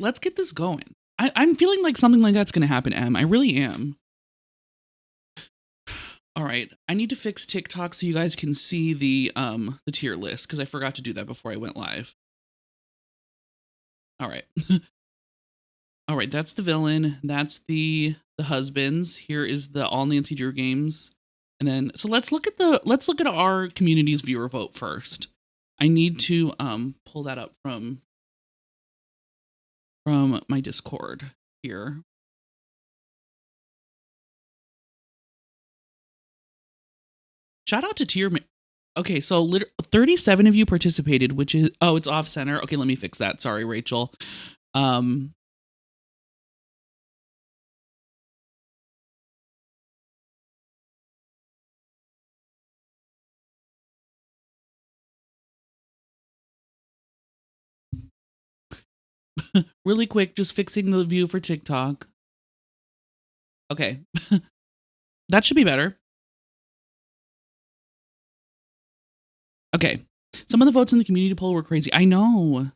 let's get this going. I'm feeling like something like that's going to happen, Em. I really am. All right. I need to fix TikTok so you guys can see the tier list because I forgot to do that before I went live. All right. All right, that's the villain. That's the husbands. Here is the all Nancy Drew games. And then so let's look at our community's viewer vote first. I need to pull that up from my Discord here. Shout out to tier. Okay, so 37 of you participated, which is it's off center. Okay, let me fix that. Sorry, Rachel. Really quick, just fixing the view for TikTok. Okay. That should be better. Okay. Some of the votes in the community poll were crazy. I know.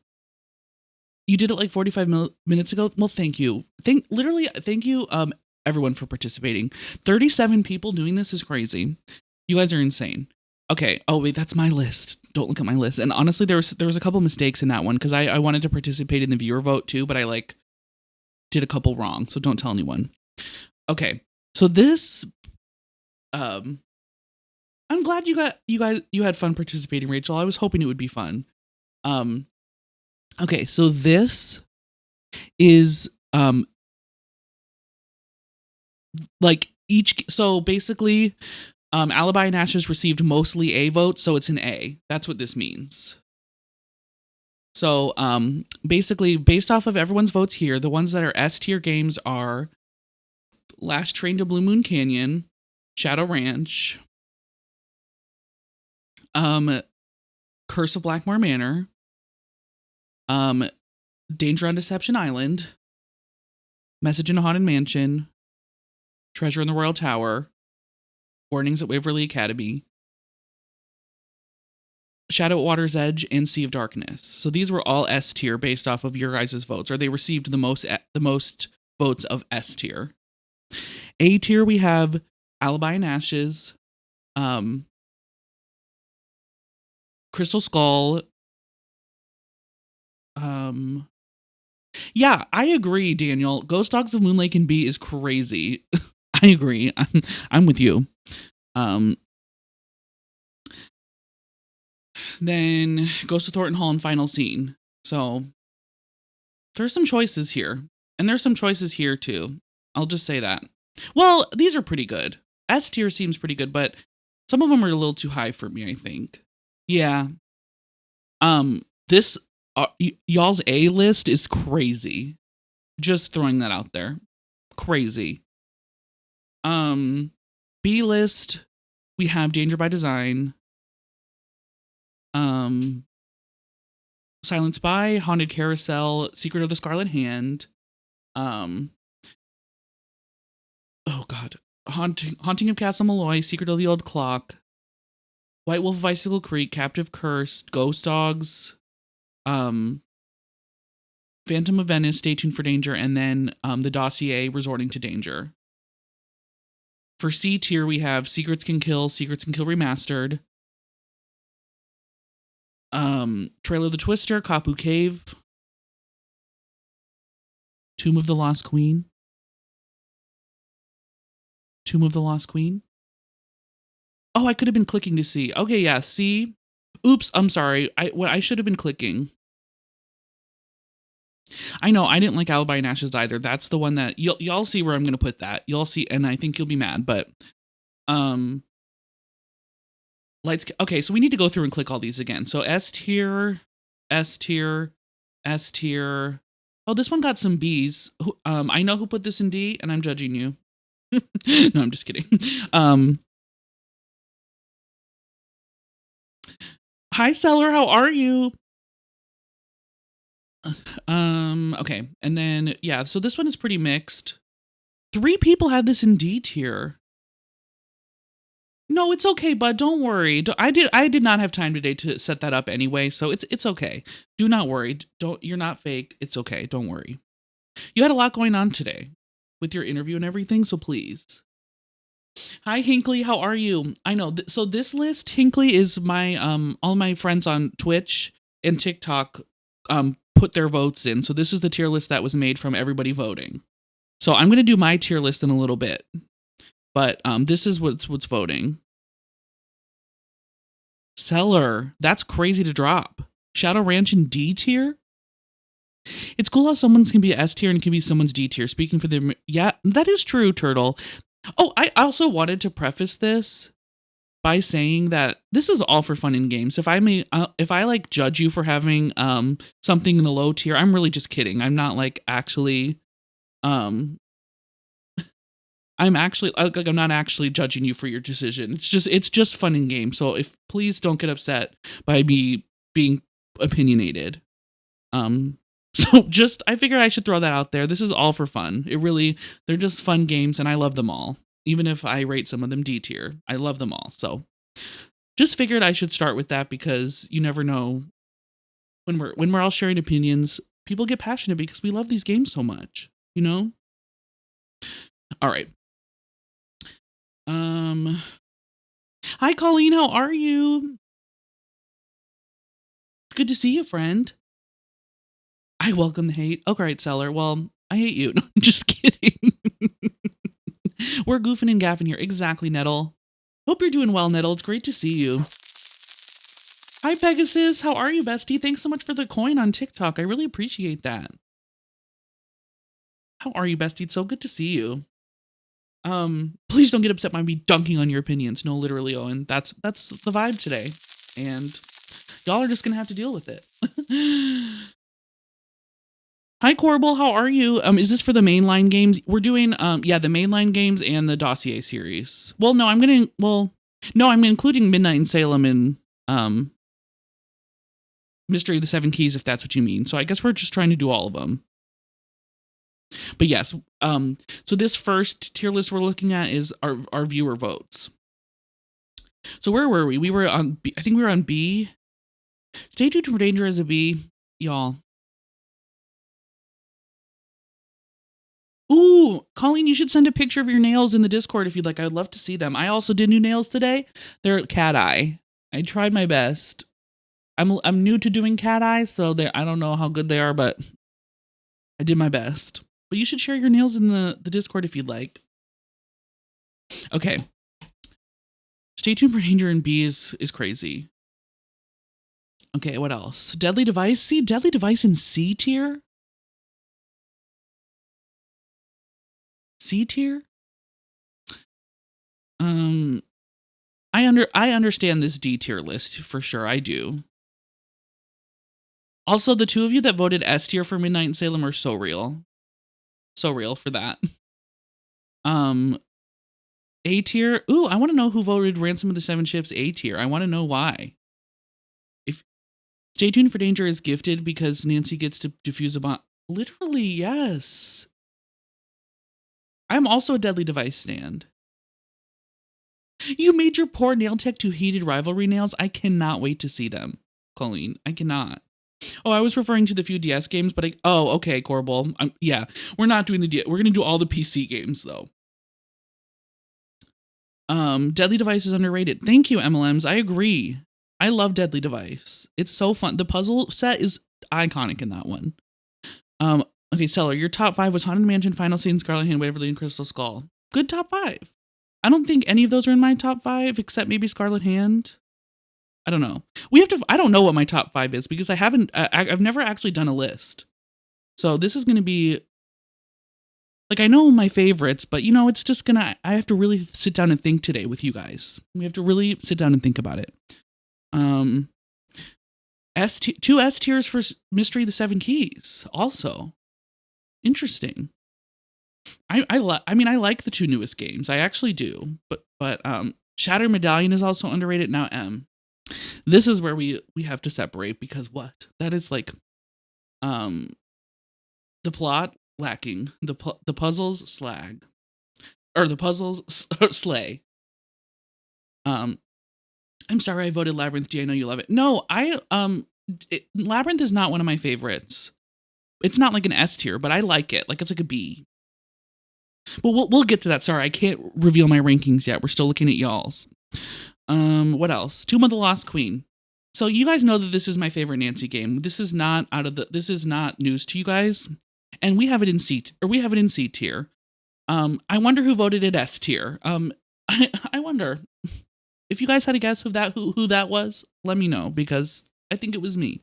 You did it like 45 minutes ago. Well, thank you. Thank you everyone for participating. 37 people doing this is crazy. You guys are insane. Okay. Oh wait, that's my list. Don't look at my list. And honestly, there was a couple mistakes in that one because I wanted to participate in the viewer vote too, but I like did a couple wrong. So don't tell anyone. Okay. So this I'm glad you had fun participating, Rachel. I was hoping it would be fun. Okay, so this is like so basically Alibi and Ashes received mostly A votes, so it's an A. That's what this means. So basically based off of everyone's votes here, the ones that are S tier games are Last Train to Blue Moon Canyon, Shadow Ranch, Curse of Blackmore Manor, Danger on Deception Island, Message in a Haunted Mansion, Treasure in the Royal Tower, Warnings at Waverly Academy, Shadow at Water's Edge, and Sea of Darkness. So these were all S tier based off of your guys' votes, or they received the most votes of S tier. A tier we have Alibi and Ashes, Crystal Skull. Yeah, I agree, Daniel. Ghost Dogs of Moon Lake and B is crazy. I agree. I'm with you. Then Ghost of Thornton Hall and Final Scene. So there's some choices here. And there's some choices here too. I'll just say that. Well, these are pretty good. S tier seems pretty good, but some of them are a little too high for me, I think. Yeah. This y'all's A list is crazy. Just throwing that out there. Crazy. B list, we have Danger by Design, Silent Spy, Haunted Carousel, Secret of the Scarlet Hand, oh god, Haunting of Castle Malloy, Secret of the Old Clock, White Wolf of Icicle Creek, Captive Cursed, Ghost Dogs, Phantom of Venice, Stay Tuned for Danger, and then the Dossier, Resorting to Danger. For C tier, we have Secrets Can Kill Remastered, Trail of the Twister, Kapu Cave, Tomb of the Lost Queen. Oh, I could have been clicking to see. Okay, yeah, see? Oops, I'm sorry. I should have been clicking. I know, I didn't like Alibi and Ashes either. That's the one that y'all see where I'm going to put that. Y'all see, and I think you'll be mad, but lights. Okay, so we need to go through and click all these again. So S tier, S tier, S tier. Oh, this one got some B's. I know who put this in D, and I'm judging you. No, I'm just kidding. Hi, Seller. How are you? Okay, and then yeah, so this one is pretty mixed. 3 people had this in D tier. No, it's okay, bud. Don't worry. I did not have time today to set that up anyway, so it's okay. Do not worry. Don't You're not fake. It's okay. Don't worry. You had a lot going on today with your interview and everything, so please. Hi Hinkley, how are you? I know. So this list, Hinkley, is my all my friends on Twitch and TikTok put their votes in. So this is the tier list that was made from everybody voting. So I'm going to do my tier list in a little bit. But this is what's voting. Seller, that's crazy to drop. Shadow Ranch in D tier? It's cool how someone's can be S tier and can be someone's D tier. Speaking for them, yeah, that is true, Turtle. Oh, I also wanted to preface this by saying that this is all for fun and games. If I like judge you for having something in the low tier, I'm really just kidding. I'm not like actually um I'm actually like I'm not actually judging you for your decision. It's just fun and games. So if please don't get upset by me being opinionated. Um so just I figured I should throw that out there. This is all for fun. They're just fun games and I love them all. Even if I rate some of them D tier, I love them all. So just figured I should start with that because you never know when we're all sharing opinions, people get passionate because we love these games so much, you know? All right. Hi Colleen, how are you? Good to see you, friend. I welcome the hate. Okay, right, Seller. Well, I hate you. No, I'm just kidding. We're goofing and gaffing here. Exactly, Nettle. Hope you're doing well, Nettle. It's great to see you. Hi, Pegasus. How are you, bestie? Thanks so much for the coin on TikTok. I really appreciate that. How are you, bestie? It's so good to see you. Please don't get upset by me dunking on your opinions. No, literally, Owen. That's the vibe today. And y'all are just gonna have to deal with it. Hi Corbel, how are you? Is this for the mainline games? We're doing the mainline games and the dossier series. I'm including Midnight in Salem and Mystery of the Seven Keys, if that's what you mean. So I guess we're just trying to do all of them. But yes, so this first tier list we're looking at is our viewer votes. So where were we? We were on B. I think we were on B. Stay tuned for Danger as a B, y'all. Ooh, Colleen, you should send a picture of your nails in the Discord if you'd like. I would love to see them. I also did new nails today. They're cat eye. I tried my best. I'm new to doing cat eyes, so I don't know how good they are, but I did my best. But you should share your nails in the Discord if you'd like. Okay. Stay tuned for Danger and B is crazy. Okay, what else? Deadly Device. See, Deadly Device in C tier? C tier? I understand this D tier list for sure. I do. Also, the two of you that voted S tier for Midnight in Salem are so real. So real for that. A tier. Ooh, I want to know who voted Ransom of the Seven Ships A tier. I want to know why. If Stay tuned for Danger is gifted because Nancy gets to defuse a bomb. Literally, yes. I'm also a Deadly Device stand. You made your poor nail tech to heated rivalry nails. I cannot wait to see them, Colleen. I cannot. Oh, I was referring to the few DS games, but okay, Corbel. Yeah, we're not doing we're gonna do all the PC games though. Deadly Device is underrated. Thank you, MLMs. I agree. I love Deadly Device. It's so fun. The puzzle set is iconic in that one. Okay, Seller, your top 5 was Haunted Mansion, Final Scene, Scarlet Hand, Waverly, and Crystal Skull. Good top 5. I don't think any of those are in my top 5 except maybe Scarlet Hand. I don't know. I don't know what my top 5 is because I've never actually done a list. So this is going to be like, I know my favorites, but it's just I have to really sit down and think today with you guys. We have to really sit down and think about it. 2 S tiers for Mystery of the Seven Keys. Also interesting. I like the 2 newest games. I actually do. But Shattered Medallion is also underrated. Now M. This is where we have to separate because what? That is like the plot lacking, the puzzles slag. Or the puzzles slay. Um, I'm sorry I voted Labyrinth D. I know you love it. No, Labyrinth is not one of my favorites. It's not like an S tier, but I like it. Like it's like a B. But we'll get to that. Sorry, I can't reveal my rankings yet. We're still looking at y'all's. What else? Tomb of the Lost Queen. So you guys know that this is my favorite Nancy game. This is not news to you guys. And we have it in C tier. I wonder who voted it S tier. I wonder if you guys had a guess who that was. Let me know because I think it was me.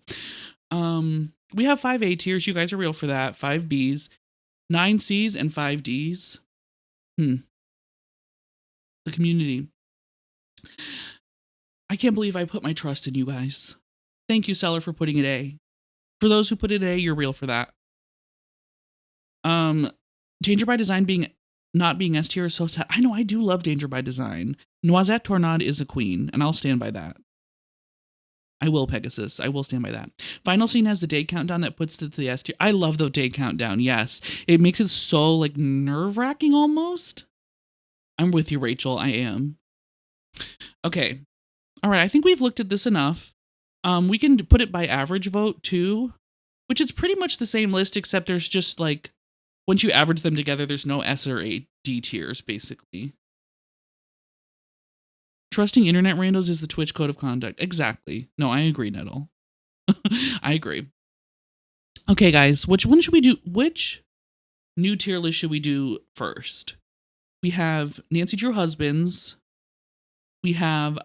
We have 5 A tiers. You guys are real for that. 5 Bs, 9 Cs, and 5 Ds. The community. I can't believe I put my trust in you guys. Thank you, Seller, for putting it A. For those who put it A, you're real for that. Danger by Design not being S tier is so sad. I know, I do love Danger by Design. Noisette Tornade is a queen, and I'll stand by that. I will, Pegasus. I will stand by that. Final Scene has the day countdown that puts it to the S tier. I love the day countdown, yes. It makes it so, like, nerve-wracking almost. I'm with you, Rachel. I am. Okay. All right, I think we've looked at this enough. We can put it by average vote, too, which is pretty much the same list, except there's just, like, once you average them together, there's no S or A, D tiers, basically. Trusting internet randos is the Twitch code of conduct. Exactly. No, I agree, Nettle. I agree. Okay, guys, which one should we do? Which new tier list should we do first? We have Nancy Drew Husbands. We have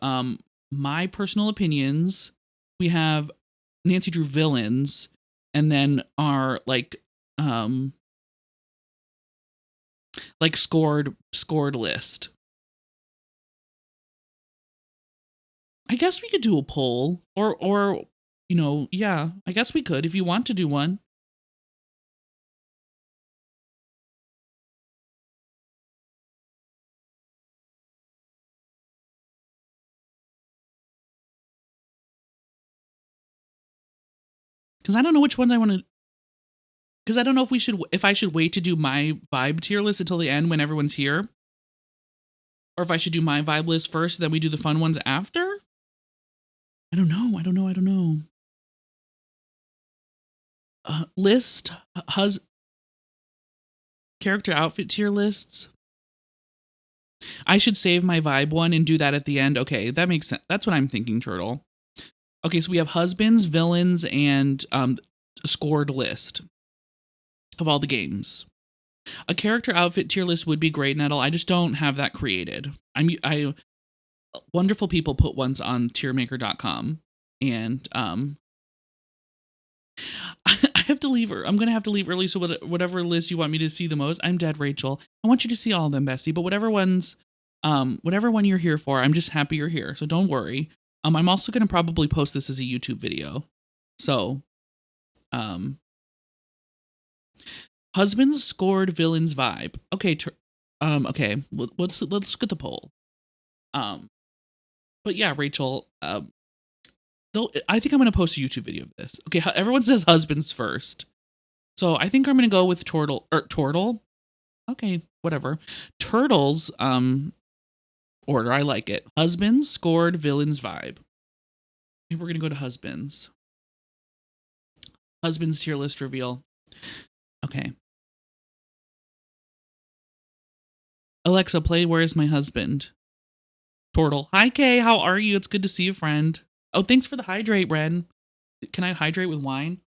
my personal opinions. We have Nancy Drew Villains. And then our like scored list. I guess we could do a poll or yeah, I guess we could if you want to do one. Because I don't know which ones I want to. Because I don't know if I should wait to do my vibe tier list until the end when everyone's here, or if I should do my vibe list first, then we do the fun ones after. I don't know. List character outfit tier lists. I should save my vibe one and do that at the end. Okay, that makes sense. That's what I'm thinking, Turtle. Okay, so we have husbands, villains, and a scored list of all the games. A character outfit tier list would be great, Nettle. I just don't have that created. Wonderful people put ones on tiermaker.com, and I have to leave. I'm gonna have to leave early, so whatever list you want me to see the most, I'm dead, Rachel. I want you to see all of them, bestie. But whatever one you're here for, I'm just happy you're here. So don't worry. I'm also gonna probably post this as a YouTube video. So, husbands scored villains vibe. Okay, okay. Let's look at the poll. But yeah, Rachel. I think I'm gonna post a YouTube video of this. Okay, everyone says husbands first, so I think I'm gonna go with Turtle. Okay, whatever. Turtles. Order. I like it. Husbands scored villains vibe. Maybe we're gonna go to husbands. Husbands tier list reveal. Okay. Alexa, play Where's My Husband? Turtle. Hi, Kay. How are you? It's good to see you, friend. Oh, thanks for the hydrate, Ren. Can I hydrate with wine?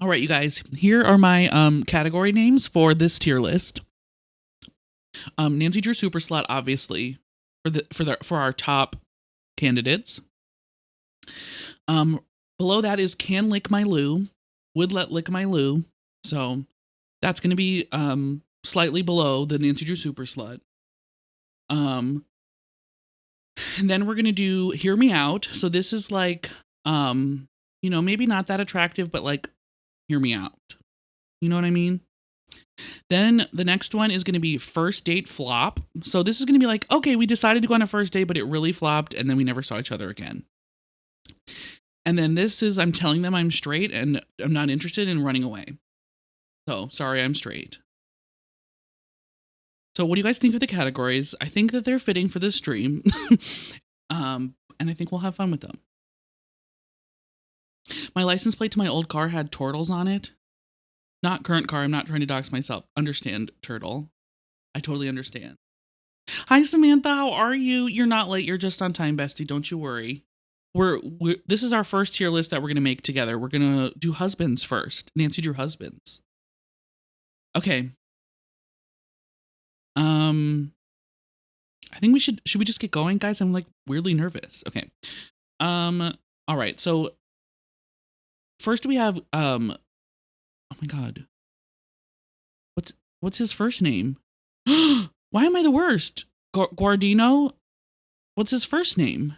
All right, you guys. Here are my category names for this tier list. Nancy Drew Super Slut, obviously, for our top candidates. Below that is Can Lick My Lou, Would Let Lick My Lou. So that's going to be slightly below the Nancy Drew Super Slut. And then we're going to do Hear Me Out. So this is like, maybe not that attractive, but like, hear me out. You know what I mean? Then the next one is going to be First Date Flop. So this is going to be like, okay, we decided to go on a first date, but it really flopped, and then we never saw each other again. And then this is I'm telling them I'm straight and I'm not interested in running away. So sorry, I'm straight. So what do you guys think of the categories? I think that they're fitting for this stream. And I think we'll have fun with them. My license plate to my old car had turtles on it. Not current car. I'm not trying to dox myself. Understand, turtle. I totally understand. Hi, Samantha. How are you? You're not late. You're just on time, bestie. Don't you worry. This is our first tier list that we're going to make together. We're going to do husbands first. Nancy drew husbands. Okay. I think we should we just get going, guys? I'm like weirdly nervous. Okay. All right. So first we have oh my god. What's his first name? Why am I the worst? Guardino? What's his first name?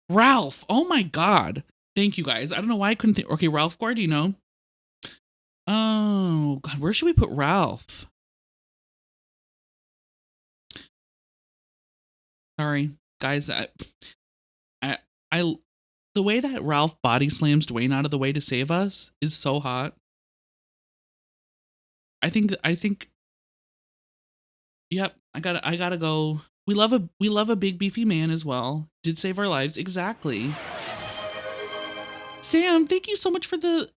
Ralph. Oh my god. Thank you guys. I don't know why I couldn't think. Okay, Ralph Guardino. Oh god, where should we put Ralph? Sorry, guys. I the way that Ralph body slams Dwayne out of the way to save us is so hot. I think yep, I gotta go. We love a big beefy man as well. Did save our lives. Exactly. Sam, thank you so much for the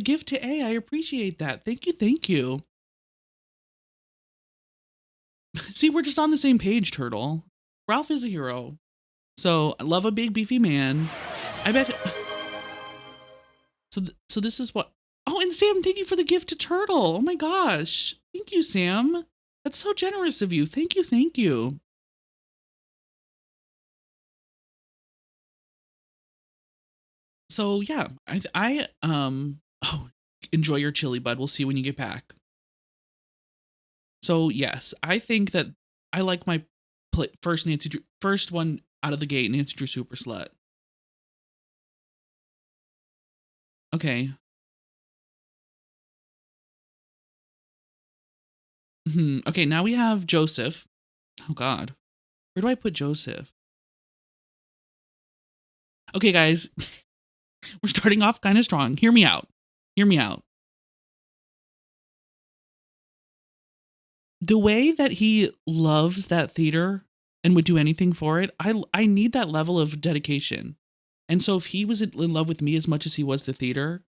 gift to A. I appreciate that. Thank you. See, we're just on the same page, Turtle. Ralph is a hero. So, I love a big beefy man. I bet so this is what. Oh, and Sam, thank you for the gift to Turtle. Oh my gosh. Thank you, Sam. That's so generous of you. Thank you. So yeah, I oh, enjoy your chili, bud. We'll see when you get back. So yes, I think that I like my first one out of the gate, Nancy Drew Super Slut. Okay. Okay, now we have Joseph. Oh God, where do I put Joseph? Okay, guys, we're starting off kind of strong. Hear me out. The way that he loves that theater and would do anything for it, I need that level of dedication. And so if he was in love with me as much as he was the theater,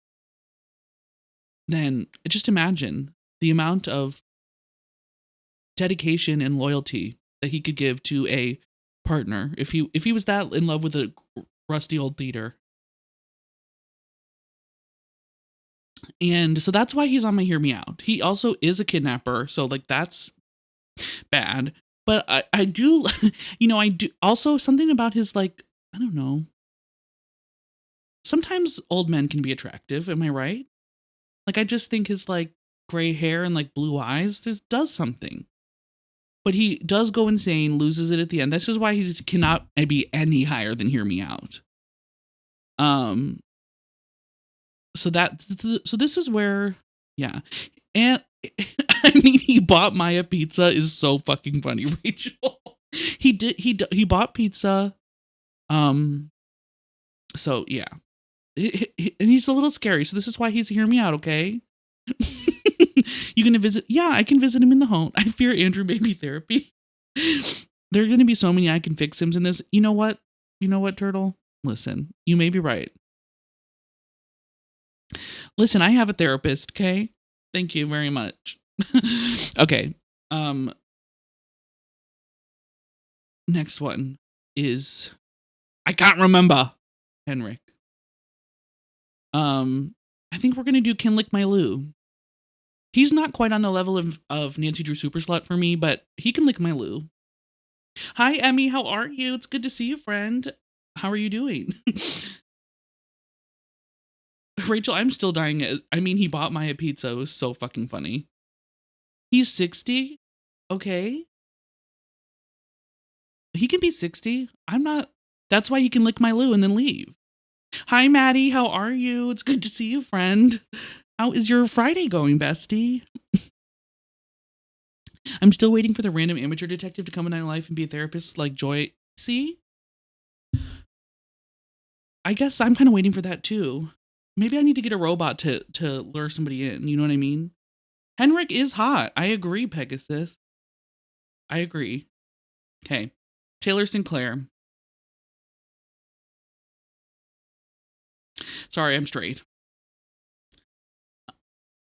then just imagine the amount of dedication and loyalty that he could give to a partner if he was that in love with a rusty old theater. And so that's why he's on my hear me out. He also is a kidnapper, so like that's bad. But I do I do also something about his like, I don't know. Sometimes old men can be attractive, am I right? Like I just think his like gray hair and like blue eyes does something. But he does go insane, loses it at the end. This is why he cannot be any higher than hear me out. So this is where, yeah. And I mean, he bought Maya pizza is so fucking funny, Rachel. He bought pizza. So yeah. And he's a little scary. So this is why he's hear me out, okay? You gonna visit? Yeah, I can visit him in the home. I fear Andrew baby therapy. There are gonna be so many I can fix hims in this. You know what, Turtle? Listen, you may be right. Listen, I have a therapist, okay? Thank you very much. Okay. Next one is I can't remember. Henrik. I think we're gonna do Can Lick My Lou. He's not quite on the level of Nancy Drew Super Slut for me, but he can lick my Lou. Hi, Emmy. How are you? It's good to see you, friend. How are you doing? Rachel, I'm still dying. I mean, he bought Maya pizza. It was so fucking funny. He's 60. Okay. He can be 60. I'm not. That's why he can lick my Lou and then leave. Hi, Maddie. How are you? It's good to see you, friend. How is your Friday going, bestie? I'm still waiting for the random amateur detective to come into my life and be a therapist like Joy. See? I guess I'm kind of waiting for that too. Maybe I need to get a robot to lure somebody in. You know what I mean? Henrik is hot. I agree, Pegasus. I agree. Okay. Taylor Sinclair. Sorry, I'm straight.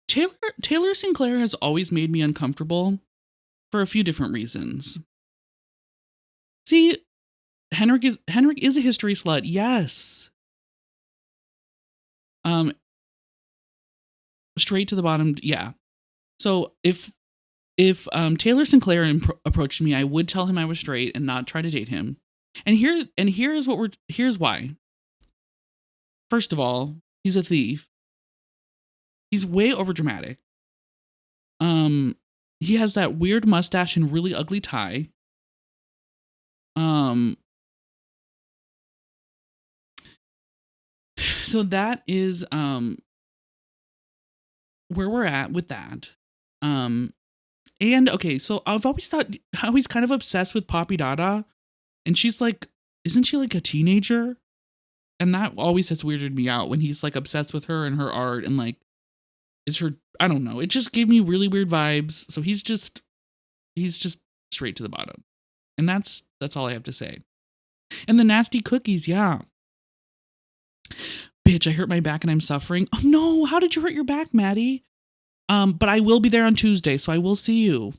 Taylor Sinclair has always made me uncomfortable for a few different reasons. See, Henrik is a history slut. Yes. Straight to the bottom. Yeah. So if Taylor Sinclair approached me, I would tell him I was straight and not try to date him. And here's why. First of all, he's a thief. He's way overdramatic. He has that weird mustache and really ugly tie. So that is where we're at with that. And okay, so I've always thought how he's kind of obsessed with Poppy Dada, and she's like, isn't she like a teenager? And that always has weirded me out when he's like obsessed with her and her art and like it's her. I don't know. It just gave me really weird vibes. So he's just straight to the bottom, and that's all I have to say. And the nasty cookies, yeah. Bitch, I hurt my back and I'm suffering. Oh no, how did you hurt your back, Maddie? But I will be there on Tuesday, so I will see you.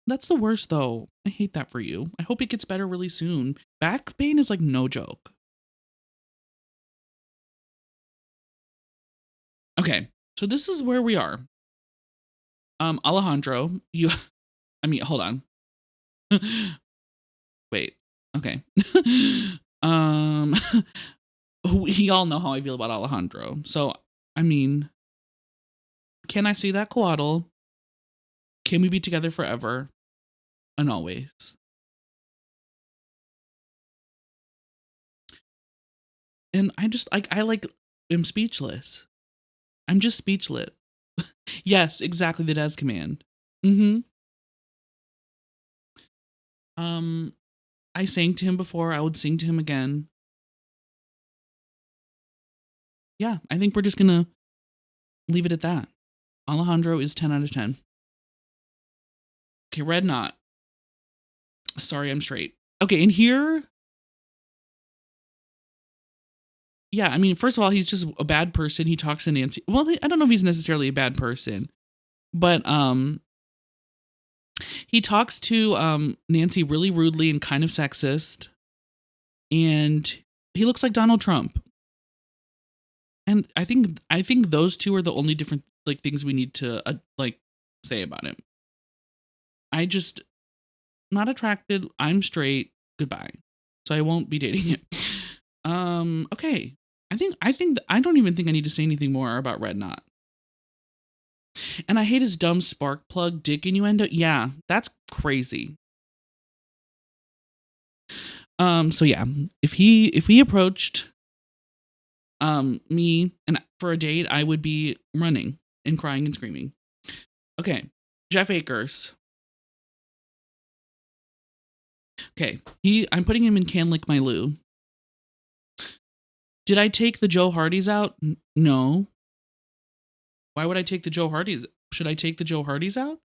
That's the worst though. I hate that for you. I hope it gets better really soon. Back pain is like no joke. Okay, so this is where we are. Alejandro, hold on. Wait, okay. We all know how I feel about Alejandro. So, I mean, can I see that coatl? Can we be together forever and always? And I just am speechless. I'm just speechless. Yes, exactly, the Des command. I sang to him before. I would sing to him again. Yeah, I think we're just gonna leave it at that. Alejandro is 10 out of 10. Okay, Red Knot. Sorry, I'm straight. Okay, and here... Yeah, I mean, first of all, he's just a bad person. He talks to Nancy. Well, I don't know if he's necessarily a bad person, but he talks to Nancy really rudely and kind of sexist, and he looks like Donald Trump. And I think those two are the only different like things we need to like say about him. I just not attracted. I'm straight. Goodbye. So I won't be dating him. Okay. I don't even think I need to say anything more about Red Knot. And I hate his dumb spark plug dick innuendo. Yeah, that's crazy. So yeah, if he approached me and for a date, I would be running and crying and screaming. Okay, Jeff Akers. Okay, I'm putting him in Can Lick My Lou. Did I take the Joe Hardys out? No. Why would I take the Joe Hardys? Should I take the Joe Hardys out?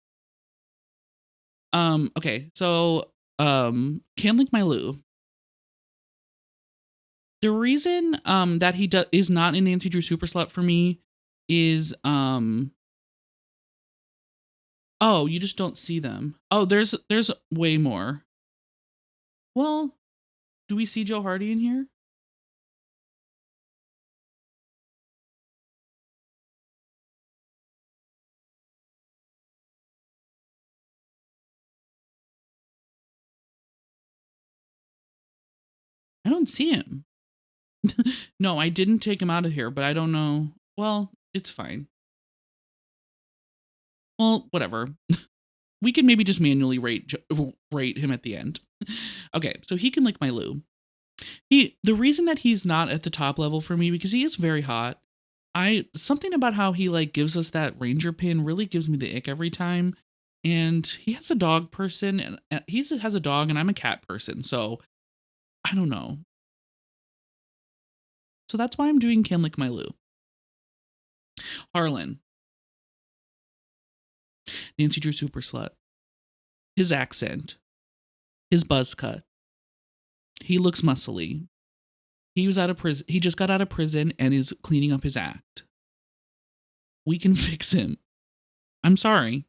Okay, so Can Lick My Lou. The reason that he is not in Nancy Drew Super Slut for me is oh, you just don't see them. Oh, there's way more. Well, do we see Joe Hardy in here? I don't see him. No, I didn't take him out of here, but I don't know. Well, it's fine. Well, whatever. We can maybe just manually rate him at the end. Okay, so he can lick my Lou. The reason that he's not at the top level for me because he is very hot. Something about how he like gives us that ranger pin really gives me the ick every time. And he has a dog person and he has a dog and I'm a cat person. So I don't know. So that's why I'm doing Can Lick My Lou. Harlan. Nancy Drew Super Slut. His accent. His buzz cut. He looks muscly. He was out of prison. He just got out of prison and is cleaning up his act. We can fix him. I'm sorry.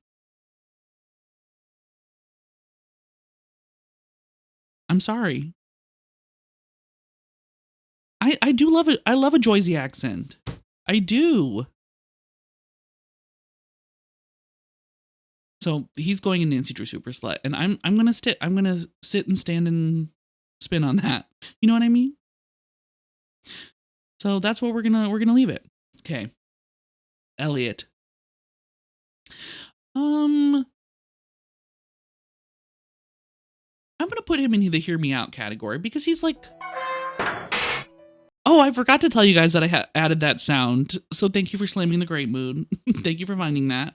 I'm sorry. I do love it. I love a Joyzy accent. I do. So he's going in Nancy Drew Super Slut, and I'm gonna sit and stand and spin on that. You know what I mean? So that's what we're gonna leave it. Okay. Elliot. I'm gonna put him in the Hear Me Out category because he's like. Oh, I forgot to tell you guys that I added that sound. So thank you for slamming the Great Mood. Thank you for finding that.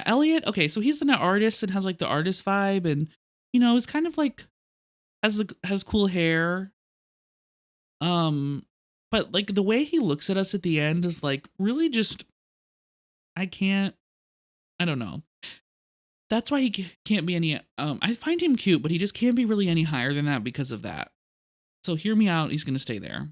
Elliot. Okay, so he's an artist and has like the artist vibe, and it's kind of like has cool hair. But like the way he looks at us at the end is like really just. I don't know. That's why he can't be any. I find him cute, but he just can't be really any higher than that because of that. So Hear Me Out. He's gonna stay there.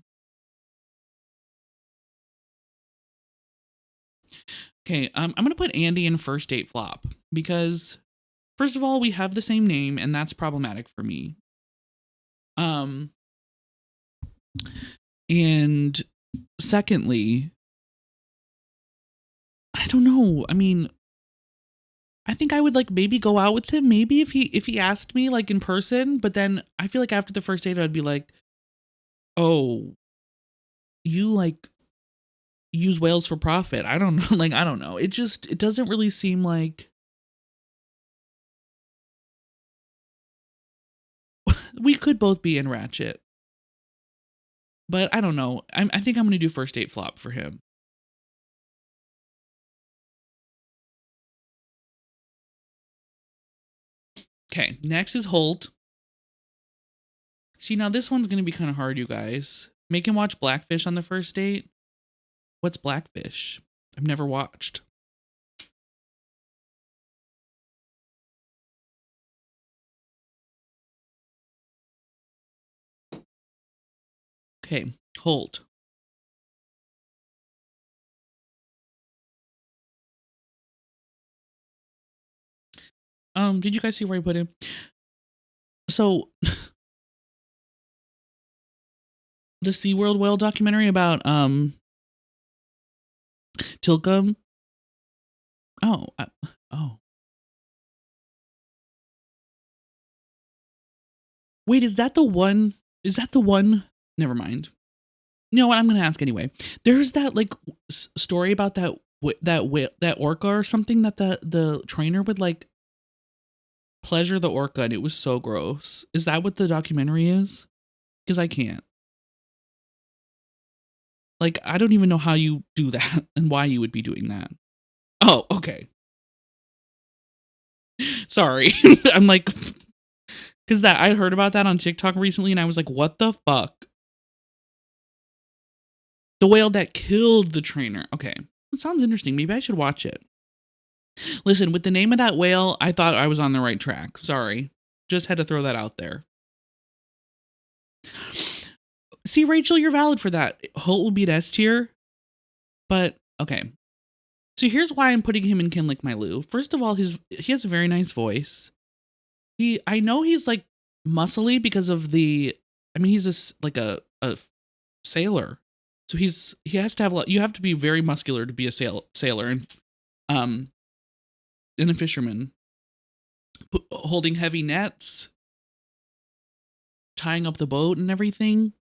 Okay, I'm gonna put Andy in First Date Flop because, first of all, we have the same name, and that's problematic for me. And secondly, I don't know. I mean, I think I would like maybe go out with him, maybe if he asked me like in person, but then I feel like after the first date, I'd be like, oh, you like use whales for profit. I don't know. Like, I don't know. It doesn't really seem like we could both be in Ratchet. But I don't know. I think I'm going to do First Date Flop for him. Okay, next is Holt. See, now this one's going to be kind of hard, you guys. Make him watch Blackfish on the first date. What's Blackfish? I've never watched. Okay, Holt. Did you guys see where I put him? So, the SeaWorld whale documentary about Tilcum. Oh. Wait, is that the one? Never mind. You know what? I'm gonna ask anyway. There's that like story about that orca or something that the trainer would like pleasure the orca, and it was so gross. Is that what the documentary is? Because I can't. Like, I don't even know how you do that and why you would be doing that. Oh, okay. Sorry. I'm like, because I heard about that on TikTok recently, and I was like, what the fuck? The whale that killed the trainer. Okay. It sounds interesting. Maybe I should watch it. Listen, with the name of that whale, I thought I was on the right track. Sorry. Just had to throw that out there. See, Rachel, you're valid for that. Holt will be an S tier. But, okay. So here's why I'm putting him in Can Lick My Lou. First of all, he has a very nice voice. I know he's like muscly because of he's a sailor. So he has to have you have to be very muscular to be a sailor and a fisherman. Holding heavy nets, tying up the boat and everything.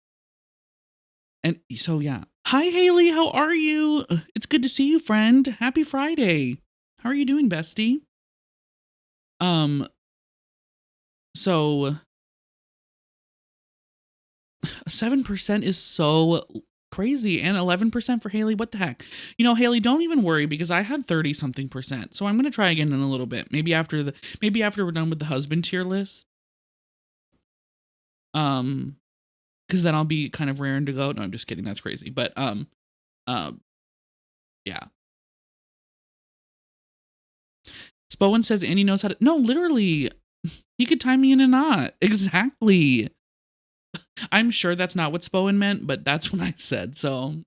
And so yeah. Hi Haley, how are you? It's good to see you, friend. Happy Friday. How are you doing, bestie? So 7% is so crazy. And 11% for Haley. What the heck? You know, Haley, don't even worry because I had 30 something percent. So I'm going to try again in a little bit. Maybe after we're done with the husband tier list. Because then I'll be kind of raring to go. No, I'm just kidding. That's crazy. But yeah. Spowen says Andy knows how to. No, literally, he could tie me in a knot. Exactly. I'm sure that's not what Spowen meant, but that's what I said. So.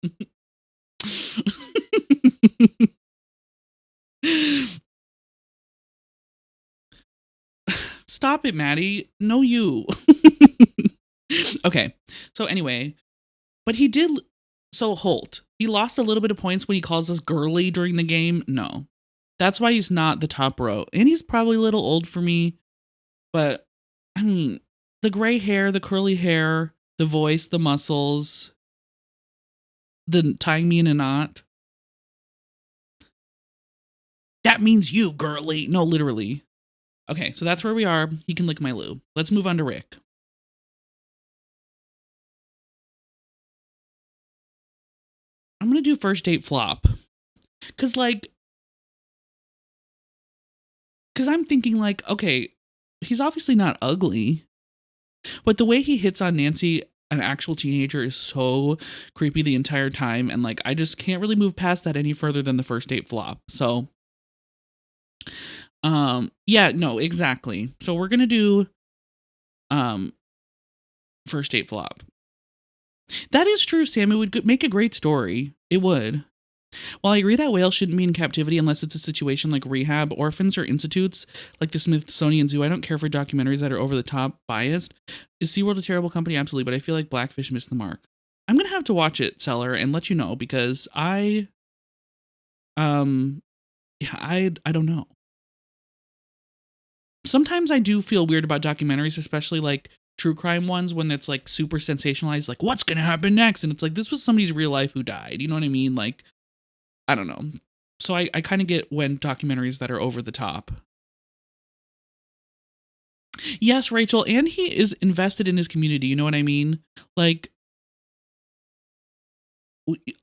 Stop it, Maddie. No, you. Okay. So anyway, but he did. So Holt, he lost a little bit of points when he calls us girly during the game. No, that's why he's not the top row. And he's probably a little old for me. But I mean, the gray hair, the curly hair, the voice, the muscles, the tying me in a knot. That means you, girly. No, literally. Okay, so that's where we are. He can lick my loo. Let's move on to Rick. I'm going to do first date flop. Because I'm thinking like, okay, he's obviously not ugly. But the way he hits on Nancy, an actual teenager, is so creepy the entire time. And like, I just can't really move past that any further than the first date flop. So, yeah, no, exactly. So we're going to do, first date flop. That is true, Sam. It would make a great story. It would. While I agree that whales shouldn't be in captivity unless it's a situation like rehab, orphans, or institutes like the Smithsonian Zoo, I don't care for documentaries that are over the top biased. Is SeaWorld a terrible company? Absolutely, but I feel like Blackfish missed the mark. I'm going to have to watch it, Seller, and let you know because I don't know. Sometimes I do feel weird about documentaries, especially like true crime ones when it's like super sensationalized, like what's going to happen next? And it's like, this was somebody's real life who died. You know what I mean? Like, I don't know. So I kind of get when documentaries that are over the top. Yes, Rachel, and he is invested in his community. You know what I mean? Like,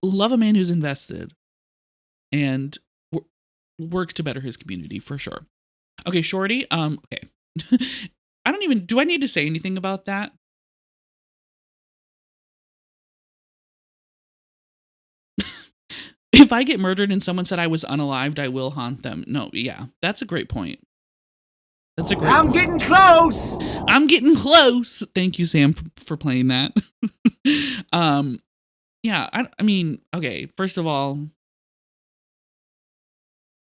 love a man who's invested and works to better his community for sure. Okay, Shorty. Okay. Do I need to say anything about that? If I get murdered and someone said I was unalived, I will haunt them. No, yeah, that's a great point. That's a great point. Getting close. I'm getting close. Thank you, Sam, for playing that. Yeah, I mean, okay, first of all,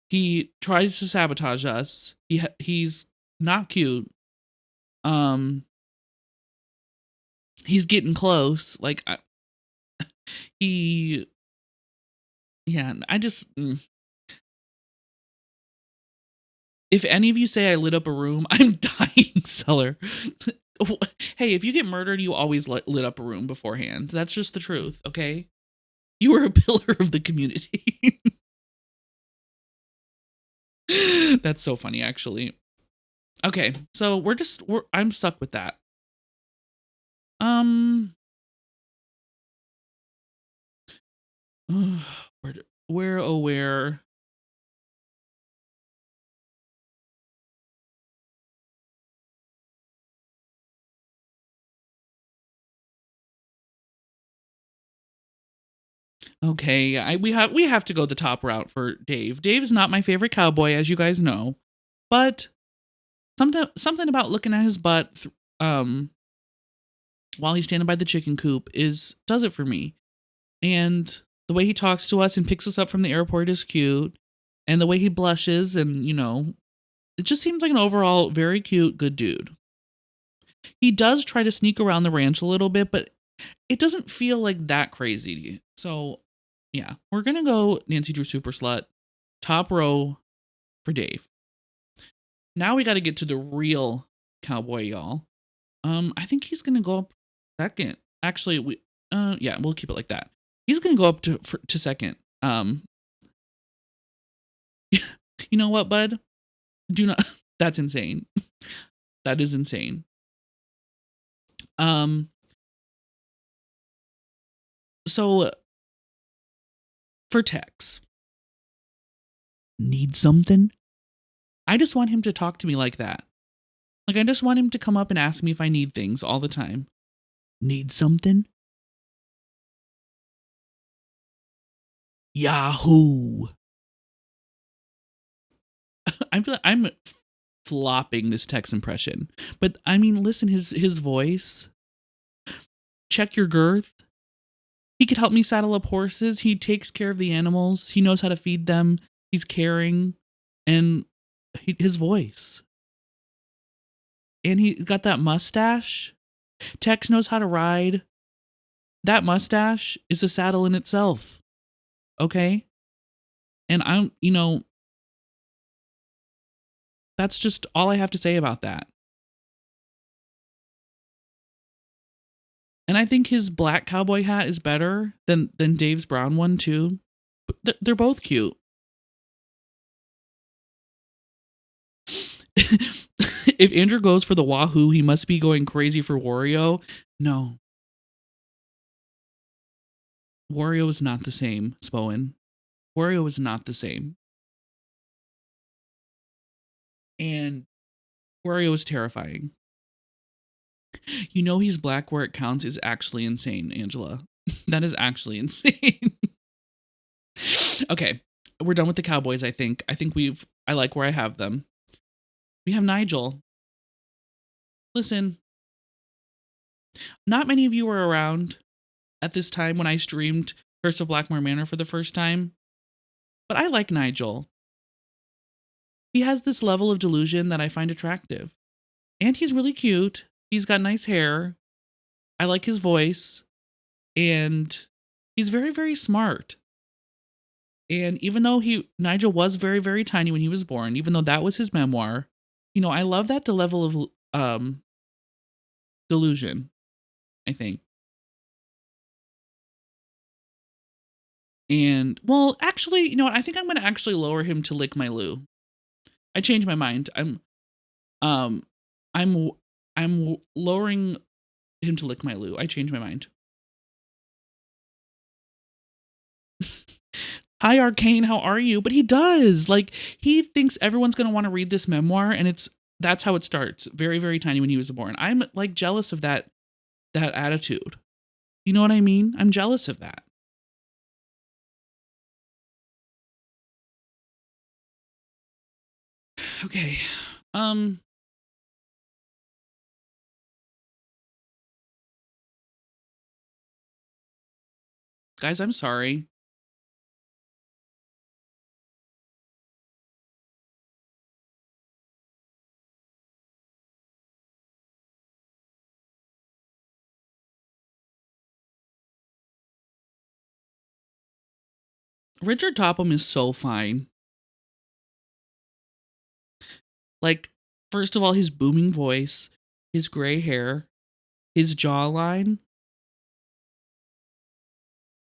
he tries to sabotage us. He's not cute. He's getting close. Like, yeah, I just, if any of you say I lit up a room, I'm dying, Seller. Hey, if you get murdered, you always lit up a room beforehand. That's just the truth, okay? You are a pillar of the community. That's so funny, actually. Okay, so I'm stuck with that. Where? Okay, we have to go the top route for Dave. Dave is not my favorite cowboy, as you guys know, but something about looking at his butt while he's standing by the chicken coop does it for me. And the way he talks to us and picks us up from the airport is cute, and the way he blushes, and it just seems like an overall very cute, good dude. He does try to sneak around the ranch a little bit, but it doesn't feel like that crazy. So, yeah, we're going to go Nancy Drew Super Slut, top row for Dave. Now we got to get to the real cowboy, y'all. I think he's going to go up second. Actually, we'll keep it like that. He's going to go up to second. You know what, bud? Do not. That's insane. That is insane. So for Tex, need something? I just want him to talk to me like that. Like, I just want him to come up and ask me if I need things all the time. Need something? Yahoo! I'm flopping this Tex impression. But I mean, listen, his voice. Check your girth. He could help me saddle up horses. He takes care of the animals. He knows how to feed them. He's caring. And his voice. And he got that mustache. Tex knows how to ride. That mustache is a saddle in itself. Okay? And that's just all I have to say about that. And I think his black cowboy hat is better than Dave's brown one too. But they're both cute. If Andrew goes for the Wahoo, he must be going crazy for Wario. No. Wario is not the same, Spoen. Wario is not the same. And Wario is terrifying. You know he's black where it counts is actually insane, Angela. That is actually insane. Okay, we're done with the Cowboys, I think. I like where I have them. We have Nigel. Listen, not many of you were around at this time when I streamed Curse of Blackmore Manor for the first time, but I like Nigel. He has this level of delusion that I find attractive. And he's really cute. He's got nice hair. I like his voice. And he's very, very smart. And even though Nigel was very, very tiny when he was born, even though that was his memoir, I love that level of delusion, I think. And, well, actually, you know what? I think I'm going to actually lower him to Lick My Lou. I changed my mind. I'm lowering him to Lick My Lou. I changed my mind. Hi, Arcane, how are you? But he does. Like, he thinks everyone's going to want to read this memoir, and that's how it starts. Very, very tiny when he was born. I'm, like, jealous of that attitude. You know what I mean? I'm jealous of that. Okay. Guys, I'm sorry. Richard Topham is so fine. Like, first of all, his booming voice, his gray hair, his jawline.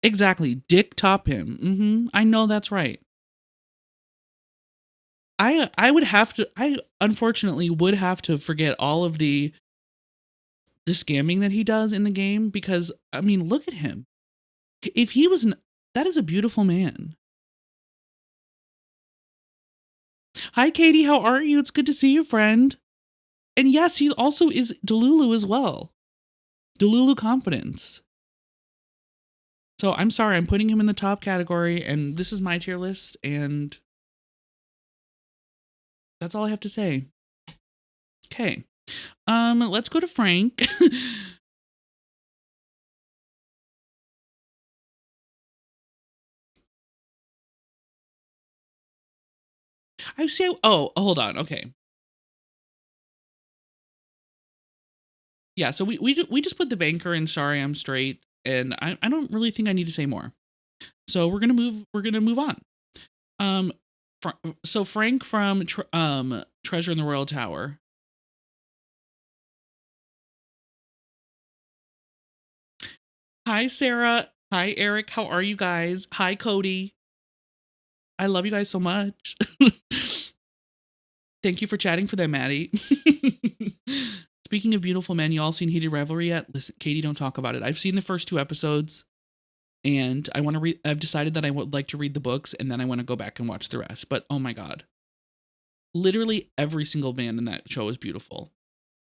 Exactly. Dick Topham. I know that's right. I unfortunately would have to forget all of the scamming that he does in the game because, I mean, look at him. If he was that is a beautiful man. Hi, Katie. How are you? It's good to see you, friend. And yes, he also is Delulu as well. Delulu Competence. So I'm sorry, I'm putting him in the top category, and this is my tier list, and that's all I have to say. Okay. Let's go to Frank. I say, oh, hold on. Okay. Yeah, so we just put the banker in Sorry I'm Straight, and I don't really think I need to say more. So we're gonna move on. So Frank from Treasure in the Royal Tower. Hi Sarah. Hi Eric. How are you guys? Hi Cody. I love you guys so much. Thank you for chatting for that, Maddie. Speaking of beautiful men, you all seen Heated Revelry yet? Listen, Katie, don't talk about it. I've seen the first 2 episodes. and I want to read. I've decided that I would like to read the books, and then I want to go back and watch the rest. But oh my god, literally every single man in that show is beautiful,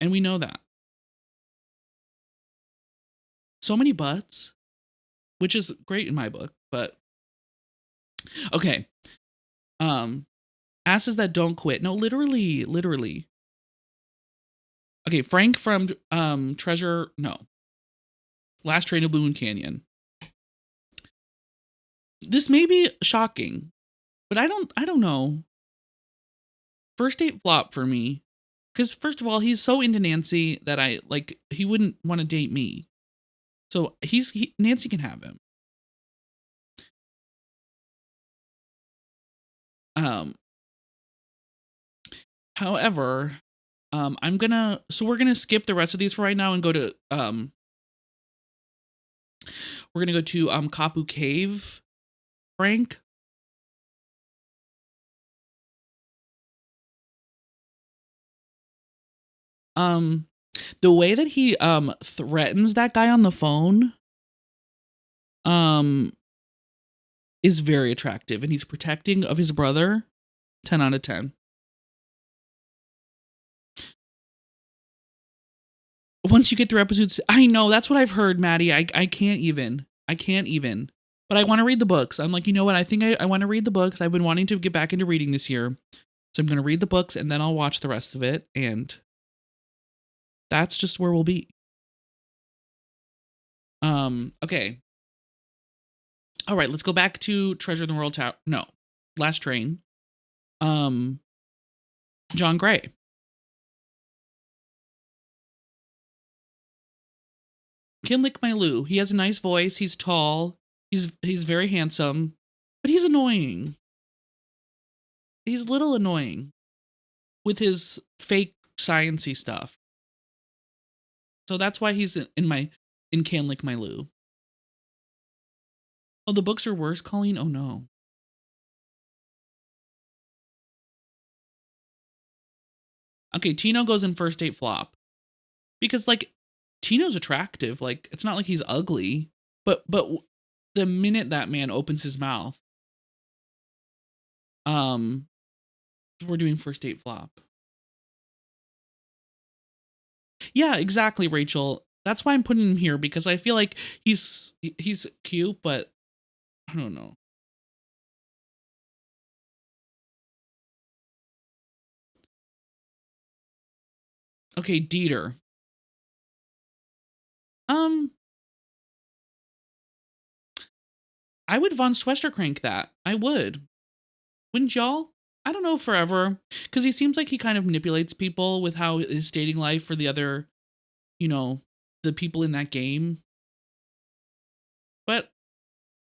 and we know that. So many butts, which is great in my book. But okay, um, asses that don't quit. No, literally. Okay, Frank from Treasure. No, Last Train to Boone Canyon. This may be shocking, but I don't know. First date flop for me. Because first of all, he's so into Nancy that he wouldn't want to date me. So Nancy can have him. Um, However, we're gonna skip the rest of these for right now and go to Kapu Cave, Frank. The way that he threatens that guy on the phone is very attractive, and he's protecting of his brother. 10 out of 10. Once you get through episodes, I know that's what I've heard, Maddie. I can't even. But I want to read the books. I'm like, you know what? I think I want to read the books. I've been wanting to get back into reading this year. So I'm going to read the books and then I'll watch the rest of it. And that's just where we'll be. Okay. All right, let's go back to Treasure in the World Tower. No. Last Train. John Gray. Can lick my Lou. He has a nice voice. He's tall. He's very handsome, but he's annoying. He's a little annoying with his fake science-y stuff. So that's why he's in Can Lick My Lou. Oh, the books are worse, Colleen? Oh no. Okay, Tino goes in first date flop. Because Tino's attractive. It's not like he's ugly. But the minute that man opens his mouth, we're doing first date flop. Yeah, exactly, Rachel. That's why I'm putting him here, because I feel like he's cute, but I don't know. Okay, Dieter. I would von Schwestercrank that. I would. Wouldn't y'all? I don't know forever. Because he seems like he kind of manipulates people with how his dating life for the other, the people in that game. But,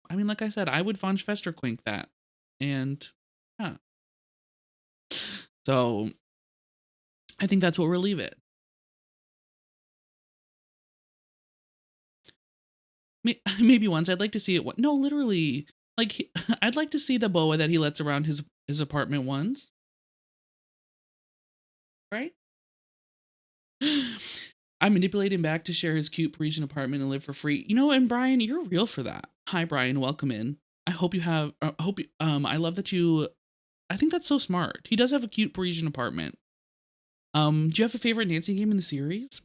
I mean, like I said, I would von Schwestercrank that. And, yeah. So, I think that's what we'll leave it. Maybe once. I'd like to see it. No, literally. I'd like to see the boa that he lets around his apartment once. Right? I manipulate him back to share his cute Parisian apartment and live for free. And Brian, you're real for that. Hi, Brian. Welcome in. I hope you have. I love that you. I think that's so smart. He does have a cute Parisian apartment. Do you have a favorite Nancy game in the series?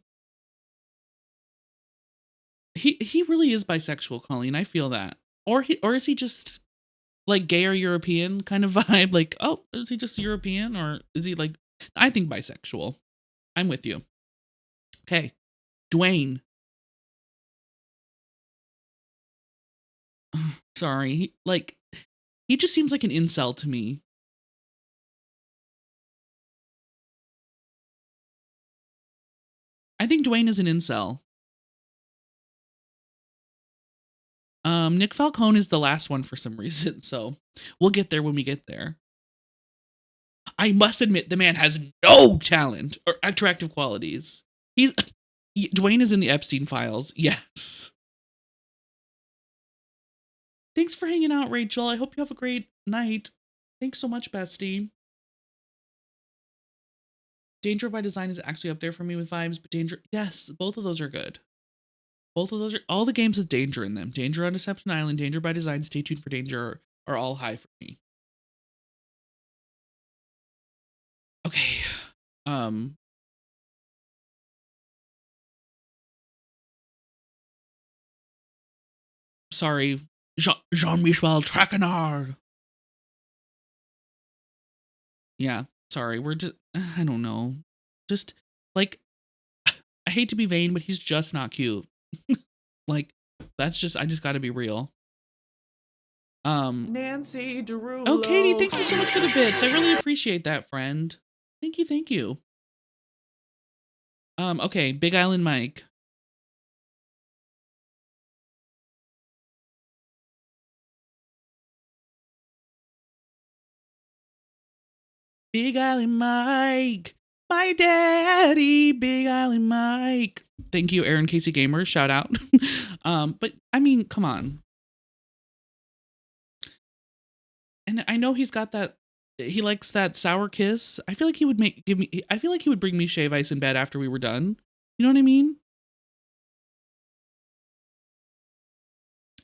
He really is bisexual, Colleen. I feel that. Or is he just gay or European kind of vibe? Is he just European, or is he I think bisexual. I'm with you. Okay. Dwayne. Sorry. He just seems like an incel to me. I think Dwayne is an incel. Nick Falcone is the last one for some reason, so we'll get there when we get there. I must admit, the man has no talent or attractive qualities. Dwayne is in the Epstein files. Yes. Thanks for hanging out, Rachel. I hope you have a great night. Thanks so much, bestie. Danger by Design is actually up there for me with vibes, but yes, both of those are good. Both of those are all the games with danger in them. Danger on Deception Island, Danger by Design, Stay Tuned for Danger are all high for me. Okay. Sorry. Jean-Michel Traquenard. Yeah, sorry. We're just I don't know. Just like I hate to be vain, but he's just not cute. Like that's just I just got to be real. Nancy Derulo. Oh, Katie, thank you so much for the bits. I really appreciate that, friend. Thank you, thank you. Okay, Big Island Mike. Big Island Mike. My daddy, Big Island Mike. Thank you, Aaron Casey Gamer. Shout out. But I mean, come on. And I know he's got that. He likes that sour kiss. I feel like he would I feel like he would bring me shave ice in bed after we were done. You know what I mean?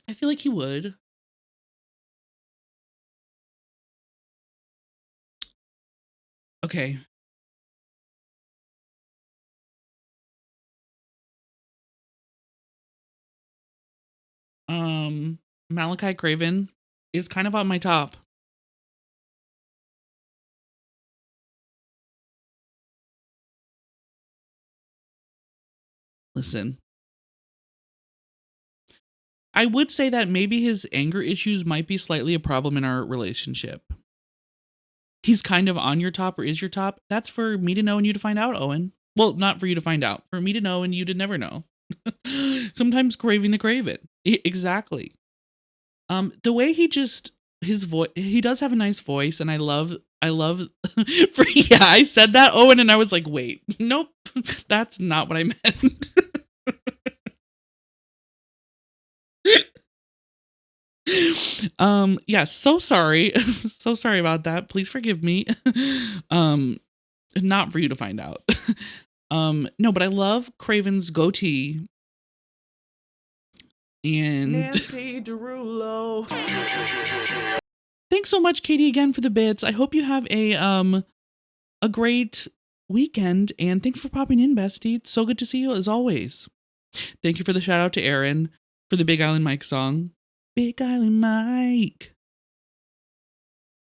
I feel like he would. Okay. Malachi Craven is kind of on my top. Listen. I would say that maybe his anger issues might be slightly a problem in our relationship. He's kind of on your top or is your top. That's for me to know and you to find out, Owen. Well, not for you to find out. For me to know and you to never know. Sometimes craving the craven. Exactly. The way his voice, he does have a nice voice, and I love yeah, I said that, Owen, and I was like, wait, nope, that's not what I meant. Yeah, so sorry. So sorry about that. Please forgive me. Not for you to find out. No, but I love Craven's goatee. And Nancy Derulo. Thanks so much, Katie, again for the bits. I hope you have a great weekend, and thanks for popping in, bestie. It's so good to see you as always. Thank you for the shout out to Aaron for the Big Island Mike song. Big Island Mike.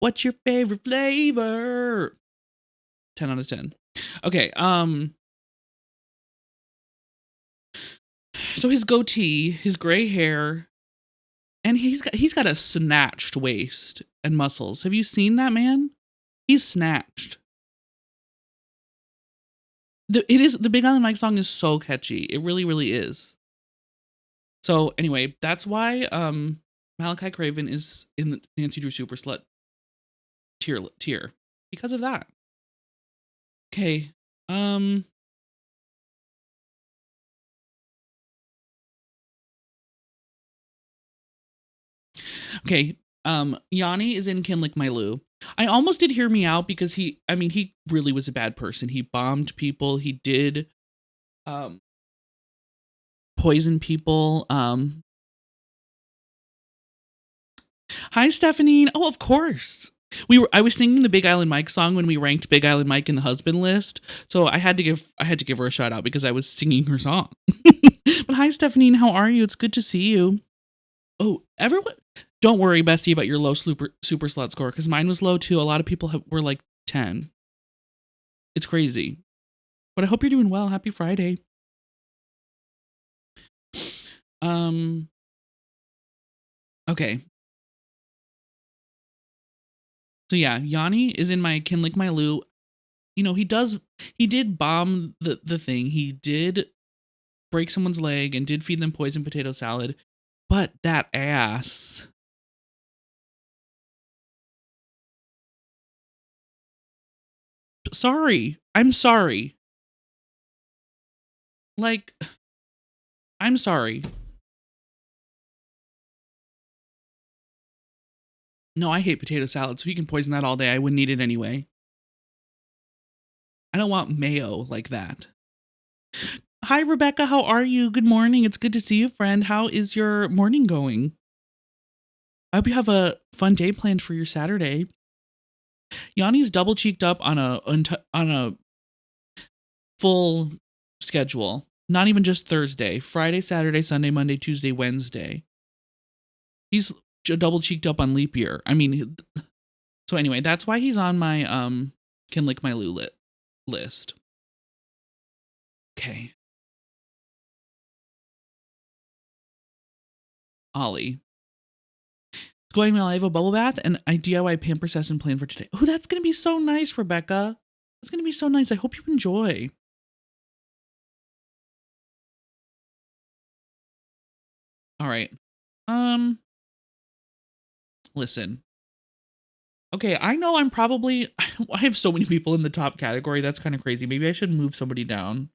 What's your favorite flavor? 10 out of 10. Okay, so his goatee, his gray hair, and he's got a snatched waist and muscles. Have you seen that man? He's snatched. The Big Island Mike song is so catchy. It really, really is. So anyway, that's why Malachi Craven is in the Nancy Drew Super Slut tier because of that. Okay. Okay. Yanni is in Can Lick My Lou. I almost did Hear Me Out because he really was a bad person. He bombed people. He did poison people. Hi, Stephanie. Oh, of course. I was singing the Big Island Mike song when we ranked Big Island Mike in the husband list. So I had to give her a shout out because I was singing her song. But hi, Stephanie. How are you? It's good to see you. Oh, everyone. Don't worry, Bessie, about your low super slut score, because mine was low too. A lot of people were like 10. It's crazy. But I hope you're doing well. Happy Friday. Okay. So yeah, Yanni is in my Can Lick My Lou. You know, he did bomb the thing. He did break someone's leg and did feed them poison potato salad. But that ass. Sorry. I'm sorry. Like, I'm sorry. No, I hate potato salad, so he can poison that all day. I wouldn't eat it anyway. I don't want mayo like that. Hi, Rebecca. How are you? Good morning. It's good to see you, friend. How is your morning going? I hope you have a fun day planned for your Saturday. Yanni's double cheeked up on a full schedule. Not even just Thursday, Friday, Saturday, Sunday, Monday, Tuesday, Wednesday. He's double cheeked up on leap year. I mean, so anyway, that's why he's on my can lick my loo list. Okay, Ollie. It's going well. I have a bubble bath and a DIY pamper session planned for today. Oh, that's gonna be so nice, Rebecca. That's gonna be so nice. I hope you enjoy. All right. Um, Listen. Okay, I know I'm probably I have so many people in the top category. That's kind of crazy. Maybe I should move somebody down.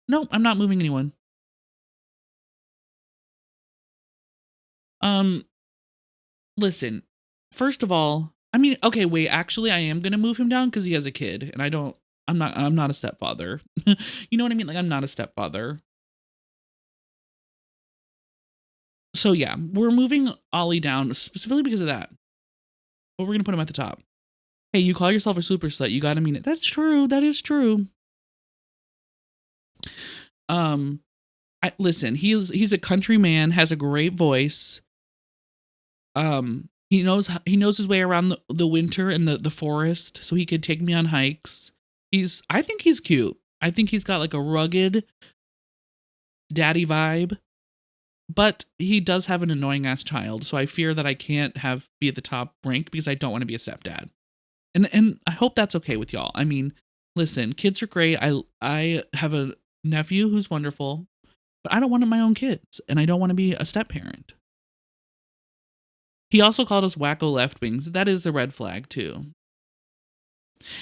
No, I'm not moving anyone. Um, Listen. First of all, I mean, okay, wait, actually I am going to move him down cuz he has a kid and I'm not a stepfather. You know what I mean? Like I'm not a stepfather. So yeah, we're moving Ollie down specifically because of that. But we're going to put him at the top. Hey, you call yourself a super slut. You got to mean it. That's true. That is true. Um Listen, he's a country man, has a great voice. He knows his way around the winter and the forest, so he could take me on hikes. I think he's cute. I think he's got like a rugged daddy vibe, but he does have an annoying ass child, so I fear that I can't be at the top rank because I don't want to be a stepdad. And I hope that's okay with y'all. I mean, listen, kids are great. I have a nephew who's wonderful, but I don't want my own kids, and I don't want to be a step parent. He also called us wacko left wings. That is a red flag too.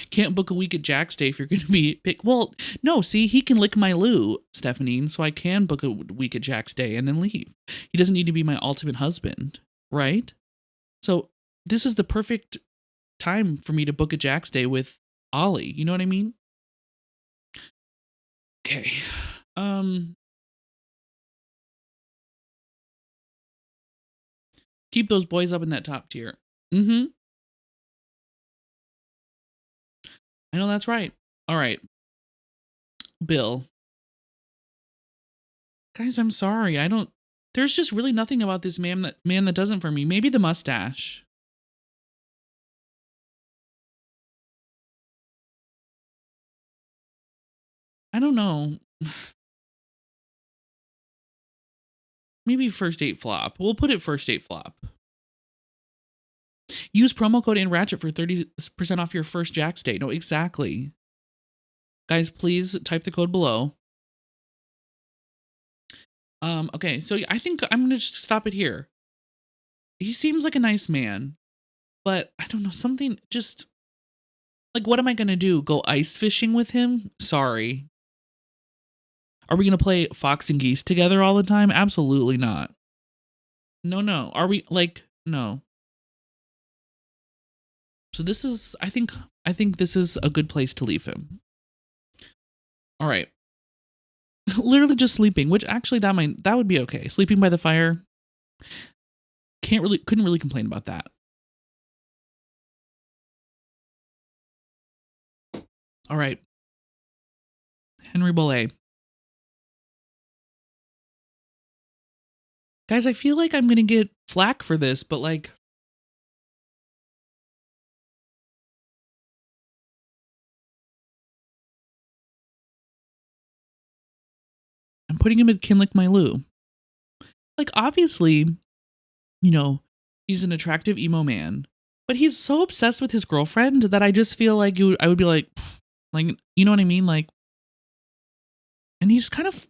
Can't book a week at Jack's Day if you're going to be pick. Well, no, see, he can lick my loo, Stephanie, so I can book a week at Jack's Day and then leave. He doesn't need to be my ultimate husband, right? So this is the perfect time for me to book a Jack's Day with Ollie. You know what I mean? Okay. Keep those boys up in that top tier. Mm-hmm. I know that's right. All right. Bill. Guys, I'm sorry. There's just really nothing about this man that doesn't for me. Maybe the mustache. I don't know. Maybe first date flop. We'll put it first date flop. Use promo code InRatchet for 30% off your first Jack's Day. No, exactly. Guys, please type the code below. Okay, so I think I'm gonna just stop it here. He seems like a nice man, but I don't know, something just like what am I gonna do? Go ice fishing with him? Sorry. Are we gonna play Fox and Geese together all the time? Absolutely not. No, no. Are we like no? So this is I think this is a good place to leave him. All right. Literally just sleeping, which actually that would be okay. Sleeping by the fire. Couldn't really complain about that. All right. Henry Bollé. Guys, I feel like I'm going to get flack for this, but like I'm putting him at Kinlick My Lou. Like obviously, he's an attractive emo man, but he's so obsessed with his girlfriend that I just feel like I would be like you know what I mean? Like, and he's kind of,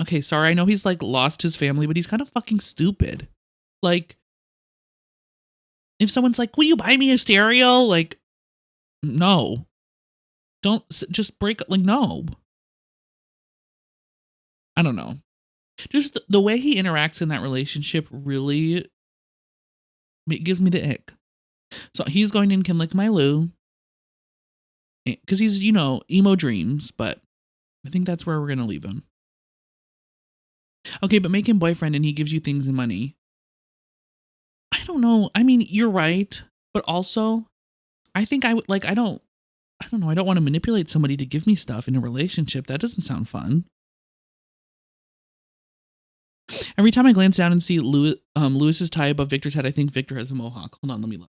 okay, sorry. I know he's like lost his family, but he's kind of fucking stupid. Like, if someone's like, will you buy me a stereo? Like, no, don't just break, like, no. I don't know. Just the way he interacts in that relationship really gives me the ick. So he's going in Can Lick My Lou because he's, emo dreams, but I think that's where we're gonna leave him. Okay, but make him boyfriend and he gives you things and money. I don't know. I mean, you're right, but also, I think I would like. I don't know. I don't want to manipulate somebody to give me stuff in a relationship. That doesn't sound fun. Every time I glance down and see Lewis's tie above Victor's head, I think Victor has a mohawk. Hold on, let me look.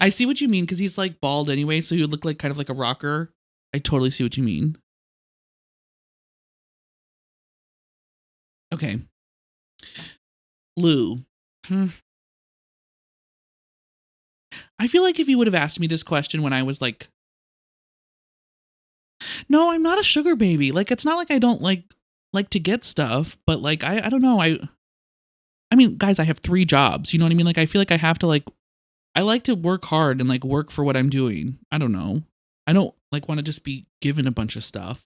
I see what you mean because he's like bald anyway, so he would look like kind of like a rocker. I totally see what you mean. Okay, Lou. I feel like if you would have asked me this question when I was like, no, I'm not a sugar baby. Like, it's not like I don't like to get stuff, but like I don't know. I mean, guys, I have 3 jobs. You know what I mean? Like, I feel like I have to like I like to work hard and like work for what I'm doing. I don't know. I don't like want to just be given a bunch of stuff.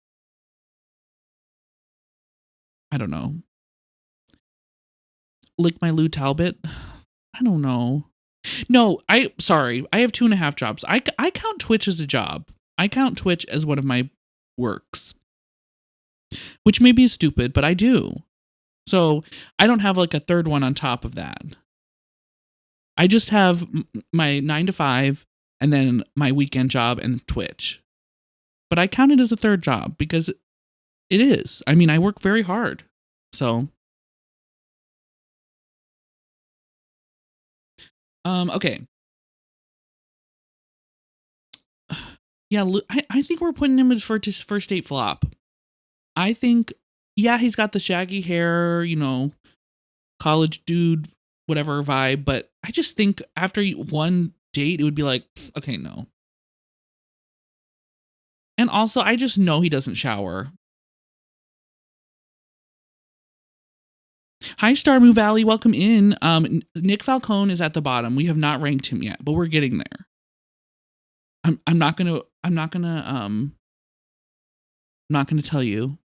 I don't know. Lick my Lou Talbot. I don't know. No, sorry. I have 2.5 jobs. I count Twitch as a job. I count Twitch as one of my works, which may be stupid, but I do. So I don't have like a third one on top of that. I just have my 9 to 5 and then my weekend job and Twitch. But I count it as a third job because it is. I mean, I work very hard. So, okay. Yeah, I think we're putting him as first date flop. I think, yeah, he's got the shaggy hair, you know, college dude, whatever vibe. But I just think after one date, it would be like, okay, no. And also, I just know he doesn't shower. Hi, Starmoo Valley. Welcome in. Nick Falcone is at the bottom. We have not ranked him yet, but we're getting there. I'm not gonna tell you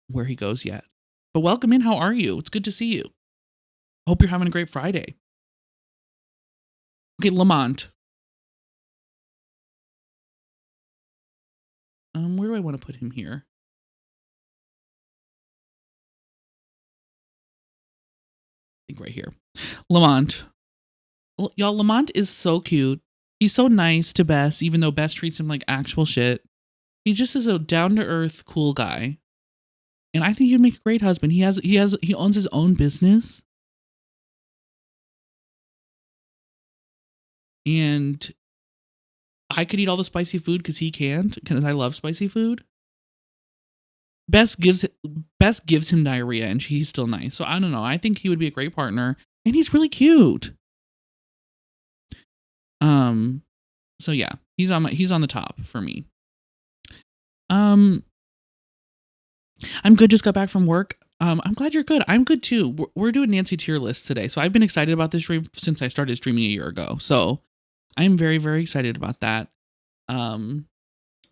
where he goes yet. But welcome in. How are you? It's good to see you. Hope you're having a great Friday. Okay, Lamont. Where do I want to put him here? I think right here. Lamont. Y'all, Lamont is so cute. He's so nice to Bess, even though Bess treats him like actual shit. He just is a down-to-earth, cool guy. And I think he'd make a great husband. He owns his own business. And I could eat all the spicy food because he can't, because I love spicy food. Bess gives him diarrhea and he's still nice. So I don't know. I think he would be a great partner. And he's really cute. So yeah, he's on the top for me. I'm good. Just got back from work. I'm glad you're good. I'm good too. We're doing Nancy tier lists today. So I've been excited about this stream since I started streaming a year ago. So I'm very, very excited about that. And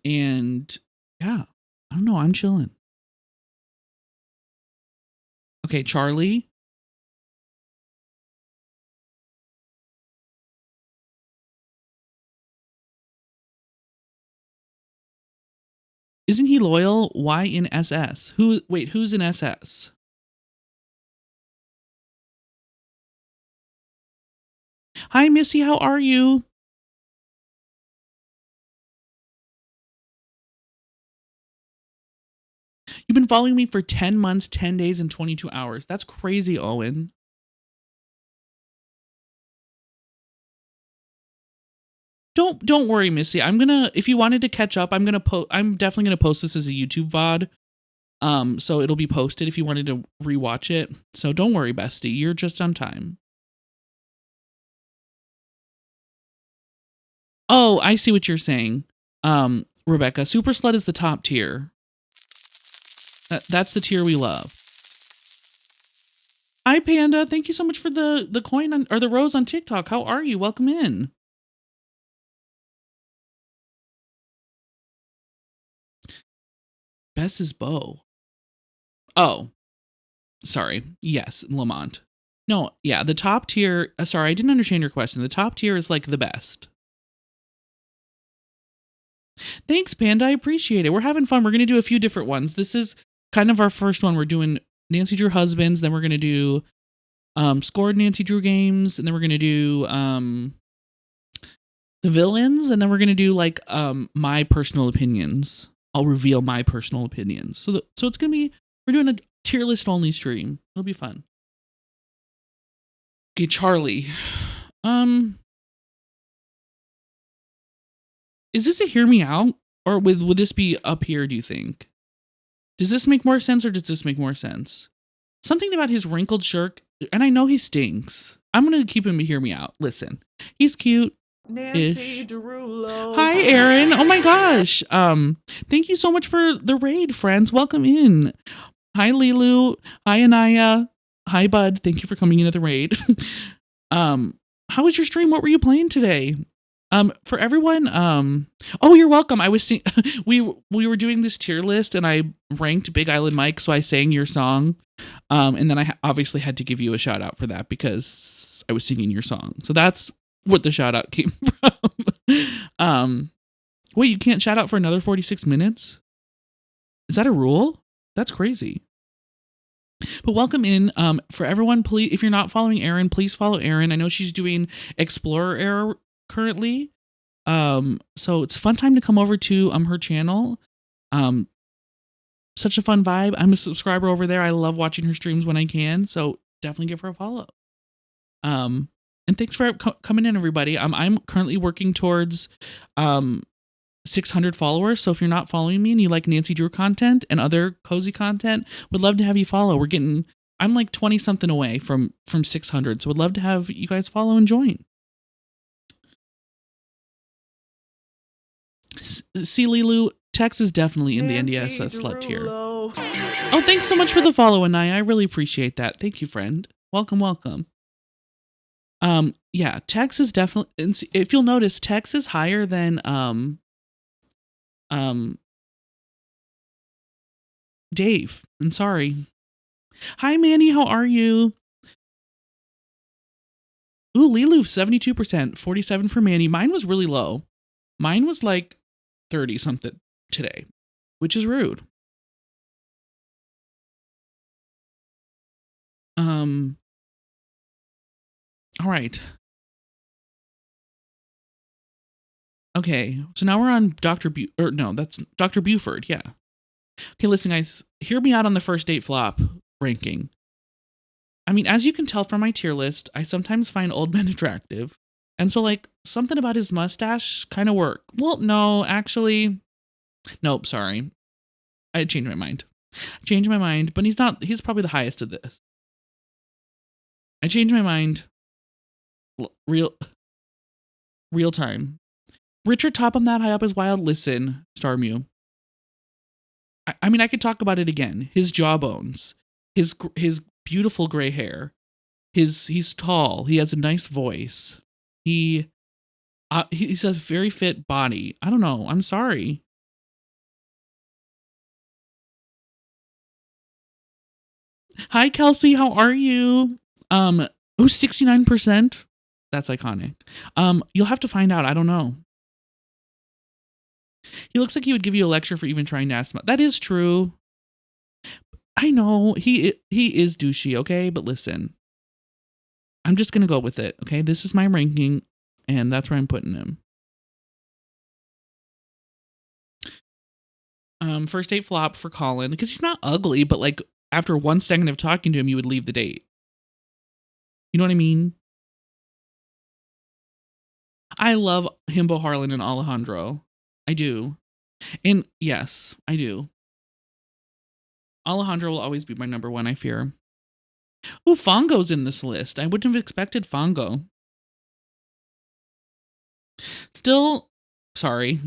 yeah, I don't know. I'm chilling. Okay, Charlie. Isn't he loyal? Why in SS? Who's in SS? Hi, Missy. How are you? You've been following me for 10 months, 10 days, and 22 hours. That's crazy, Owen. Don't worry, Missy. If you wanted to catch up, I'm definitely gonna post this as a YouTube VOD. So it'll be posted if you wanted to rewatch it. So don't worry, bestie. You're just on time. Oh, I see what you're saying. Rebecca, Super Slut is the top tier. That's the tier we love. Hi, Panda. Thank you so much for the coin or the rose on TikTok. How are you? Welcome in. Bess's bow. Oh, sorry. Yes, Lamont. No, yeah, the top tier. Sorry, I didn't understand your question. The top tier is like the best. Thanks, Panda. I appreciate it. We're having fun. We're going to do a few different ones. This is kind of our first one. We're doing Nancy Drew husbands. Then we're going to do scored Nancy Drew games. And then we're going to do the villains. And then we're going to do like my personal opinions. I'll reveal my personal opinions. So it's going to be, we're doing a tier list only stream. It'll be fun. Okay, Charlie. Is this a hear me out? Or would this be up here, do you think? Does this make more sense or does this make more sense? Something about his wrinkled shirt, and I know he stinks. I'm going to keep him to hear me out. Listen, he's cute. Nancy Derulo. Hi, Aaron. Oh my gosh. Thank you so much for the raid, friends. Welcome in. Hi, Lilu. Hi, Anaya. Hi, Bud. Thank you for coming into the raid. How was your stream? What were you playing today? For everyone, oh, you're welcome. I was we were doing this tier list and I ranked Big Island Mike, so I sang your song. And then I obviously had to give you a shout out for that because I was singing your song. So that's what the shout out came from. Wait, you can't shout out for another 46 minutes? Is that a rule? That's crazy. But welcome in. For everyone, please, if you're not following Erin, please follow Erin. I know she's doing Explorer Era currently. So it's a fun time to come over to her channel. Such a fun vibe. I'm a subscriber over there. I love watching her streams when I can. So definitely give her a follow. And thanks for coming in, everybody. I'm currently working towards 600 followers. So if you're not following me and you like Nancy Drew content and other cozy content, would love to have you follow. I'm like 20 something away from 600. So would love to have you guys follow and join. See, Lilu, Tex is definitely in the NDS slut tier. Oh, thanks so much for the follow, Anaya. I really appreciate that. Thank you, friend. Welcome. Yeah, Tex is definitely, if you'll notice, Tex is higher than Dave. I'm sorry. Hi, Manny. How are you? Ooh, Lilu, 72%, 47 for Manny. Mine was really low. Mine was like 30 something today, which is rude. All right. Okay, so now we're on that's Dr. Buford, yeah. Okay, listen, guys, hear me out on the first date flop ranking. I mean, as you can tell from my tier list, I sometimes find old men attractive. And so, like, something about his mustache kind of work. Well, no, actually, nope, sorry. I changed my mind. But he's probably the highest of this. I changed my mind. Real time. Richard Topham that high up is wild. Listen, Starmew. I mean, I could talk about it again. His jawbones, his beautiful gray hair, he's tall. He has a nice voice. He's a very fit body. I don't know. I'm sorry. Hi, Kelsey. How are you? 69%. That's iconic. You'll have to find out. I don't know. He looks like he would give you a lecture for even trying to ask him. That is true. I know he is douchey, okay? But listen, I'm just going to go with it, okay? This is my ranking, and that's where I'm putting him. First date flop for Colin, because he's not ugly, but like after one second of talking to him, you would leave the date. You know what I mean? I love Himbo Harlan and Alejandro. I do. And yes, I do. Alejandro will always be my number one, I fear. Ooh, Fongo's in this list. I wouldn't have expected Fongo. Still, sorry.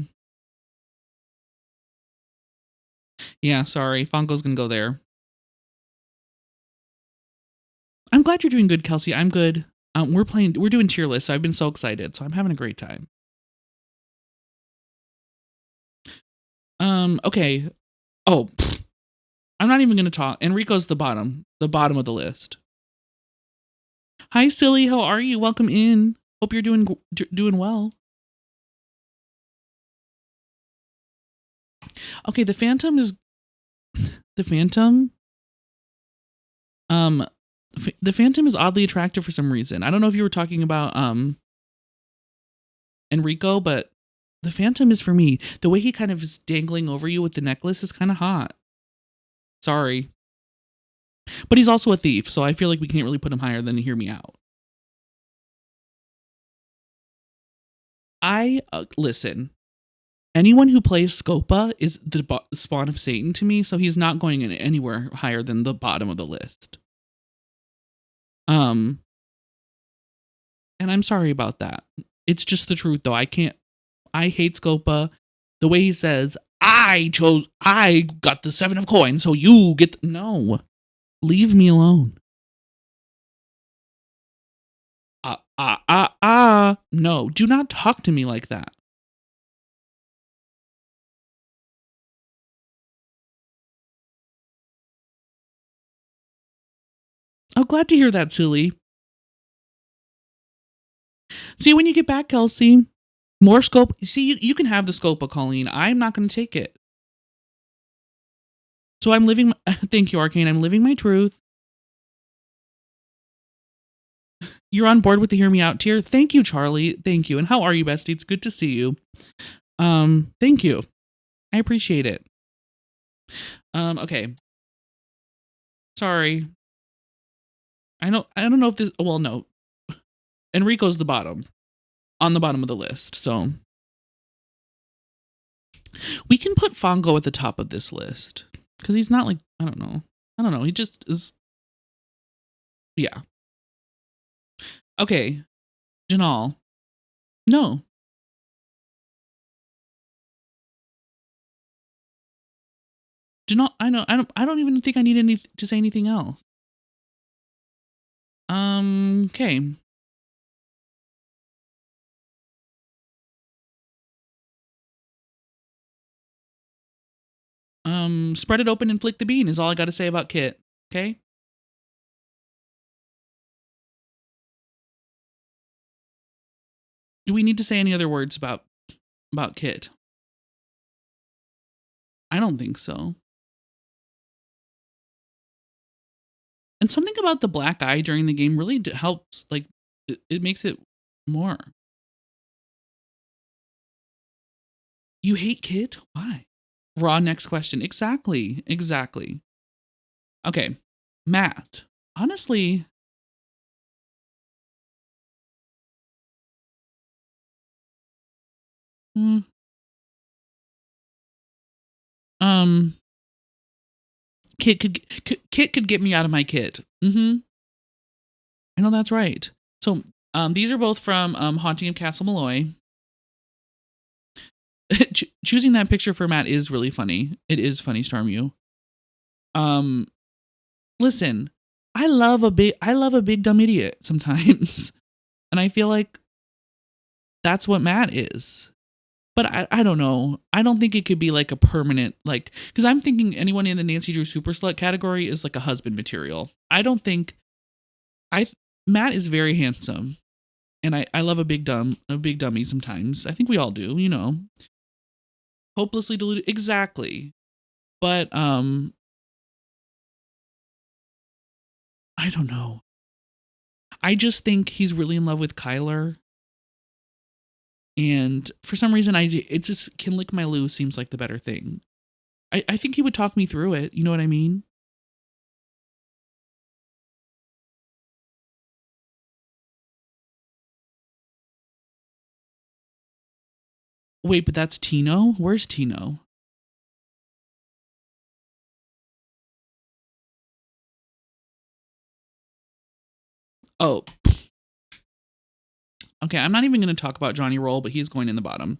Yeah, sorry. Fongo's gonna go there. I'm glad you're doing good, Kelsey. I'm good. We're doing tier lists, so I've been so excited. So I'm having a great time. Okay. Oh, I'm not even gonna talk. Enrico's the bottom of the list. Hi, Silly. How are you? Welcome in. Hope you're doing well. Okay, the Phantom is the Phantom. Um, the Phantom is oddly attractive for some reason. I don't know if you were talking about Enrico, but the Phantom is for me. The way he kind of is dangling over you with the necklace is kind of hot. Sorry, but he's also a thief, so I feel like we can't really put him higher than Hear Me Out. I listen. Anyone who plays Scopa is the spawn of Satan to me, so he's not going in anywhere higher than the bottom of the list. Um, and I'm sorry about that. It's just the truth, though. I hate Scopa. The way he says, I got the 7 of coins, so you get. No. Leave me alone. No, do not talk to me like that. Oh, glad to hear that, silly. See you when you get back, Kelsey. More scope. See, you can have the Scopa, Colleen. I'm not going to take it. So I'm living. Thank you, Arcane. I'm living my truth. You're on board with the Hear Me Out tier. Thank you, Charlie. Thank you. And how are you, bestie? It's good to see you. Thank you. I appreciate it. Okay. Sorry. I don't know if this. Well, no. Enrico's the bottom, on the bottom of the list. So we can put Fongo at the top of this list because he's not like I don't know. He just is. Yeah. Okay. Janal. No. Janal. I know. I don't even think I need to say anything else. Okay. Spread it open and flick the bean is all I got to say about Kit. Okay. Do we need to say any other words about Kit? I don't think so. And something about the black eye during the game really helps. Like, it makes it more. You hate Kit? Why? Raw next question. Exactly. Okay. Matt. Honestly, hmm, um, Kit could get me out of my Kit. I know that's right. So, these are both from Haunting of Castle Malloy. Choosing that picture for Matt is really funny. It is funny, Stormu. Listen, I love a big dumb idiot sometimes. And I feel like that's what Matt is. But I don't know. I don't think it could be like a permanent, like, because I'm thinking anyone in the Nancy Drew super slut category is like a husband material. I don't think Matt is very handsome. And I love a big dummy sometimes. I think we all do, Hopelessly deluded. Exactly. But I don't know. I just think he's really in love with Kyler. And for some reason, it just Can Lick My Lou seems like the better thing. I think he would talk me through it. You know what I mean? Wait, but that's Tino? Where's Tino? Oh. Okay, I'm not even going to talk about Johnny Roll, but he's going in the bottom.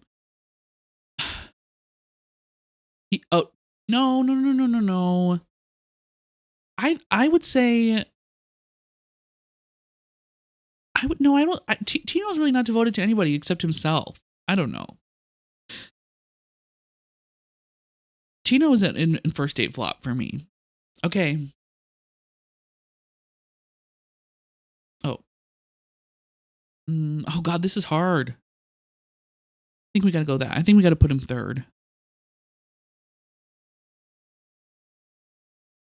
No. I would say Tino's really not devoted to anybody except himself. I don't know. Tino is in first date flop for me. Okay. Oh. Oh God, this is hard. I think we gotta go that. I think we gotta put him third.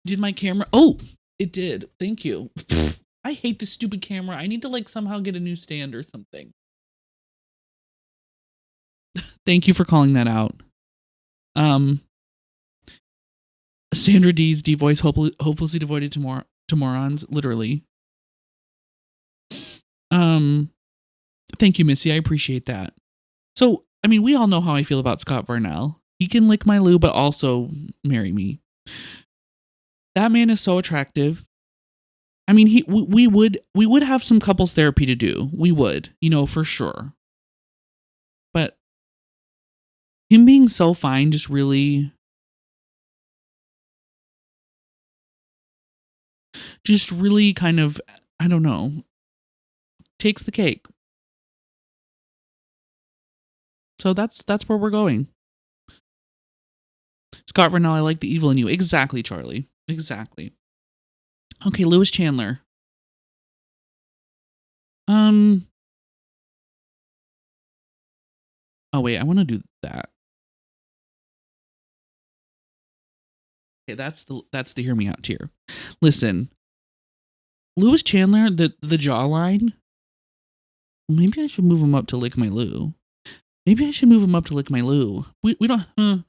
Did my camera? Oh, it did. Thank you. I hate this stupid camera. I need to like somehow get a new stand or something. Thank you for calling that out. Sandra D's D voice hopelessly devoted to morons, literally. Thank you, Missy. I appreciate that. So, I mean, we all know how I feel about Scott Varnell. He can lick my loo, but also marry me. That man is so attractive. I mean, we would have some couples therapy to do. We would, for sure. But him being so fine just really kind of, I don't know, takes the cake. So that's where we're going. Scott Varnell, I like the evil in you. Exactly, Charlie. Exactly. Okay, Lewis Chandler. Oh wait, I want to do that. Okay, that's the hear me out tier. Listen, Lewis Chandler, the jawline. Maybe I should move him up to lick my loo. We don't.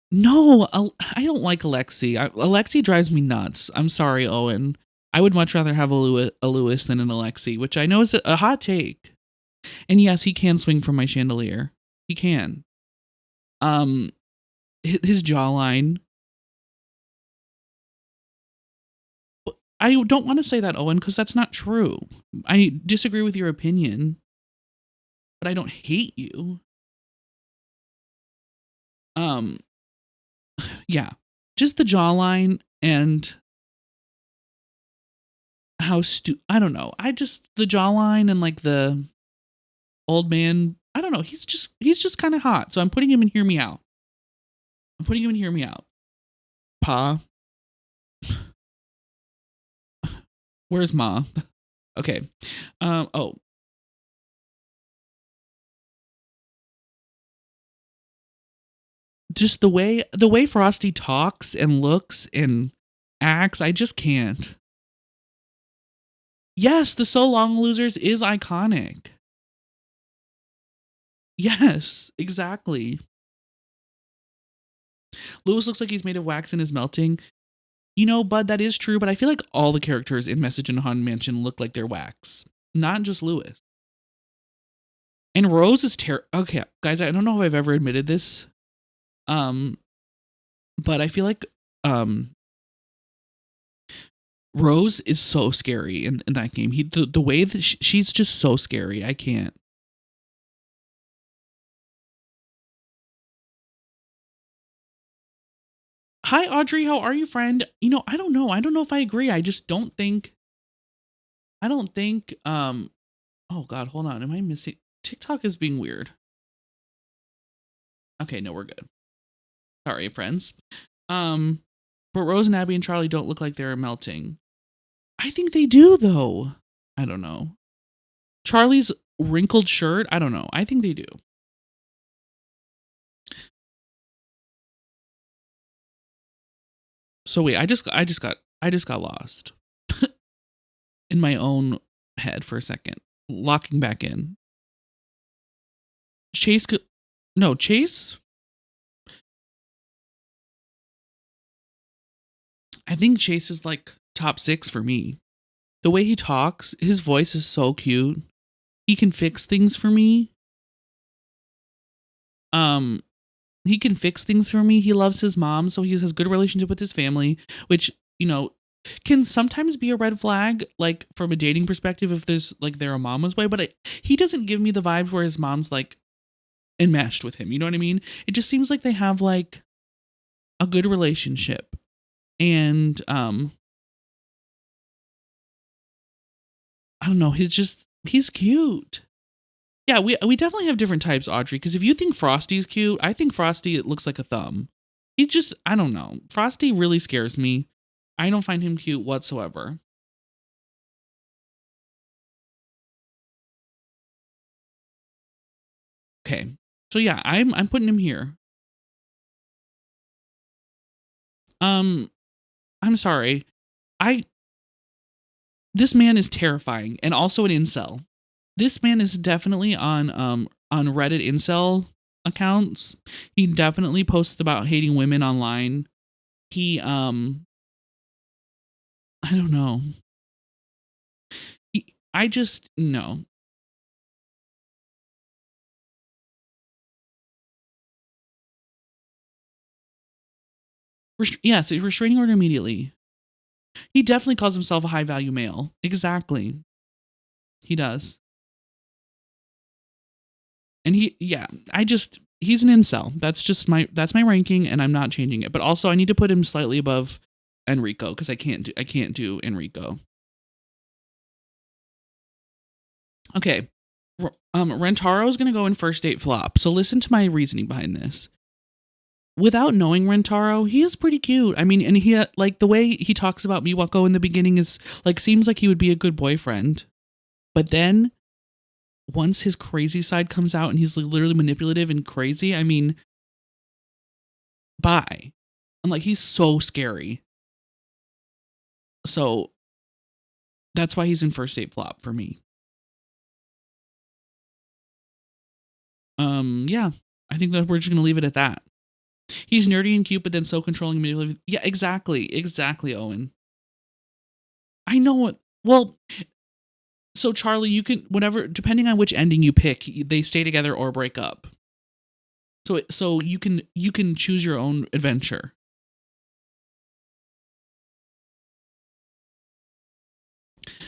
No, I don't like Alexi. Alexi drives me nuts. I'm sorry, Owen. I would much rather have a Lewis than an Alexi, which I know is a hot take. And yes, he can swing from my chandelier. He can. His jawline. I don't want to say that, Owen, because that's not true. I disagree with your opinion, but I don't hate you. Yeah, just the jawline and how I don't know. The jawline and like the old man. I don't know. He's just kind of hot. So I'm putting him in Hear Me Out. Pa. Where's Ma? Okay. Oh. Just the way Frosty talks and looks and acts, I just can't. Yes, the So Long Losers is iconic. Yes, exactly. Lewis looks like he's made of wax and is melting. Bud, that is true, but I feel like all the characters in Message in Haunted Mansion look like they're wax. Not just Lewis. And Rose is okay, guys, I don't know if I've ever admitted this. But I feel like Rose is so scary in that game. The way that she's just so scary. I can't. Hi, Audrey. How are you, friend? I don't know. I don't know if I agree. I just don't think. Oh God, hold on. Am I missing? TikTok is being weird. Okay, no, we're good. Sorry, friends. But Rose and Abby and Charlie don't look like they're melting. I think they do, though. I don't know. Charlie's wrinkled shirt. I don't know. I think they do. So wait, I just got lost in my own head for a second. Locking back in. Chase. I think Chase is like top 6 for me. The way he talks, his voice is so cute. He can fix things for me. He can fix things for me. He loves his mom, so he has a good relationship with his family, which, can sometimes be a red flag, like from a dating perspective, if there's like they're a mama's way, but he doesn't give me the vibe where his mom's like enmeshed with him. You know what I mean? It just seems like they have like a good relationship. And I don't know, he's cute. Yeah, we definitely have different types, Audrey, because if you think Frosty's cute, I think Frosty, it looks like a thumb. I don't know. Frosty really scares me. I don't find him cute whatsoever. So yeah, I'm putting him here. I'm sorry. I This man is terrifying and also an incel. This man is definitely on Reddit incel accounts. He definitely posts about hating women online. He I don't know. I just no. Yes, a restraining order immediately. He definitely calls himself a high value male. Exactly. He does. And he's an incel. That's my ranking, and I'm not changing it. But also I need to put him slightly above Enrico because I can't do Enrico. Okay. Rentaro is going to go in first date flop. So listen to my reasoning behind this. Without knowing Rentaro, he is pretty cute. I mean, and he like the way he talks about Miwako in the beginning is like seems like he would be a good boyfriend. But then once his crazy side comes out and he's like literally manipulative and crazy, I mean, bye. I'm like, he's so scary. So that's why he's in first date flop for me. Yeah, I think that we're just gonna leave it at that. He's nerdy and cute, but then so controlling and manipulative. Yeah, exactly, Owen. I know what. Well, so Charlie, you can whatever, depending on which ending you pick, they stay together or break up. So you can choose your own adventure.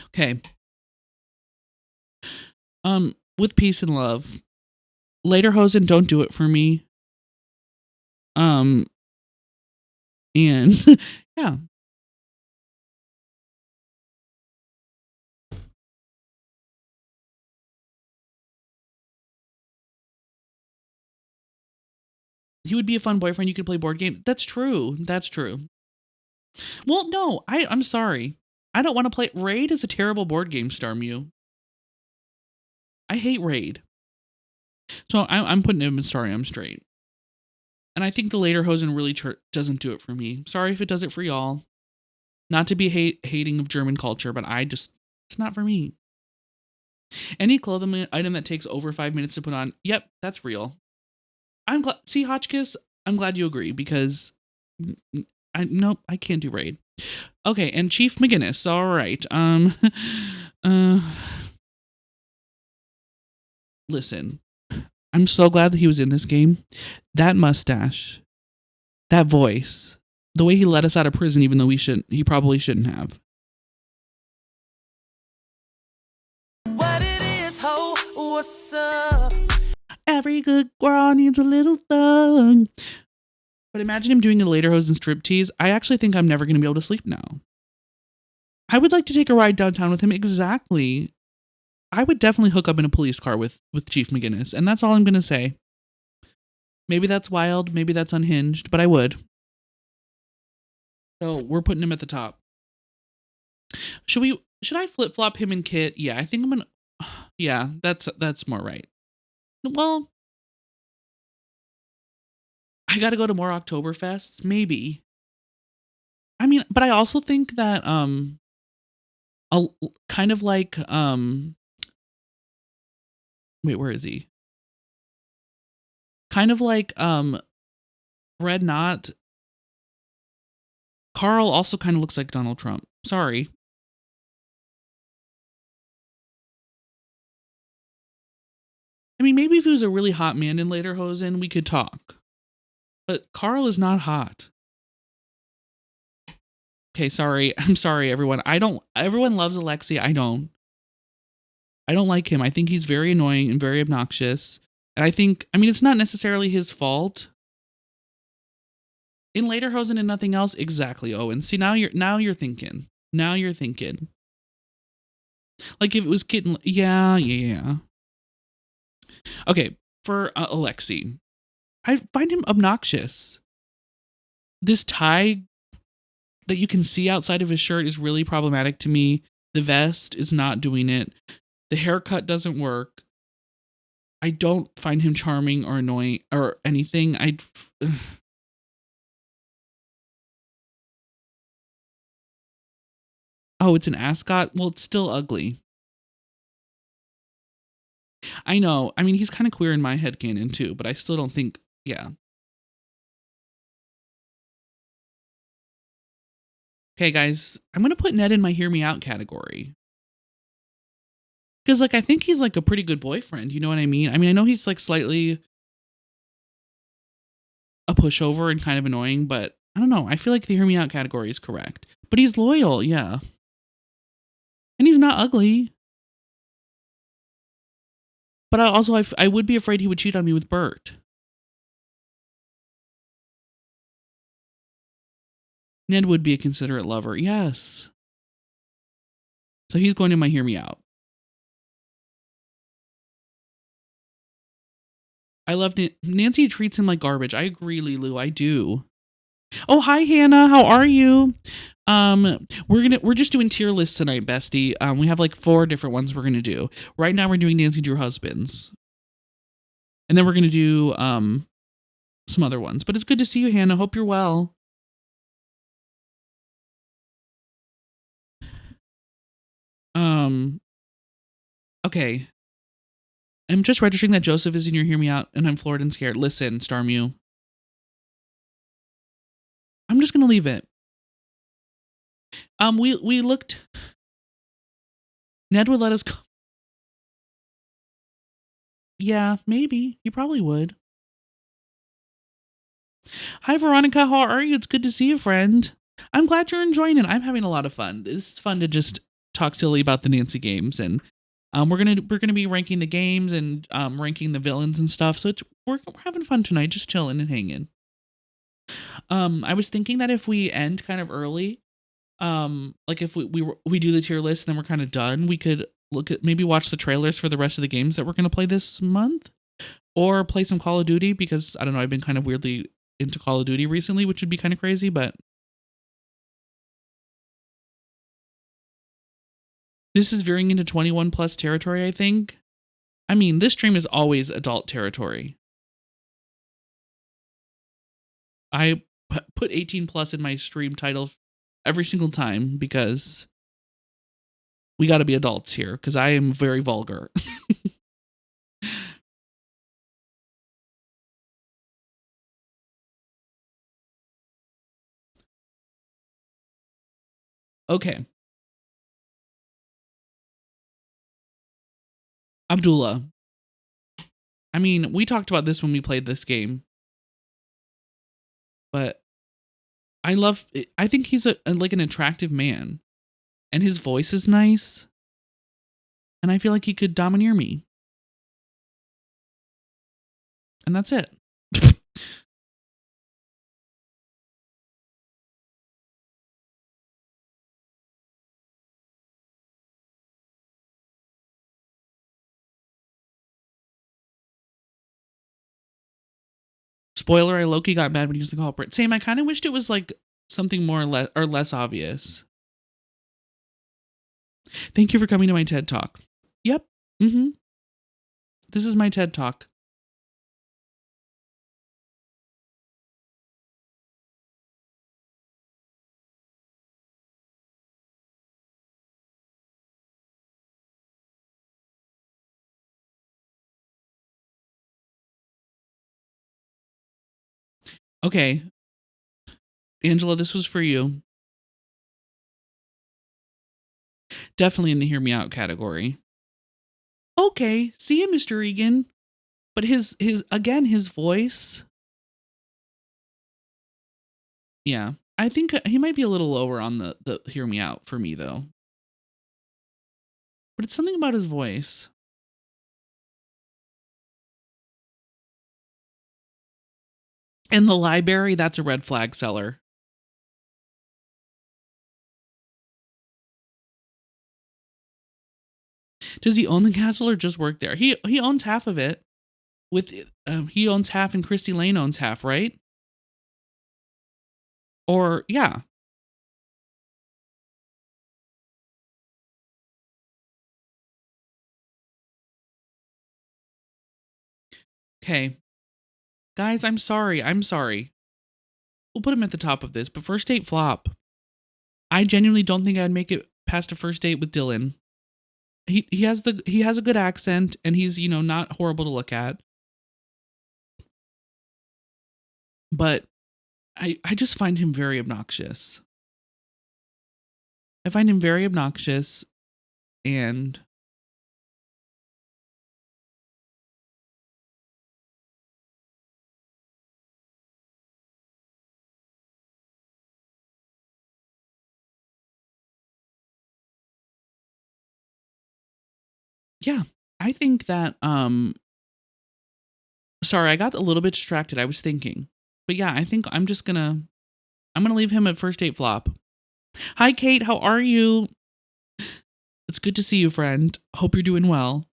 Okay. With peace and love. Lederhosen, don't do it for me. And yeah. He would be a fun boyfriend. You could play board games. That's true. Well, no, I'm sorry. I don't want to play. Raid is a terrible board game, Starmue. I hate Raid. So I'm putting him in Sorry I'm Straight. And I think the Lederhosen really doesn't do it for me. Sorry if it does it for y'all. Not to be hating of German culture, but it's not for me. Any clothing item that takes over 5 minutes to put on, yep, that's real. I'm glad. See, Hotchkiss, I'm glad you agree because nope, I can't do Raid. Okay, and Chief McGinnis. All right. Listen, I'm so glad that he was in this game. That mustache, that voice, the way he let us out of prison, even though he probably shouldn't have. What it is, ho? What's up? Every good girl needs a little thug. But imagine him doing a Lederhosen striptease. I actually think I'm never going to be able to sleep now. I would like to take a ride downtown with him. Exactly. I would definitely hook up in a police car with Chief McGinnis, and that's all I'm going to say. Maybe that's wild, maybe that's unhinged, but I would. So we're putting him at the top. Should I flip-flop him and Kit? Yeah, I think I'm going to... Yeah, that's more right. Well, I got to go to more Oktoberfests, maybe. I mean, but I also think that kind of like wait, where is he? Kind of like Red Knot. Carl also kind of looks like Donald Trump. Sorry. I mean, maybe if he was a really hot man in Lederhosen, we could talk. But Carl is not hot. Okay, sorry. I'm sorry, everyone. Everyone loves Alexei. I don't like him. I think he's very annoying and very obnoxious. And I mean, it's not necessarily his fault. In Lederhosen and nothing else, exactly, Owen. See, now you're thinking. Now you're thinking. Like if it was Kitten, yeah. Okay, for Alexei, I find him obnoxious. This tie that you can see outside of his shirt is really problematic to me. The vest is not doing it. The haircut doesn't work. I don't find him charming or annoying or anything. Oh, it's an ascot? Well, it's still ugly. I know. I mean, he's kind of queer in my headcanon too, but I still don't think, yeah. Okay, guys, I'm going to put Ned in my hear me out category. Because, like, I think he's like a pretty good boyfriend. You know what I mean? I mean, I know he's like slightly a pushover and kind of annoying, but I don't know. I feel like the hear me out category is correct. But he's loyal, yeah. And he's not ugly. But I would be afraid he would cheat on me with Bert. Ned would be a considerate lover, yes. So he's going to my hear me out. I love Nancy treats him like garbage. I agree, Lilu. I do. Oh, hi Hannah. How are you? We're just doing tier lists tonight, bestie. We have like 4 different ones we're gonna do. Right now we're doing Nancy Drew husbands. And then we're gonna do some other ones. But it's good to see you, Hannah. Hope you're well. Okay. I'm just registering that Joseph is in your hear me out and I'm floored and scared. Listen, Starmew. I'm just gonna leave it. We looked. Ned would let us go. Yeah, maybe. He probably would. Hi, Veronica. How are you? It's good to see you, friend. I'm glad you're enjoying it. I'm having a lot of fun. It's fun to just talk silly about the Nancy games, and we're gonna be ranking the games and ranking the villains and stuff. So we're having fun tonight, just chilling and hanging. I was thinking that if we end kind of early, like if we do the tier list and then we're kind of done, we could maybe watch the trailers for the rest of the games that we're gonna play this month, or play some Call of Duty because I don't know. I've been kind of weirdly into Call of Duty recently, which would be kind of crazy, but this is veering into 21 plus territory, I think. I mean, this stream is always adult territory. I put 18 plus in my stream title every single time because we got to be adults here because I am very vulgar. Okay. Abdullah. I mean, we talked about this when we played this game, but I think he's like an attractive man, and his voice is nice, and I feel like he could domineer me. And that's it. Spoiler, I Loki got mad when he was the culprit. Same, I kind of wished it was like something more or less obvious. Thank you for coming to my TED Talk. Yep. Mm-hmm. This is my TED Talk. Okay. Angela, this was for you. Definitely in the hear me out category. Okay. See you, Mr. Egan. But his voice. Yeah. I think he might be a little lower on the hear me out for me though. But it's something about his voice. And the library, that's a red flag seller. Does he own the castle or just work there? He owns half of it. He owns half and Christy Lane owns half, right? Or yeah. Okay. Guys, I'm sorry. I'm sorry. We'll put him at the top of this, but first date flop. I genuinely don't think I'd make it past a first date with Dylan. He has a good accent and he's, not horrible to look at. But I just find him very obnoxious. I find him very obnoxious and yeah, I think that sorry, I got a little bit distracted. I was thinking. But yeah, I think I'm gonna leave him at first date flop. Hi Kate, how are you? It's good to see you, friend. Hope you're doing well.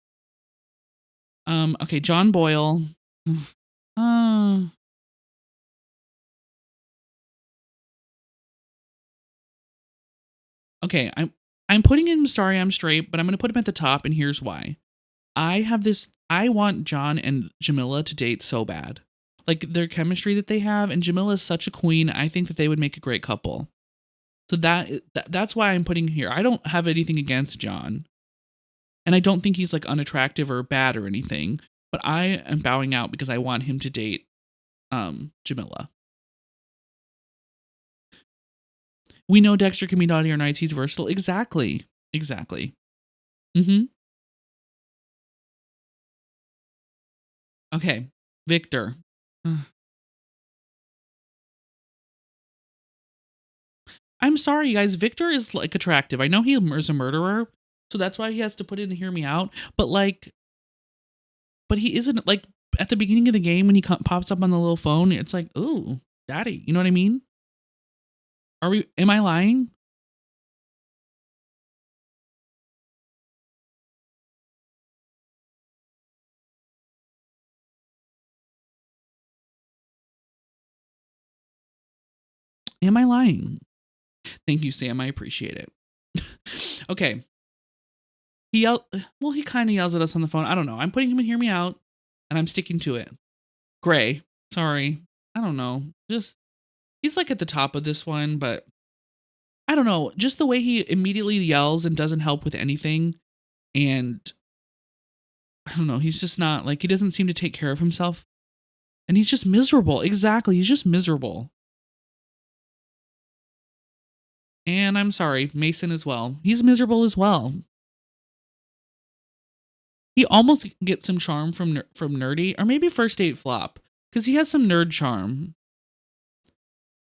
Okay, John Boyle. Uh, okay, I'm putting him Sorry I'm Straight, but I'm gonna put him at the top, and here's why. I want John and Jamila to date so bad. Like their chemistry that they have, and Jamila is such a queen. I think that they would make a great couple. So that's why I'm putting here. I don't have anything against John. And I don't think he's like unattractive or bad or anything, but I am bowing out because I want him to date Jamila. We know Dexter can be naughty or nice. He's versatile. Exactly. Exactly. Mm-hmm. Okay. Victor. I'm sorry, you guys. Victor is like attractive. I know he is a murderer, so that's why he has to put in to hear me out. But he isn't like at the beginning of the game when he pops up on the little phone. It's like, ooh, daddy. You know what I mean? Am I lying? Am I lying? Thank you, Sam. I appreciate it. Okay. He kind of yells at us on the phone. I don't know. I'm putting him in Hear Me Out, and I'm sticking to it. Gray. Sorry. I don't know. He's like at the top of this one, but I don't know. Just the way he immediately yells and doesn't help with anything. And I don't know. He's just not like, he doesn't seem to take care of himself. And he's just miserable. Exactly. He's just miserable. And I'm sorry, Mason as well. He's miserable as well. He almost gets some charm from Nerdy, or maybe first date flop, because he has some nerd charm.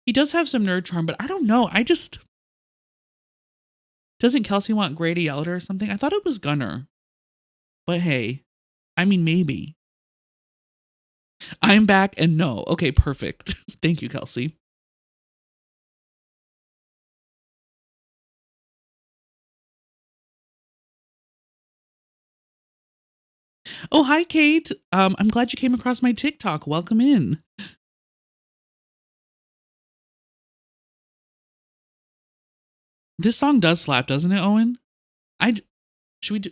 He does have some nerd charm, but I don't know. Doesn't Kelsey want Gray to yell at her or something? I thought it was Gunner. But hey, I mean, maybe. I'm back and no. Okay, perfect. Thank you, Kelsey. Oh, hi, Kate. I'm glad you came across my TikTok. Welcome in. This song does slap, doesn't it, Owen? Should we do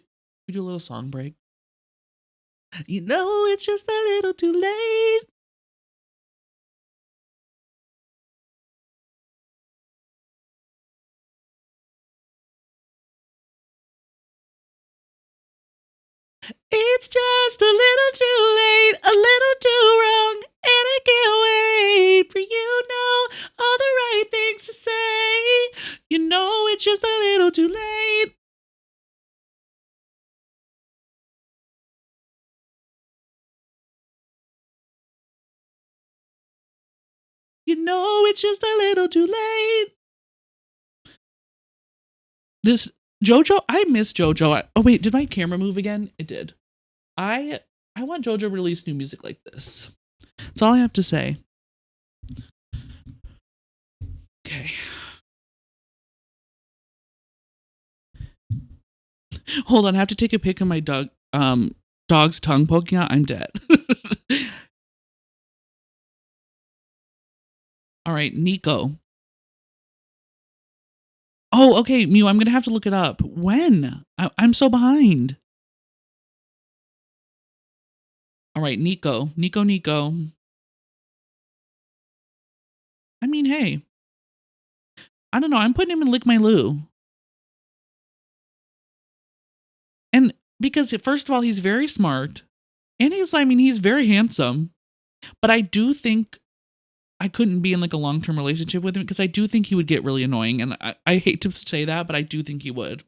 a little song break? You know, it's just a little too late. It's just a little too late, a little too wrong, and I can't wait for you know all the right things to say. You know, it's just a little too late. You know, it's just a little too late. This JoJo, I miss JoJo. Oh wait, did my camera move again? It did. I want JoJo to release new music like this. That's all I have to say. Okay. Hold on, I have to take a pic of my dog's tongue poking out. I'm dead. All right, Nico. Oh, okay, Mew, I'm gonna have to look it up. When? I'm so behind. All right, Nico. I mean, hey, I don't know. I'm putting him in Lick My Lou. And because first of all, he's very smart. And he's very handsome. But I do think I couldn't be in like a long-term relationship with him because I do think he would get really annoying. And I hate to say that, but I do think he would.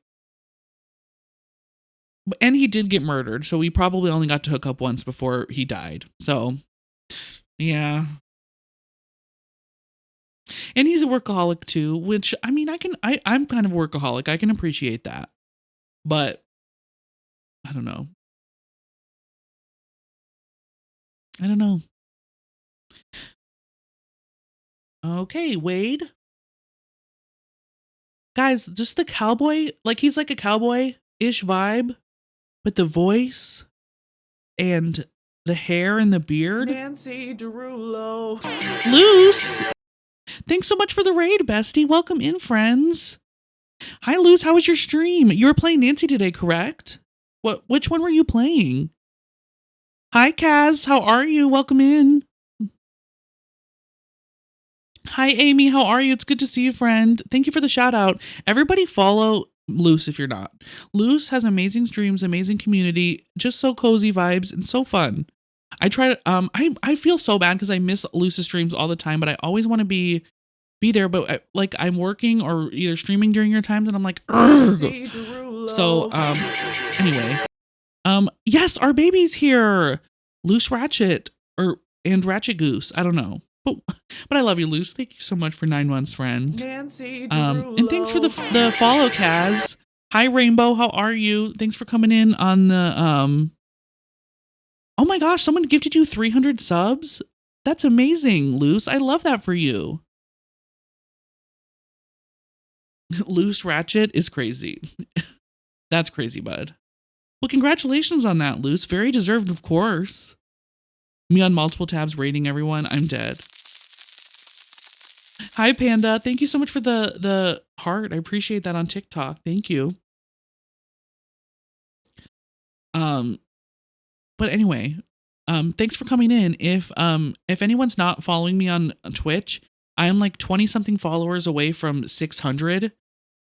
And he did get murdered. So we probably only got to hook up once before he died. So, yeah. And he's a workaholic too, which I mean, I'm kind of a workaholic. I can appreciate that. But I don't know. Okay, Wade. Guys, just the cowboy, like he's like a cowboy-ish vibe, but the voice and the hair and the beard. Nancy Derulo. Luce! Thanks so much for the raid, bestie. Welcome in, friends. Hi, Luce. How was your stream? You were playing Nancy today, correct? Which one were you playing? Hi, Kaz. How are you? Welcome in. Hi, Amy. How are you? It's good to see you, friend. Thank you for the shout out. Everybody follow Luce if you're not. Luce has amazing streams, amazing community, just so cozy vibes and so fun. I try to I feel so bad because I miss Luce's streams all the time, but I always want to be there, but I'm working or either streaming during your times and I'm like, ugh. So anyway, yes, our baby's here. Luce Ratchet and Ratchet Goose. I don't know. But I love you, Luce. Thank you so much for 9 months, friend. Nancy And thanks for the follow, Kaz. Hi, Rainbow. How are you? Thanks for coming in on the Oh my gosh, someone gifted you 300 subs. That's amazing, Luce. I love that for you. Luce Ratchet is crazy. That's crazy, bud. Well, congratulations on that, Luce. Very deserved, of course. Me on multiple tabs rating everyone. I'm dead. Hi, Panda. Thank you so much for the heart. I appreciate that on TikTok. Thank you. But anyway, thanks for coming in. If anyone's not following me on Twitch, I am like 20 something followers away from 600.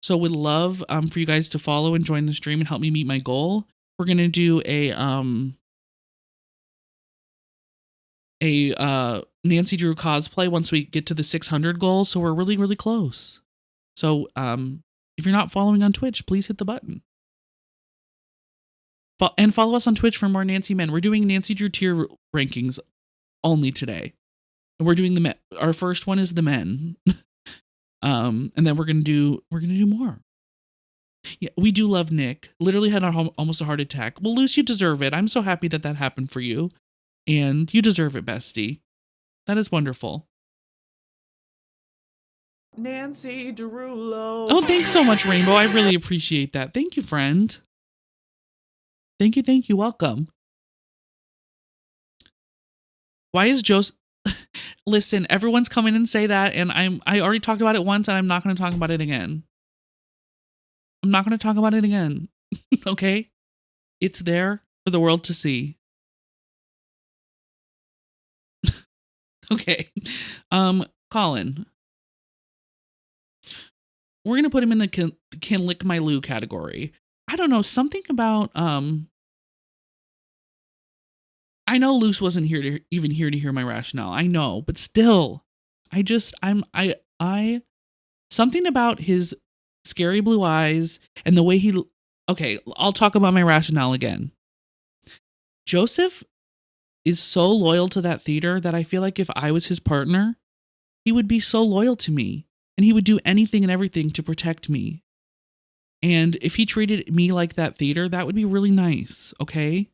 So would love for you guys to follow and join the stream and help me meet my goal. We're gonna do a Nancy Drew cosplay once we get to the 600 goal. So we're really, really close. So if you're not following on Twitch, please hit the button. And follow us on Twitch for more Nancy Men. We're doing Nancy Drew tier rankings only today. And we're doing the men. Our first one is the men. And then we're gonna do more. Yeah, we do love Nick. Literally had almost a heart attack. Well, Luce, you deserve it. I'm so happy that happened for you. And you deserve it, bestie. That is wonderful. Nancy Derulo. Oh, thanks so much, Rainbow. I really appreciate that. Thank you, friend. Thank you. Welcome. Why is Joseph... Listen, everyone's coming and say that, and I already talked about it once, and I'm not going to talk about it again. I'm not going to talk about it again. Okay? It's there for the world to see. Okay. Colin. We're going to put him in the can lick my Lou category. I don't know, something about I know Luce wasn't here to hear my rationale. I know, but still, something about his scary blue eyes and the way he... Okay, I'll talk about my rationale again. Joseph is so loyal to that theater that I feel like if I was his partner, he would be so loyal to me and he would do anything and everything to protect me. And if he treated me like that theater, that would be really nice, okay?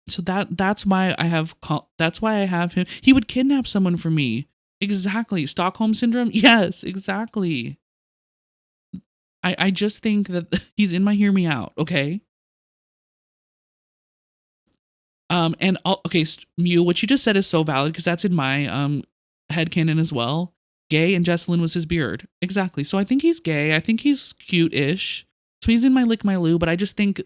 So that's why I have him. He would kidnap someone for me. Exactly. Stockholm syndrome? Yes, exactly. I just think that he's in my hear me out, okay? And okay, Mew, what you just said is so valid because that's in my headcanon as well. Gay and Jesselyn was his beard. Exactly. So I think he's gay. I think he's cute-ish. So he's in my lick my Lou, but I just think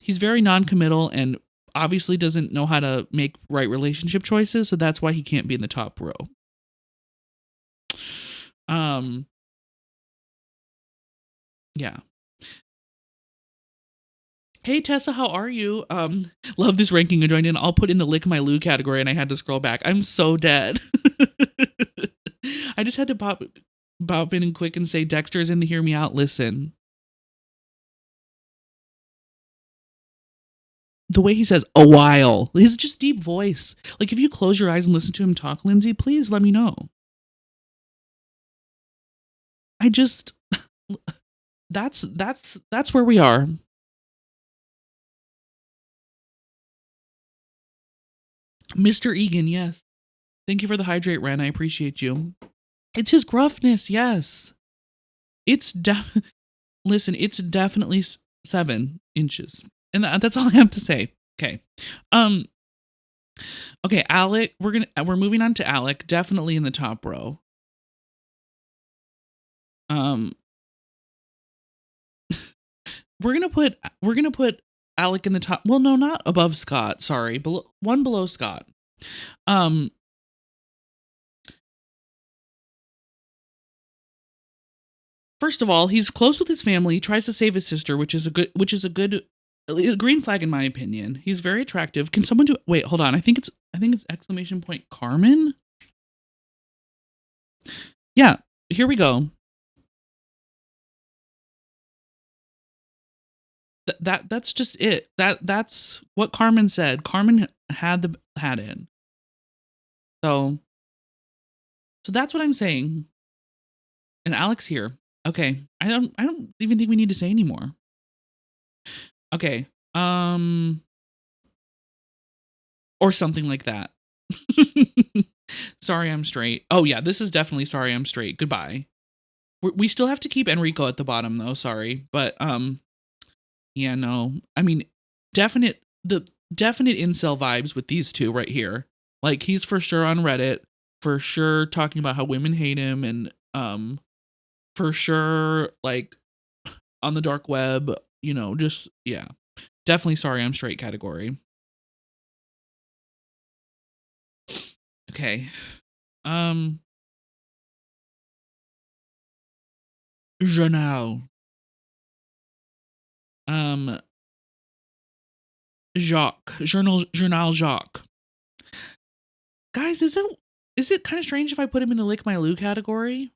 he's very non-committal and obviously doesn't know how to make right relationship choices, so that's why he can't be in the top row. Yeah. Hey Tessa, how are you? Love this ranking I joined in. I'll put in the lick my Lou category and I had to scroll back. I'm so dead. I just had to pop in and quick and say Dexter's in the hear me out. Listen. The way he says a while, his just deep voice. Like if you close your eyes and listen to him talk, Lindsay, please let me know. I just that's where we are. Mr. Egan, yes. Thank you for the hydrate, Ren. I appreciate you. It's his gruffness, yes. It's listen, it's definitely 7 inches. And that's all I have to say. Okay. Okay, Alec, we're moving on to Alec, definitely in the top row. We're gonna put Alec in the top. Well, no, not above Scott. Sorry, one below Scott. First of all, he's close with his family. He tries to save his sister, which is a good green flag in my opinion. He's very attractive. Can someone do? Wait, hold on. I think it's exclamation point Carmen. Yeah, here we go. That's just it. That's what Carmen said. Carmen had it. So that's what I'm saying. And Alex here. Okay. I don't even think we need to say anymore. Okay. Or something like that. Sorry I'm straight. Oh yeah, this is definitely Sorry I'm straight. Goodbye. We still have to keep Enrico at the bottom though, sorry. But yeah, no. I mean, definite incel vibes with these two right here. Like he's for sure on Reddit, for sure talking about how women hate him, and for sure like on the dark web, you know, just yeah. Definitely Sorry I'm straight category. Okay. Journal. Jacques. Journal Jacques. Guys, is it kind of strange if I put him in the lick my Lou category?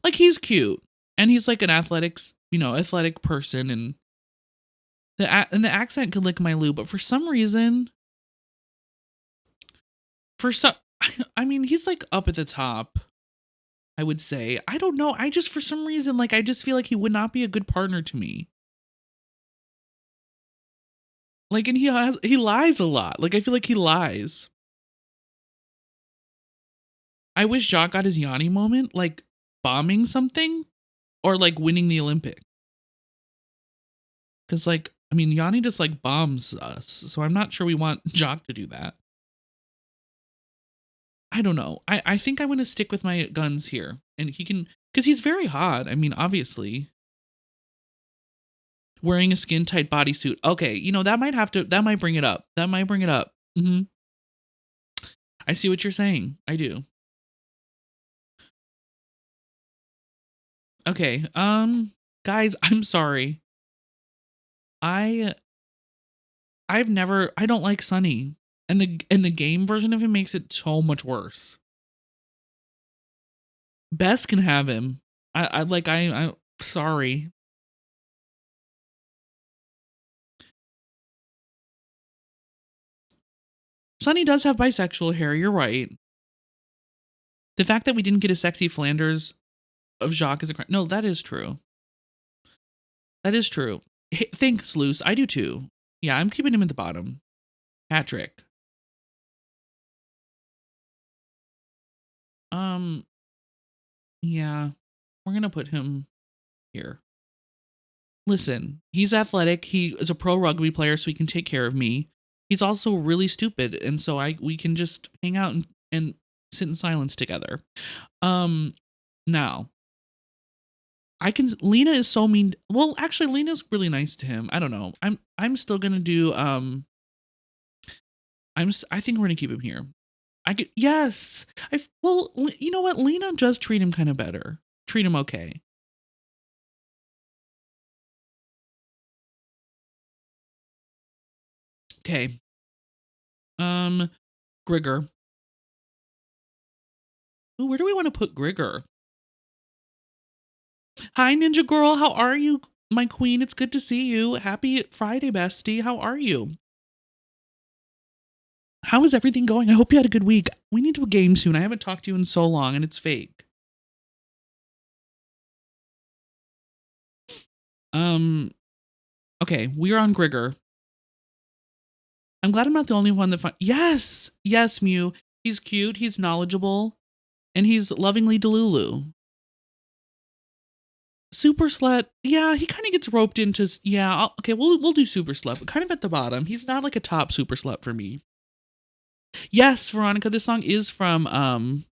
Like he's cute and he's like an athletic person, and the accent could lick my Lou, but for some reason, I mean, he's like up at the top. I would say. I don't know. I just for some reason like I just feel like he would not be a good partner to me. Like, and he lies a lot. Like I feel like he lies. I wish Jacques got his Yanni moment, like bombing something or like winning the Olympic. Because like, I mean, Yanni just like bombs us. So I'm not sure we want Jacques to do that. I don't know. I think I'm going to stick with my guns here. And he can, because he's very hot. I mean, obviously. Wearing a skin tight bodysuit. Okay, you know, that might bring it up. Mm-hmm. I see what you're saying. I do. Okay. Guys, I'm sorry. I don't like Sunny. And the game version of him makes it so much worse. Bess can have him. I'm sorry. Sunny does have bisexual hair, you're right. The fact that we didn't get a sexy Flanders of Jacques is a crime. No, that is true. That is true. Thanks, Luce. I do too. Yeah, I'm keeping him at the bottom. Patrick. Yeah, we're gonna put him here. Listen, he's athletic. He is a pro rugby player, so he can take care of me. He's also really stupid, and so we can just hang out and sit in silence together. Now, Lena is so mean. Well, actually, Lena's really nice to him. I don't know. I'm still gonna do I think we're gonna keep him here. I could yes. Well, you know what? Lena does treat him kind of better. Treat him okay. Okay. Grigor. Ooh, where do we want to put Grigor? Hi, Ninja Girl. How are you, my queen? It's good to see you. Happy Friday, bestie. How are you? How is everything going? I hope you had a good week. We need to a game soon. I haven't talked to you in so long, and it's fake. Okay, we're on Grigor. I'm glad I'm not the only one that yes, yes, Mew. He's cute, he's knowledgeable, and he's lovingly Delulu. Super Slut, yeah, he kind of gets roped into, yeah, okay, we'll do Super Slut, but kind of at the bottom. He's not like a top Super Slut for me. Yes, Veronica, this song is from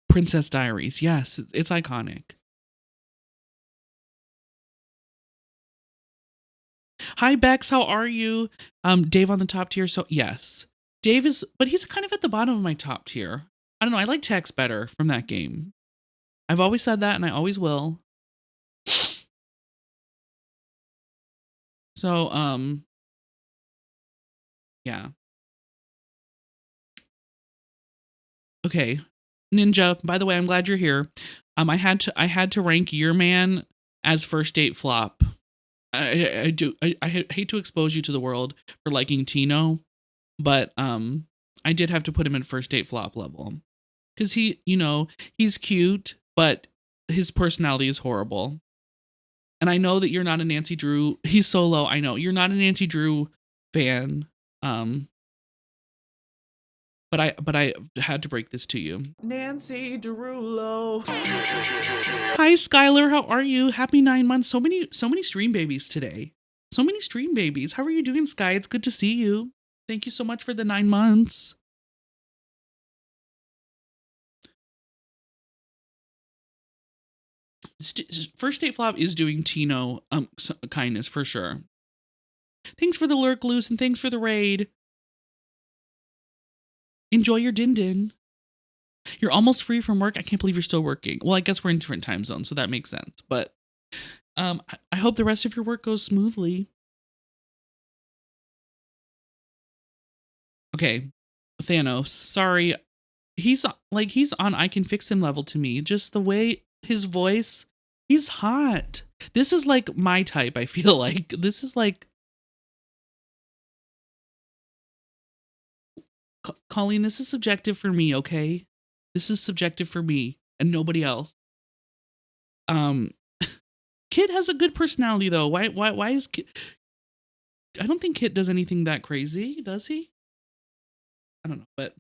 Princess Diaries. Yes, it's iconic. Hi Bex, how are you? Dave on the top tier. So yes, Dave is, but he's kind of at the bottom of my top tier. I don't know. I like Tex better from that game. I've always said that, and I always will. So yeah. Okay, Ninja. By the way, I'm glad you're here. I had to rank Your Man as first date flop. I hate to expose you to the world for liking Tino, but I did have to put him in first date flop level because he's cute, but his personality is horrible. And I know that you're not a Nancy Drew. He's so low. I know you're not a Nancy Drew fan. But I had to break this to you. Nancy Derulo. Hi Skylar, how are you? Happy 9 months. So many stream babies today. So many stream babies. How are you doing, Sky? It's good to see you. Thank you so much for the 9 months. First date flop is doing Tino kindness for sure. Thanks for the lurk, Loose, and thanks for the raid. Enjoy your din din. You're almost free from work. I can't believe you're still working. Well, I guess we're in different time zones, so that makes sense. But I hope the rest of your work goes smoothly. Okay, Thanos. Sorry, he's on I can fix him level to me. Just the way his voice, he's hot. This is like my type. I feel like this is like Colleen. This is subjective for me. Okay, this is subjective for me and nobody else. Kid has a good personality though. Why is Kid? I don't think Kit does anything that crazy, does he? I don't know, but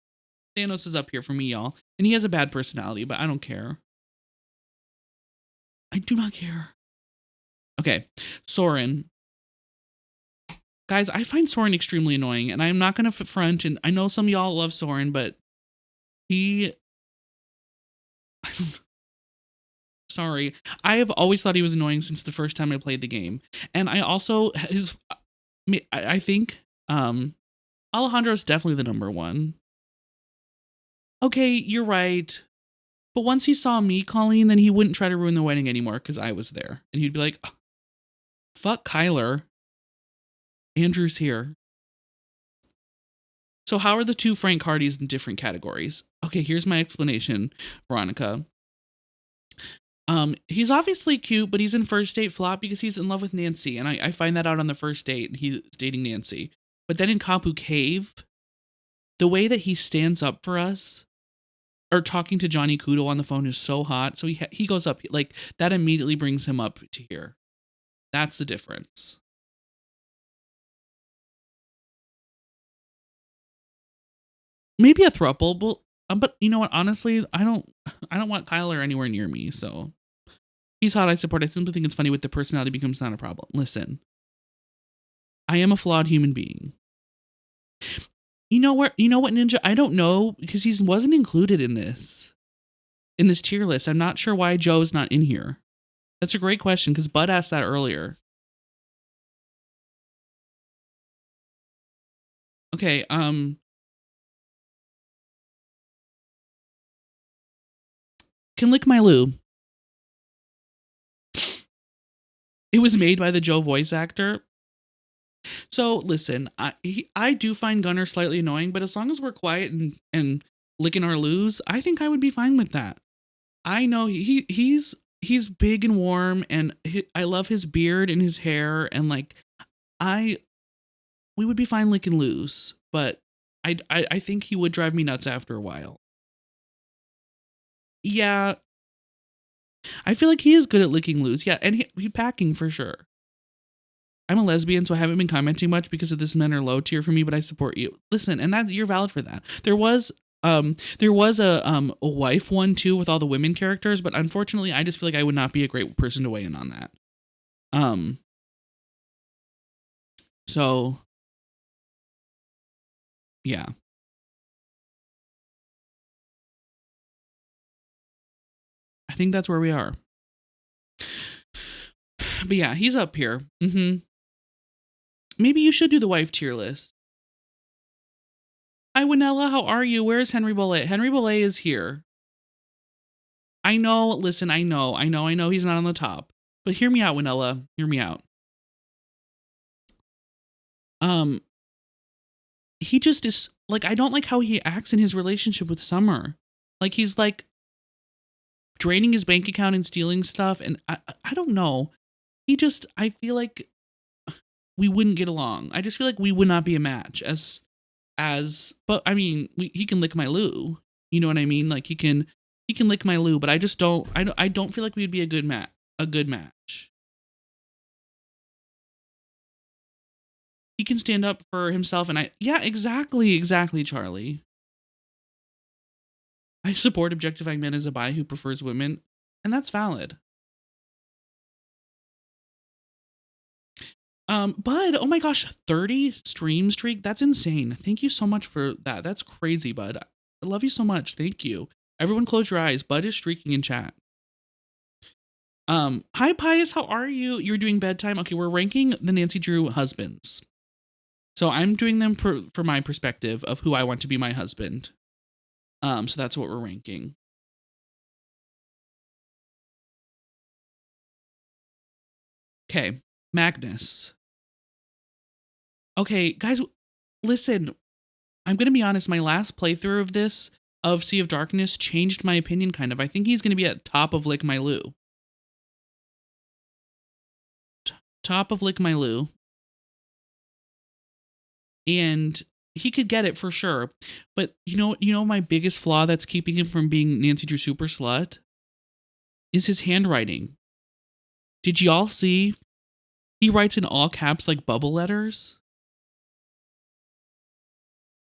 Thanos is up here for me, y'all. And he has a bad personality, but I don't care. I do not care. Okay, Soren. Guys, I find Soren extremely annoying, and I'm not going to front, and I know some of y'all love Soren, but he... Sorry. I have always thought he was annoying since the first time I played the game. And I also... I think Alejandro's definitely the number one. Okay, you're right. But once he saw me, Colleen, then he wouldn't try to ruin the wedding anymore because I was there. And he'd be like, oh, fuck Kyler. Andrew's here. So how are the two Frank Hardys in different categories? Okay, here's my explanation, Veronica. He's obviously cute, but he's in first date flop because he's in love with Nancy. And I find that out on the first date, and he's dating Nancy. But then in Kapu Cave, the way that he stands up for us, or talking to Johnny Kudo on the phone, is so hot. So he goes up, like, that immediately brings him up to here. That's the difference. Maybe a throuple, but you know what? Honestly, I don't want Kyler anywhere near me. So he's hot. I support. I simply think it's funny with the personality becomes not a problem. Listen, I am a flawed human being. You know what, Ninja? I don't know because he wasn't included in this. in this tier list. I'm not sure why Joe's not in here. That's a great question because Bud asked that earlier. Okay, can lick my Lou. It was made by the Joe voice actor. So listen, I do find Gunner slightly annoying, but as long as we're quiet and licking our Lou's, I think I would be fine with that. I know he's big and warm, and I love his beard and his hair, and like I we would be fine licking Lou's, but I think he would drive me nuts after a while. Yeah, I feel like he is good at licking Lou's. Yeah, and he packing for sure. I'm a lesbian, so I haven't been commenting much because of this men are low tier for me, but I support you. Listen, and that you're valid for that. There was a wife one too with all the women characters, but unfortunately I just feel like I would not be a great person to weigh in on that. Um so yeah. I think that's where we are. But yeah, he's up here. Maybe you should do the wife tier list. Hi Winella, how are you? Where's Henry Bollet? Henry Bollet is here. I know, listen, I know he's not on the top. But hear me out, Winella. Hear me out. Um, he just is like, I don't like how he acts in his relationship with Summer. Like he's like draining his bank account and stealing stuff, and I don't know. I feel like we wouldn't get along. I just feel like we would not be a match but I mean, he can lick my Lou. You know what I mean? Like he can lick my Lou, but I don't feel like we'd be a good match. He can stand up for himself, and yeah, exactly, Charlie. I support objectifying men as a bi who prefers women, and that's valid. Bud, oh my gosh, 30 stream streak. That's insane. Thank you so much for that. That's crazy, Bud. I love you so much. Thank you. Everyone close your eyes. Bud is streaking in chat. Hi Pius, how are you? You're doing bedtime. Okay, we're ranking the Nancy Drew husbands. So I'm doing them for my perspective of who I want to be my husband. So that's what we're ranking. Okay, Magnus. Okay, guys, listen. I'm gonna be honest. My last playthrough of this of Sea of Darkness changed my opinion kind of. I think he's gonna be at top of Lick My Lou. Top of Lick My Lou. And he could get it for sure. But you know my biggest flaw that's keeping him from being Nancy Drew Super Slut is his handwriting. Did y'all see? He writes in all caps like bubble letters.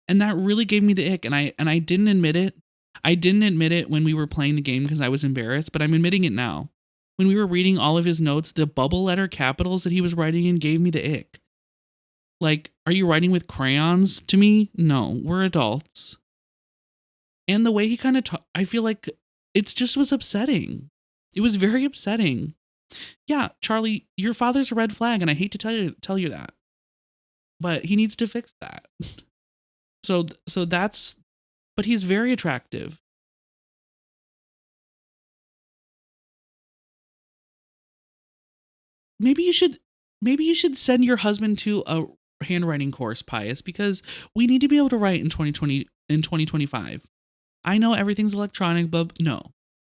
And that really gave me the ick, and I didn't admit it. I didn't admit it when we were playing the game because I was embarrassed, but I'm admitting it now. When we were reading all of his notes, the bubble letter capitals that he was writing in gave me the ick. Like, are you writing with crayons to me? No, we're adults. And the way he kind of I feel like it just was upsetting. It was very upsetting. Yeah, Charlie, your father's a red flag, and I hate to tell you that. But he needs to fix that. So that's, but he's very attractive. Maybe you should send your husband to a handwriting course, Pius, because we need to be able to write in 2025. I know everything's electronic, but no.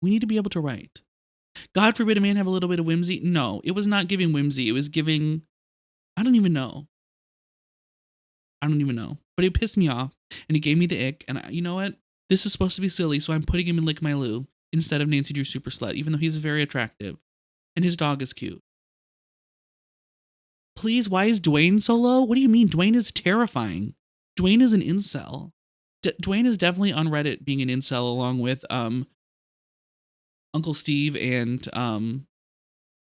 We need to be able to write. God forbid a man have a little bit of whimsy. No, it was not giving whimsy. It was giving, I don't even know. But it pissed me off, and he gave me the ick, and you know what? This is supposed to be silly, so I'm putting him in Lick My Lou instead of Nancy Drew Super Slut, even though he's very attractive. And his dog is cute. Please, why is Dwayne so low? What do you mean? Dwayne is terrifying. Dwayne is an incel. Dwayne is definitely on Reddit being an incel along with Uncle Steve and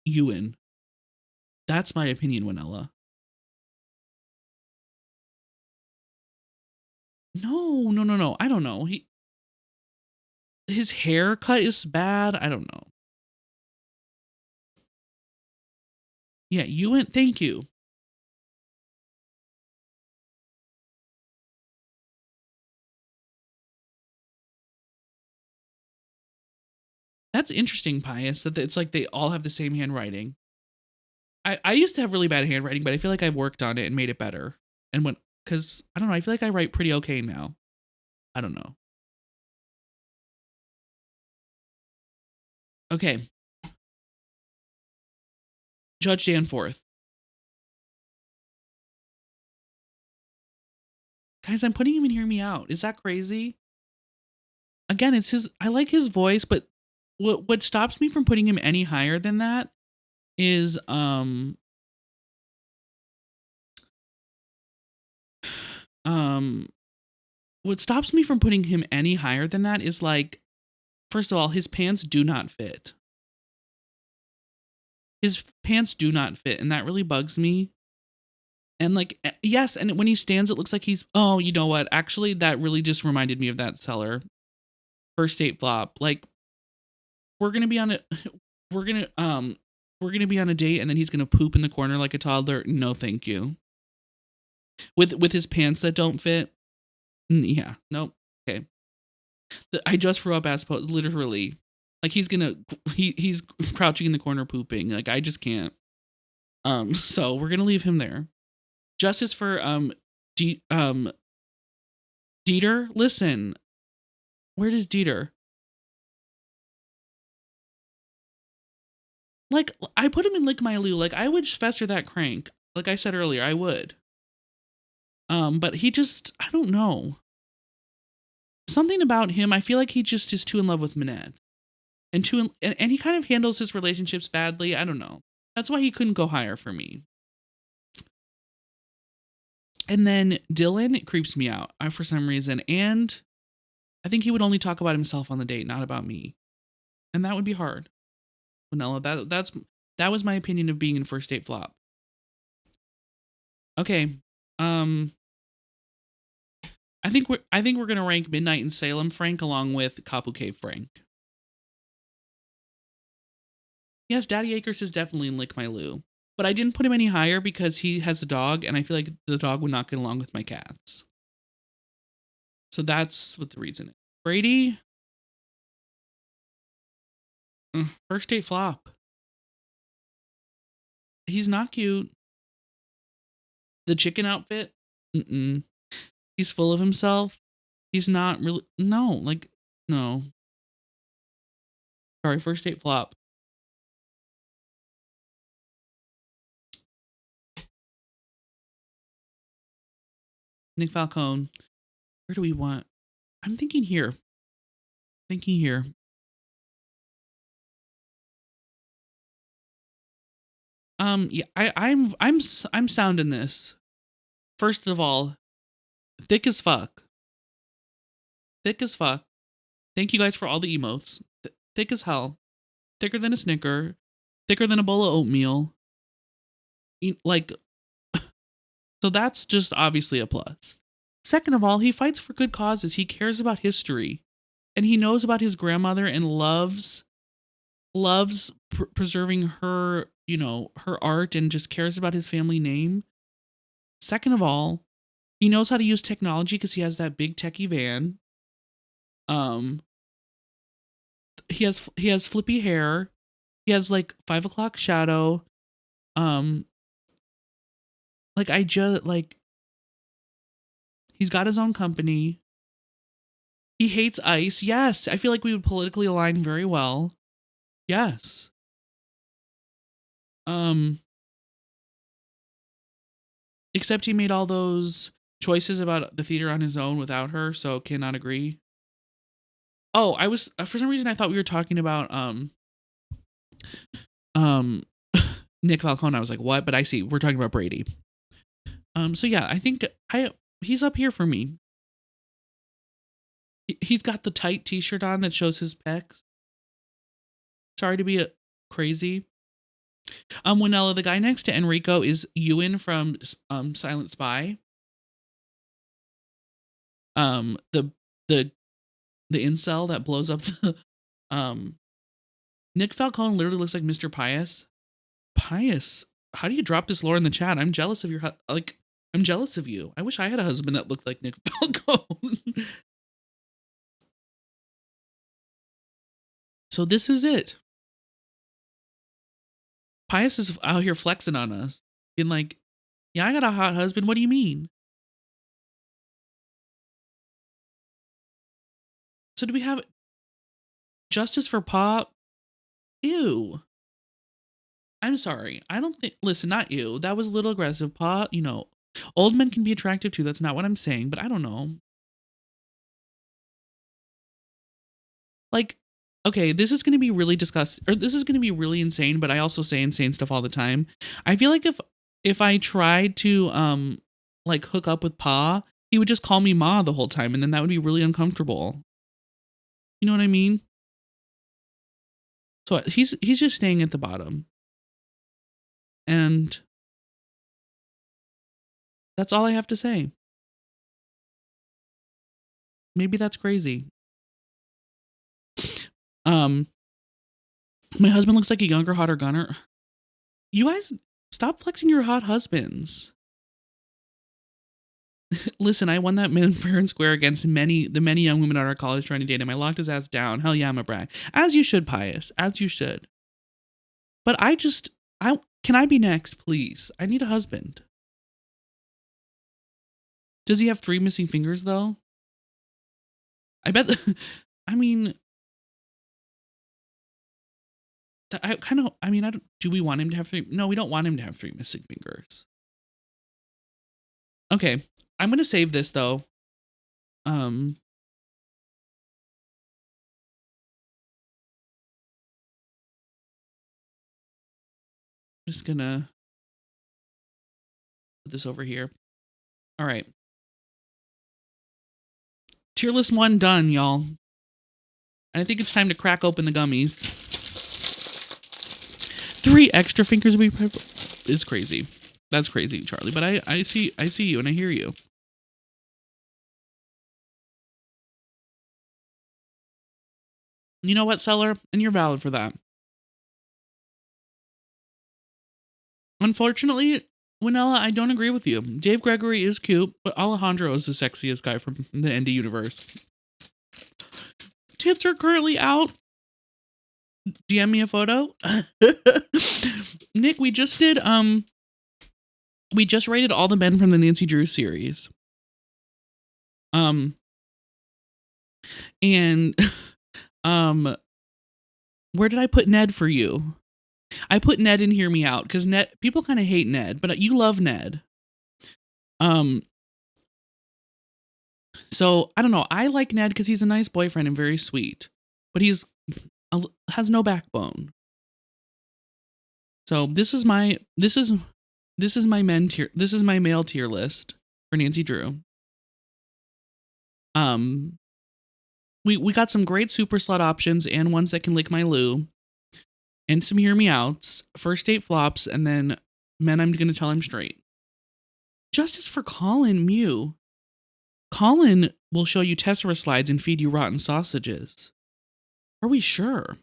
Ewan. That's my opinion, Winella. No. I don't know. his haircut is bad. I don't know. Yeah, you went. Thank you. That's interesting, Pius, that it's like they all have the same handwriting. I used to have really bad handwriting, but I feel like I've worked on it and made it better. And when, because I don't know, I feel like I write pretty okay now. I don't know. Okay, Judge Danforth. Guys, I'm putting him in Hear Me Out. Is that crazy? Again, it's his, I like his voice, but what stops me from putting him any higher than that is um what stops me from putting him any higher than that is like, first of all, his pants do not fit. His pants do not fit, and that really bugs me. And like, yes, and when he stands, it looks like he's. Oh, you know what? Actually, that really just reminded me of that seller. First date flop. Like, we're gonna be on a, we're gonna we're gonna be on a date, and then he's gonna poop in the corner like a toddler. No, thank you. With his pants that don't fit. Yeah, nope. Okay. I just threw up ass pose, literally. Like he's crouching in the corner pooping. Like I just can't. So we're gonna leave him there. Justice for Dieter. Listen, where does Dieter? Like I put him in Lick My Lou. Like I would fester that crank. Like I said earlier, I would. But he just, I don't know. Something about him, I feel like he just is too in love with Minette. And he kind of handles his relationships badly. I don't know. That's why he couldn't go higher for me. And then Dylan creeps me out for some reason. And I think he would only talk about himself on the date, not about me. And that would be hard. Vanilla, that was my opinion of being in first date flop. Okay. I think we're gonna rank Midnight in Salem Frank along with Kapu Cave Frank. Yes, Daddy Acres is definitely in Lick My Lou. But I didn't put him any higher because he has a dog, and I feel like the dog would not get along with my cats. So that's what the reason is. Brady, first date flop. He's not cute. The chicken outfit, mm-mm. He's full of himself. He's not really, no, like, no. Sorry, first date flop. Nick Falcone. Where do we want? I'm thinking here. Yeah, I'm sound in this. First of all, thick as fuck. Thick as fuck. Thank you guys for all the emotes. Thick as hell. Thicker than a Snicker. Thicker than a bowl of oatmeal. Like, so that's just obviously a plus. Second of all, he fights for good causes. He cares about history. And he knows about his grandmother and loves preserving her, her art, and just cares about his family name. Second of all, he knows how to use technology because he has that big techie van. He has flippy hair. He has like 5 o'clock shadow. Like I just like he's got his own company. He hates ICE. Yes, I feel like we would politically align very well. Yes. Except he made all those choices about the theater on his own without her, so cannot agree. Oh, I was for some reason I thought we were talking about Nick Falcone. I was like, what? But I see we're talking about Brady. So yeah, I think he's up here for me. He's got the tight t-shirt on that shows his pecs. Sorry to be crazy. Winella, the guy next to Enrico is Ewan from Silent Spy. The the incel that blows up the Nick Falcone literally looks like Mr. Pious. Pious, how do you drop this lore in the chat? I'm jealous of your I'm jealous of you. I wish I had a husband that looked like Nick Falcone. So this is it. Pious is out here flexing on us, being like, "Yeah, I got a hot husband. What do you mean?" So do we have justice for Pop? Ew. I'm sorry. I don't think. Listen, not you. That was a little aggressive. Pop, old men can be attractive too. That's not what I'm saying, but I don't know. Like, okay, this is going to be really disgusting, or this is going to be really insane, but I also say insane stuff all the time. I feel like if I tried to like hook up with Pa, he would just call me Ma the whole time, and then that would be really uncomfortable. You know what I mean? So he's just staying at the bottom. And that's all I have to say. Maybe that's crazy. My husband looks like a younger, hotter gunner. You guys, stop flexing your hot husbands. Listen, I won that man fair and square against the many young women at our college trying to date him. I locked his ass down. Hell yeah, I'm a brag. As you should, Pious. As you should. But can I be next, please? I need a husband. Does he have 3 missing fingers, though? I bet. I mean, do we want him to have 3? No, we don't want him to have 3 missing fingers. Okay, I'm gonna save this though. Just gonna put this over here. All right. Tier list 1 done, y'all. And I think it's time to crack open the gummies. 3 extra fingers is crazy. That's crazy, Charlie. But I see you and I hear you. You know what, Seller? And you're valid for that. Unfortunately, Winella, I don't agree with you. Dave Gregory is cute, but Alejandro is the sexiest guy from the indie universe. Tits are currently out. DM me a photo. Nick, we just rated all the men from the Nancy Drew series. And where did I put Ned for you? I put Ned in Hear Me Out because Ned, people kind of hate Ned, but you love Ned. So I don't know. I like Ned because he's a nice boyfriend and very sweet, but has no backbone. So this is my male tier list for Nancy Drew. We got some great super slut options and ones that can lick my loo, and some hear me outs, first date flops, and then men I'm gonna tell him straight. Justice for Colin Mew. Colin will show you Tessera slides and feed you rotten sausages. Are we sure?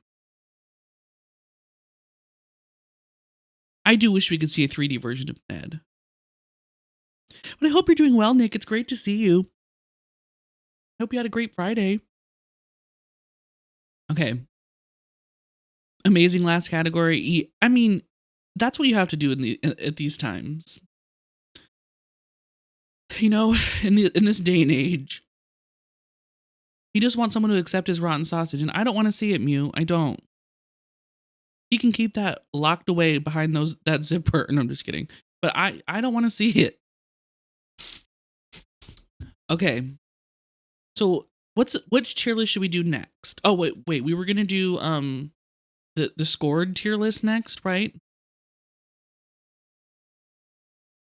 I do wish we could see a 3D version of Ned. But I hope you're doing well, Nick. It's great to see you. I hope you had a great Friday. Okay. Amazing last category. I mean, that's what you have to do at these times. You know, in this day and age. He just wants someone to accept his rotten sausage, and I don't want to see it, Mew. I don't. He can keep that locked away behind that zipper. No, I'm just kidding. But I don't want to see it. Okay. So which tier list should we do next? Oh wait, we were gonna do the scored tier list next, right?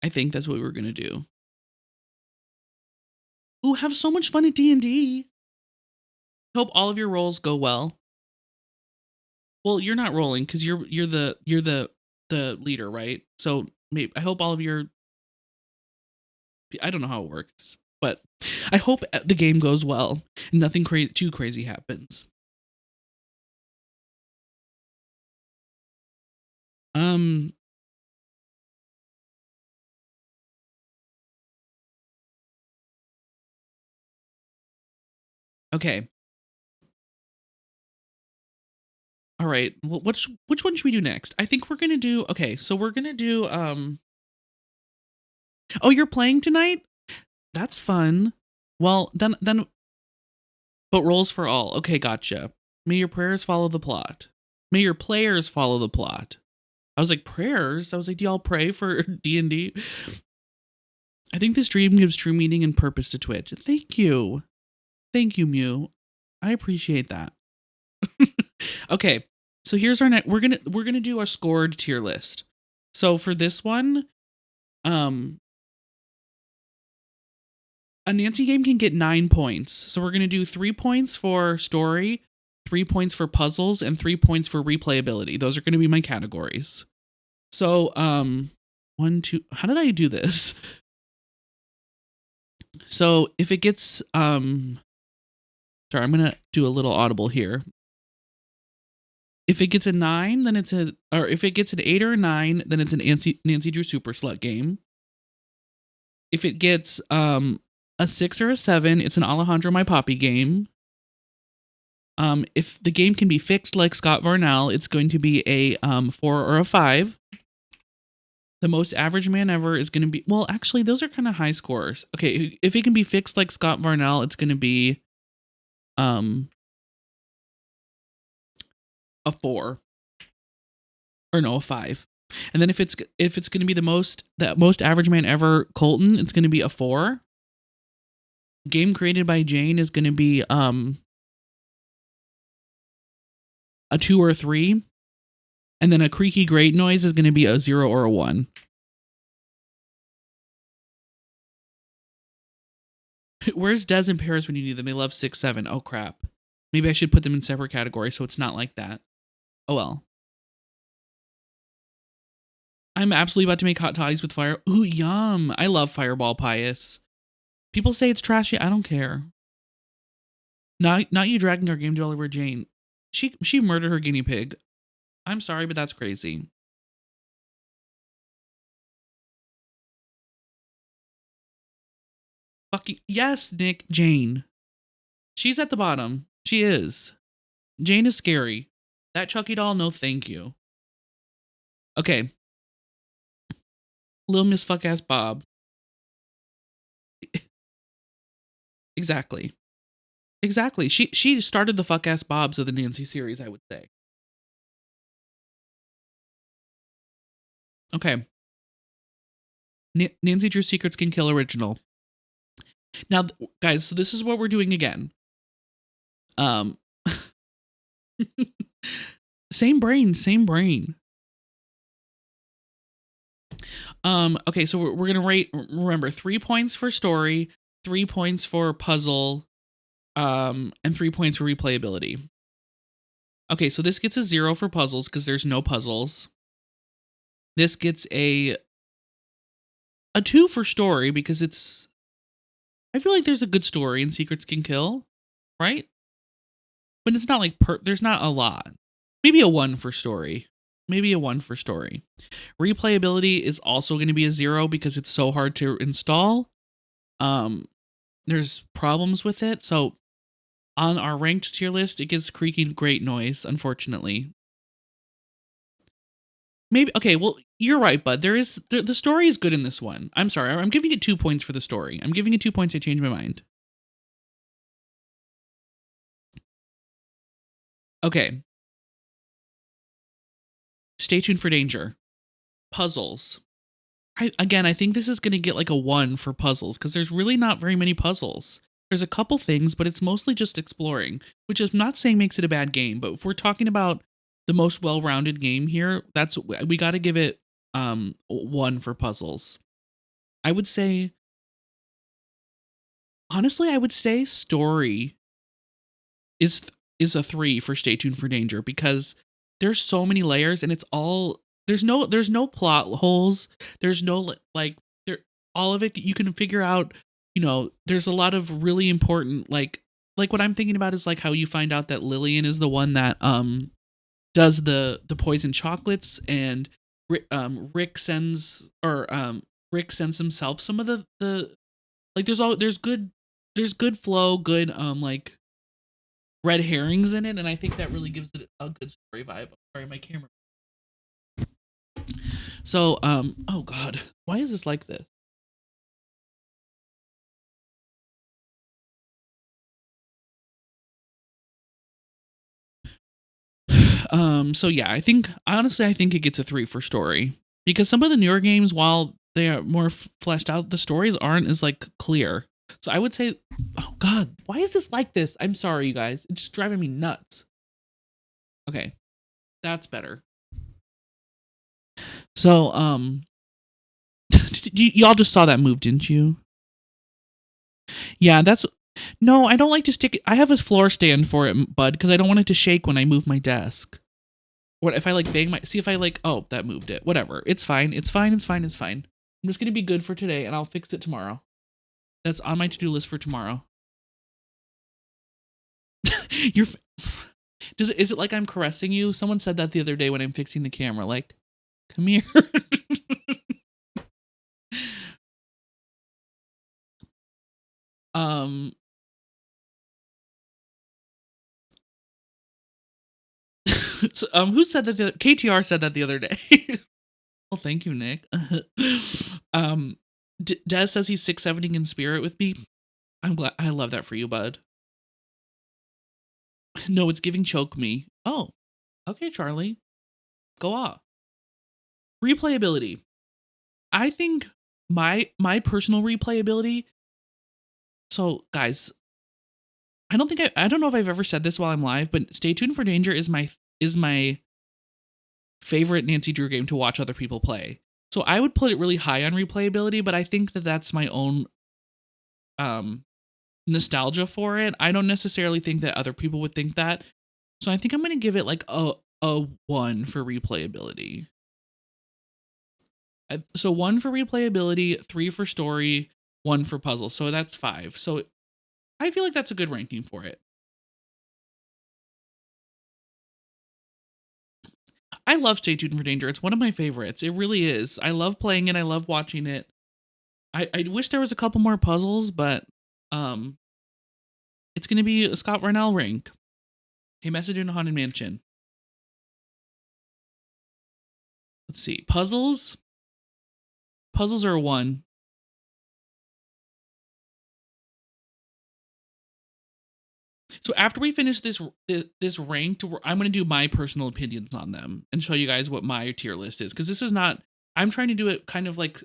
I think that's what we were gonna do. Ooh, have so much fun at D&D. Hope all of your rolls go well. Well, you're not rolling because you're the leader, right? So maybe I hope all of your, I don't know how it works, but I hope the game goes well and nothing too crazy happens. Um, okay. All right. Well, which one should we do next? I think we're gonna do. Okay, so we're gonna do. Oh, you're playing tonight? That's fun. Well, then, but rolls for all. Okay, gotcha. May your prayers follow the plot. May your players follow the plot. I was like prayers. I was like, do y'all pray for D&D? I think this stream gives true meaning and purpose to Twitch. Thank you, Mew. I appreciate that. Okay, so here's our next. We're gonna do our scored tier list. So for this one, a Nancy game can get 9 points. So we're gonna do 3 points for story, 3 points for puzzles, and 3 points for replayability. Those are gonna be my categories. So 1, 2. How did I do this? So if it gets sorry, I'm gonna do a little audible here. If it gets a 9, then it's or if it gets an 8 or a 9, then it's an Nancy Drew Super Slut game. If it gets a 6 or a 7, it's an Alejandro My Poppy game. If the game can be fixed like Scott Varnell, it's going to be a 4 or a 5. The most average man ever is going to be, well, actually, those are kind of high scores. Okay, if it can be fixed like Scott Varnell, it's going to be a 4. Or no, a 5. And then if it's going to be the most average man ever, Colton, it's going to be a 4. Game created by Jane is going to be a 2 or a 3. And then a creaky grate noise is going to be a 0 or a 1. Where's Des in Paris when you need them? They love 6, 7. Oh crap. Maybe I should put them in separate categories so it's not like that. Oh well. I'm absolutely about to make hot toddies with fire. Ooh, yum. I love Fireball Pious. People say it's trashy. I don't care. Not you dragging our game developer Jane. She murdered her guinea pig. I'm sorry, but that's crazy. Fucking yes, Nick. Jane. She's at the bottom. She is. Jane is scary. That Chucky doll, no thank you. Okay. Lil Miss Fuck Ass Bob. Exactly. She started the Fuck Ass Bobs of the Nancy series, I would say. Okay. Nancy Drew Secrets Can Kill original. Now, guys, so this is what we're doing again. Same brain. Okay, so we're gonna rate. Remember, 3 points for story, 3 points for puzzle, and 3 points for replayability. Okay, so this gets a 0 for puzzles because there's no puzzles. This gets a 2 for story because it's. I feel like there's a good story in Secrets Can Kill, right? But it's not like there's not a lot. Maybe a 1 for story. Replayability is also going to be a 0 because it's so hard to install. There's problems with it. So on our ranked tier list, it gets creaking great noise, unfortunately. Maybe, okay, well, you're right, bud. The story is good in this one. I'm sorry. I'm giving it 2 points for the story. I'm giving it 2 points. I changed my mind. Okay. Stay tuned for danger. Puzzles. I think this is going to get like a 1 for puzzles because there's really not very many puzzles. There's a couple things, but it's mostly just exploring, which I'm not saying makes it a bad game. But if we're talking about the most well-rounded game here, we got to give it 1 for puzzles. I would say, honestly, story is a 3 for Stay Tuned for Danger because there's so many layers and it's all there's no plot holes. There's no like there all of it you can figure out there's a lot of really important like what I'm thinking about is like how you find out that Lillian is the one that does the poison chocolates, and Rick sends himself some of the like there's good flow, good like red herrings in it, and I think that really gives it a good story vibe. Sorry, my camera. So oh god, why is this like this? So yeah, I think it gets a 3 for story, because some of the newer games, while they are more fleshed out, the stories aren't as like clear. So I would say, oh god, why is this like this? I'm sorry, you guys. It's just driving me nuts. Okay, that's better. So y'all just saw that move, didn't you? Yeah, that's no, I don't like to stick it. I have a floor stand for it, bud, because I don't want it to shake when I move my desk. What if I like bang my see if I like oh that moved it. Whatever. It's fine. It's fine. It's fine. It's fine. I'm just gonna be good for today and I'll fix it tomorrow. That's on my to-do list for tomorrow. You're is it like I'm caressing you? Someone said that the other day when I'm fixing the camera, like, come here. um so, who said that KTR said that the other day. Well, thank you, Nick. um Des says he's 670 in spirit with me. I'm glad. I love that for you, bud. No, it's giving choke me. Oh, okay, Charlie. Go off. Replayability. I think my personal replayability. So, guys, I don't know if I've ever said this while I'm live, but Stay Tuned for Danger is my favorite Nancy Drew game to watch other people play. So I would put it really high on replayability, but I think that that's my own nostalgia for it. I don't necessarily think that other people would think that. So I think I'm going to give it like a 1 for replayability. So 1 for replayability, 3 for story, 1 for puzzle. So that's 5. So I feel like that's a good ranking for it. I love Stay Tuned for Danger. It's one of my favorites. It really is. I love playing it. I love watching it. I wish there was a couple more puzzles, but it's going to be a Scott Varnell rank. A Message in a Haunted Mansion. Let's see. Puzzles. Puzzles are a 1. So after we finish this ranked, I'm going to do my personal opinions on them and show you guys what my tier list is, because this is not. I'm trying to do it kind of like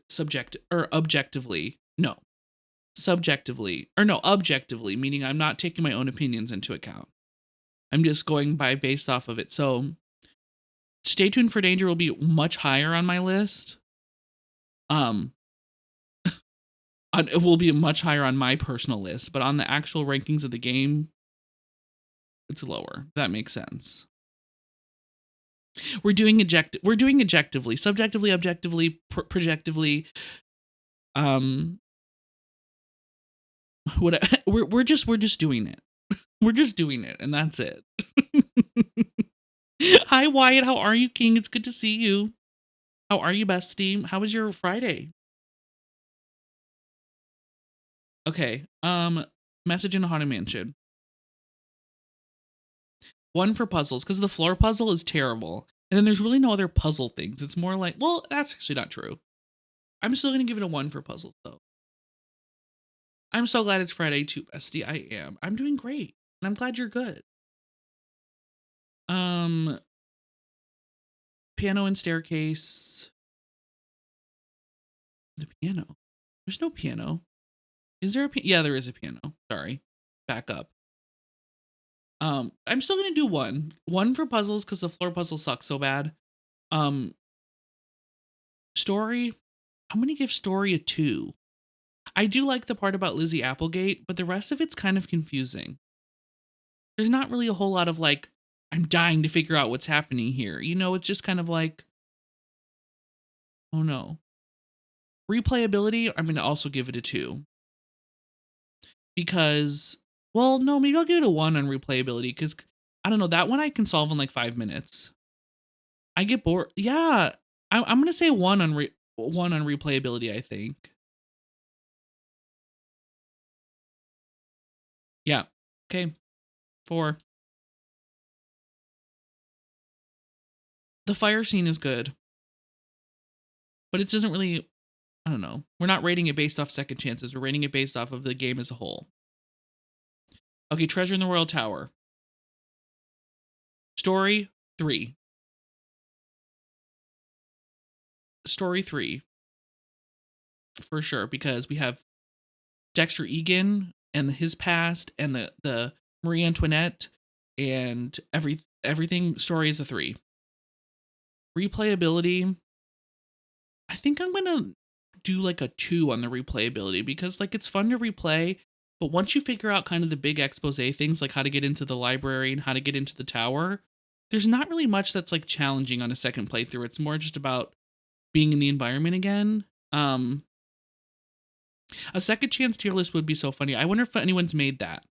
objectively. No, subjectively, or no, objectively, meaning I'm not taking my own opinions into account. I'm just going by based off of it. So Stay Tuned for Danger will be much higher on my list. It will be much higher on my personal list, but on the actual rankings of the game, it's lower. That makes sense. We're doing objectively, subjectively, objectively, projectively. What we're just doing it. We're just doing it, and that's it. Hi Wyatt, how are you, King? It's good to see you. How are you, bestie? How was your Friday? Okay. Message in a Haunted Mansion. 1 for puzzles, because the floor puzzle is terrible. And then there's really no other puzzle things. It's more like, well, that's actually not true. I'm still gonna give it a 1 for puzzles though. I'm so glad it's Friday too, bestie. I am. I'm doing great. And I'm glad you're good. Piano and staircase. The piano. There's no piano. Is there a piano? Yeah, there is a piano. Sorry. Back up. I'm still gonna do 1. 1 for puzzles because the floor puzzle sucks so bad. Story. I'm gonna give story a 2. I do like the part about Lizzie Applegate, but the rest of it's kind of confusing. There's not really a whole lot of like, I'm dying to figure out what's happening here. It's just kind of like, oh no. Replayability, I'm going to also give it a 2. because, well, no, maybe I'll give it a 1 on replayability because I don't know, that one I can solve in like 5 minutes. I get bored. Yeah, I'm gonna say 1 on 1 on replayability, I think. Yeah. Okay, 4. The fire scene is good, but it doesn't really, I don't know. We're not rating it based off second chances. We're rating it based off of the game as a whole. Okay, Treasure in the Royal Tower. Story 3. Story 3 for sure because we have Dexter Egan and his past and the Marie Antoinette and everything. Story is a 3. Replayability, I think I'm gonna do like a 2 on the replayability because like it's fun to replay, but once you figure out kind of the big expose things like how to get into the library and how to get into the tower, there's not really much that's like challenging on a second playthrough. It's more just about being in the environment again. A second chance tier list would be so funny. I wonder if anyone's made that.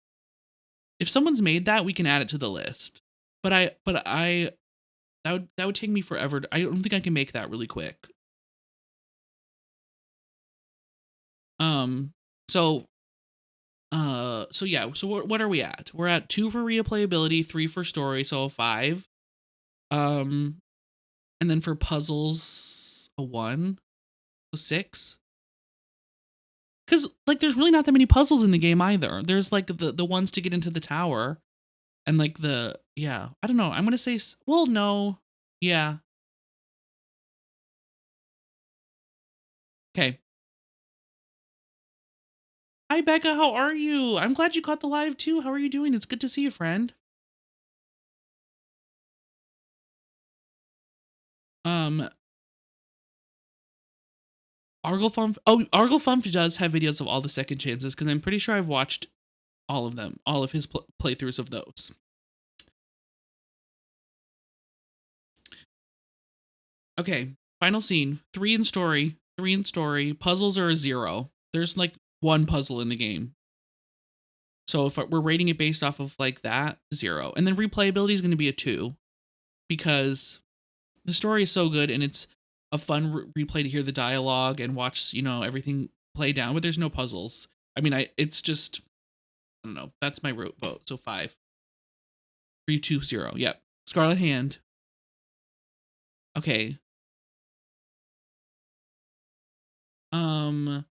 If someone's made that, we can add it to the list. But I that would take me forever. I don't think I can make that really quick. Um so so yeah, so what are we at? We're at 2 for replayability, 3 for story, so a 5. Um and then for puzzles a 1, so 6. Cuz like there's really not that many puzzles in the game either. There's like the ones to get into the tower and like the yeah, I don't know. I'm going to say well no. Yeah. Okay. Hi Becca, how are you? I'm glad you caught the live too. How are you doing? It's good to see you, friend. Um Arglefump does have videos of all the second chances because I'm pretty sure I've watched all of them, all of his playthroughs of those. Okay, final scene. 3 in story. 3 in story. Puzzles are a 0. There's like 1 puzzle in the game. So if we're rating it based off of like that, 0. And then replayability is going to be a 2 because the story is so good and it's a fun replay to hear the dialogue and watch, everything play down, but there's no puzzles. I mean, it's just, I don't know. That's my vote. So 5. 3, 2, 0. Yep. Scarlet Hand. Okay. Let's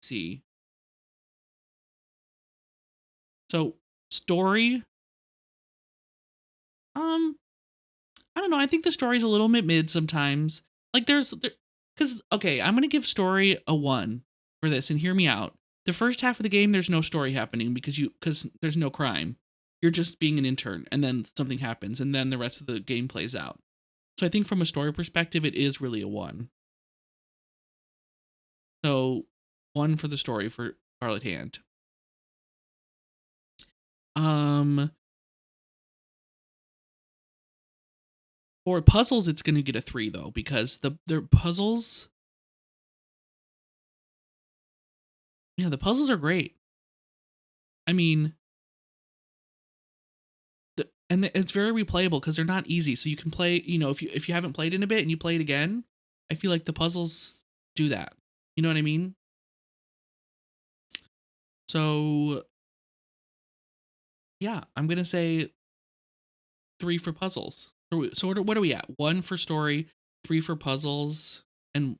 see. So story. Um, I don't know. I think the story's a little bit mid sometimes. Like because okay, I'm gonna give story a 1 for this, and hear me out. The first half of the game, there's no story happening because there's no crime. You're just being an intern, and then something happens, and then the rest of the game plays out. So I think from a story perspective, it is really a 1. So 1 for the story for Scarlet Hand. Um, for puzzles, it's gonna get a 3 though because the puzzles, yeah, the puzzles are great. I mean, it's very replayable because they're not easy. So you can play, if you haven't played in a bit and you play it again, I feel like the puzzles do that. You know what I mean? So yeah, I'm gonna say 3 for puzzles. So what are we at? 1 for story, 3 for puzzles, and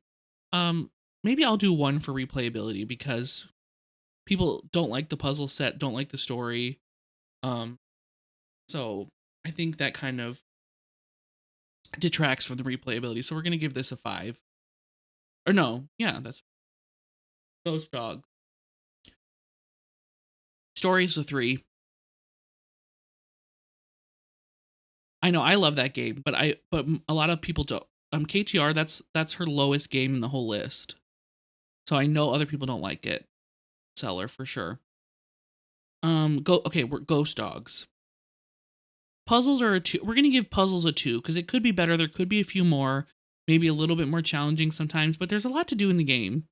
um maybe I'll do 1 for replayability because people don't like the puzzle set, don't like the story. Um, so I think that kind of detracts from the replayability. So we're gonna give this a 5. Or no, yeah, that's Ghost Dog. Story's a 3. I know I love that game, but a lot of people don't. KTR, that's her lowest game in the whole list. So I know other people don't like it. Seller for sure. We're Ghost Dogs. Puzzles are a 2. We're gonna give puzzles a 2 because it could be better. There could be a few more, maybe a little bit more challenging sometimes, but there's a lot to do in the game.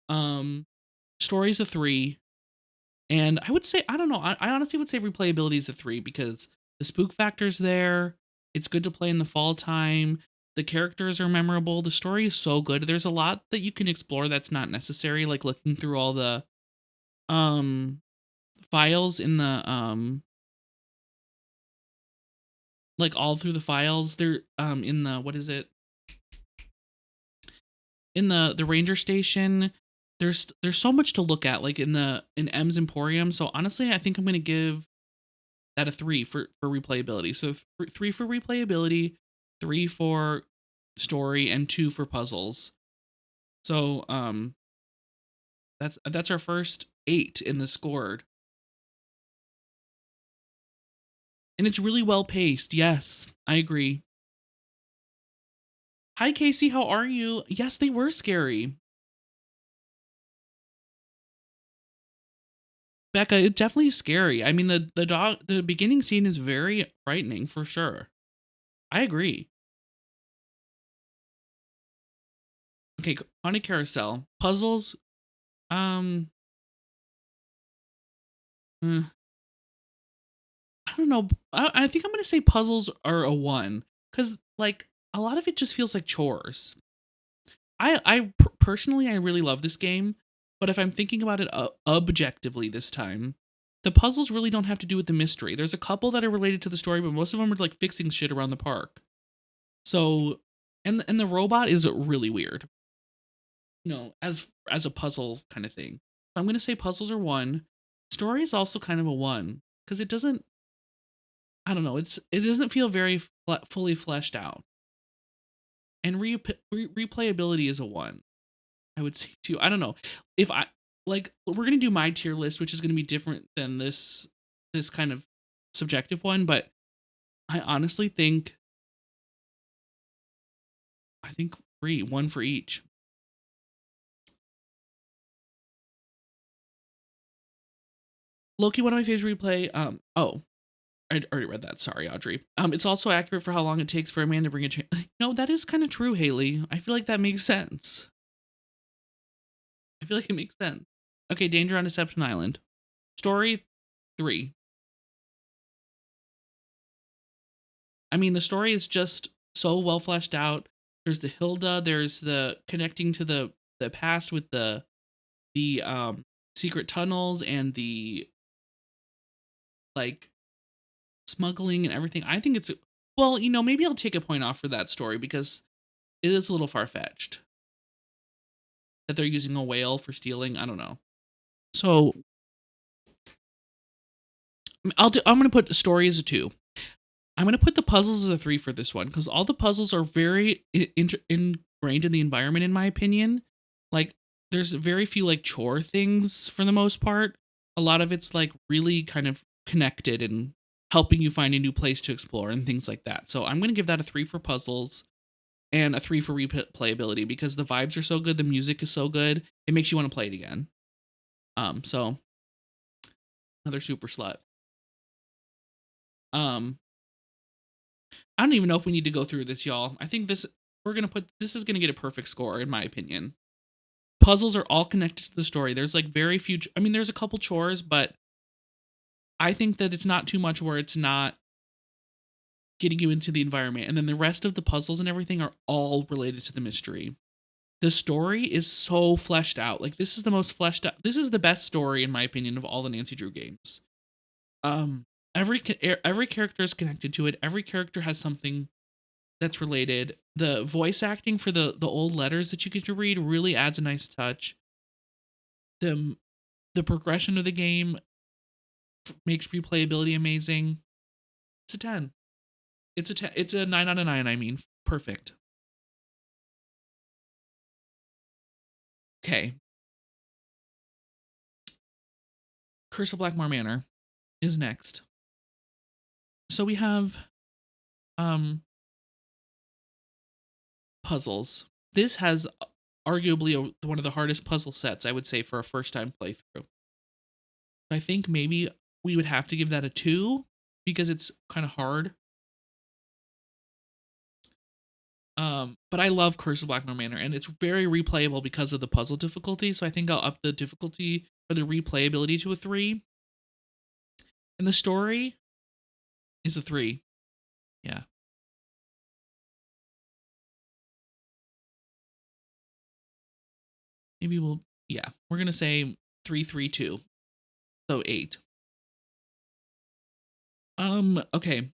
Um, Story's a 3, and I would say I don't know, I honestly would say replayability is a 3 because the spook factor's there, it's good to play in the fall time, the characters are memorable, the story is so good, there's a lot that you can explore that's not necessary, like looking through all the, um, files in the, like, all through the files, they're, in the what is it? In the ranger station, there's so much to look at, like, in M's Emporium, so honestly, I think I'm gonna give that a 3 for replayability. So, 3 for replayability, 3 for story, and 2 for puzzles. So, that's our first 8 in the scored, and it's really well paced, yes, I agree. Hi, Casey, how are you? Yes, they were scary. Becca, it's definitely scary. I mean, the beginning scene is very frightening for sure. I agree. Okay, on a carousel. Puzzles, um, mm, I don't know. I think I'm gonna say puzzles are a 1 because like a lot of it just feels like chores. Personally I really love this game, but if I'm thinking about it objectively this time, the puzzles really don't have to do with the mystery. There's a couple that are related to the story, but most of them are like fixing shit around the park. So, and the robot is really weird. As a puzzle kind of thing. So I'm gonna say puzzles are 1. Story is also kind of a 1 because it doesn't. I don't know. It doesn't feel very fully fleshed out. And replayability is a 1. I would say 2. I don't know if I like. We're gonna do my tier list, which is gonna be different than this kind of subjective one. But I honestly think I think 3, 1 for each. Loki, one of my favorite replay. Oh, I already read that. Sorry, Audrey. It's also accurate for how long it takes for a man to bring a change. No, that is kind of true, Haley. I feel like that makes sense. I feel like it makes sense. Okay, Danger on Deception Island. Story 3. I mean, the story is just so well fleshed out. There's the Hilda. There's the connecting to the past with the secret tunnels and the like smuggling and everything. I think it's well, maybe I'll take a point off for that story because it is a little far fetched that they're using a whale for stealing. I don't know. So I'm gonna put story as a 2. I'm gonna put the puzzles as a 3 for this one because all the puzzles are very ingrained in the environment, in my opinion. Like, there's very few like chore things for the most part. A lot of it's like really kind of connected and helping you find a new place to explore and things like that. So I'm gonna give that a 3 for puzzles and a 3 for replayability because the vibes are so good, the music is so good, it makes you want to play it again. So another super slut. Um, I don't even know if we need to go through this, y'all. I think this is gonna get a perfect score, in my opinion. Puzzles are all connected to the story. There's like very few. I mean, there's a couple chores, but I think that it's not too much where it's not getting you into the environment. And then the rest of the puzzles and everything are all related to the mystery. The story is so fleshed out. Like, this is the most fleshed out. This is the best story, in my opinion, of all the Nancy Drew games. Um, every character is connected to it. Every character has something that's related. The voice acting for the old letters that you get to read really adds a nice touch. The the progression of the game makes replayability amazing. It's a 10. It's a 10. It's a 9 out of 9, I mean. Perfect. Okay. Curse of Blackmore Manor is next. So we have um puzzles. This has arguably one of the hardest puzzle sets, I would say, for a first time playthrough. I think maybe we would have to give that a 2 because it's kind of hard. But I love Curse of Blackmore Manor, and it's very replayable because of the puzzle difficulty. So I think I'll up the difficulty or the replayability to a 3. And the story is a 3. Yeah. Maybe yeah, we're gonna say 332. So 8. Okay.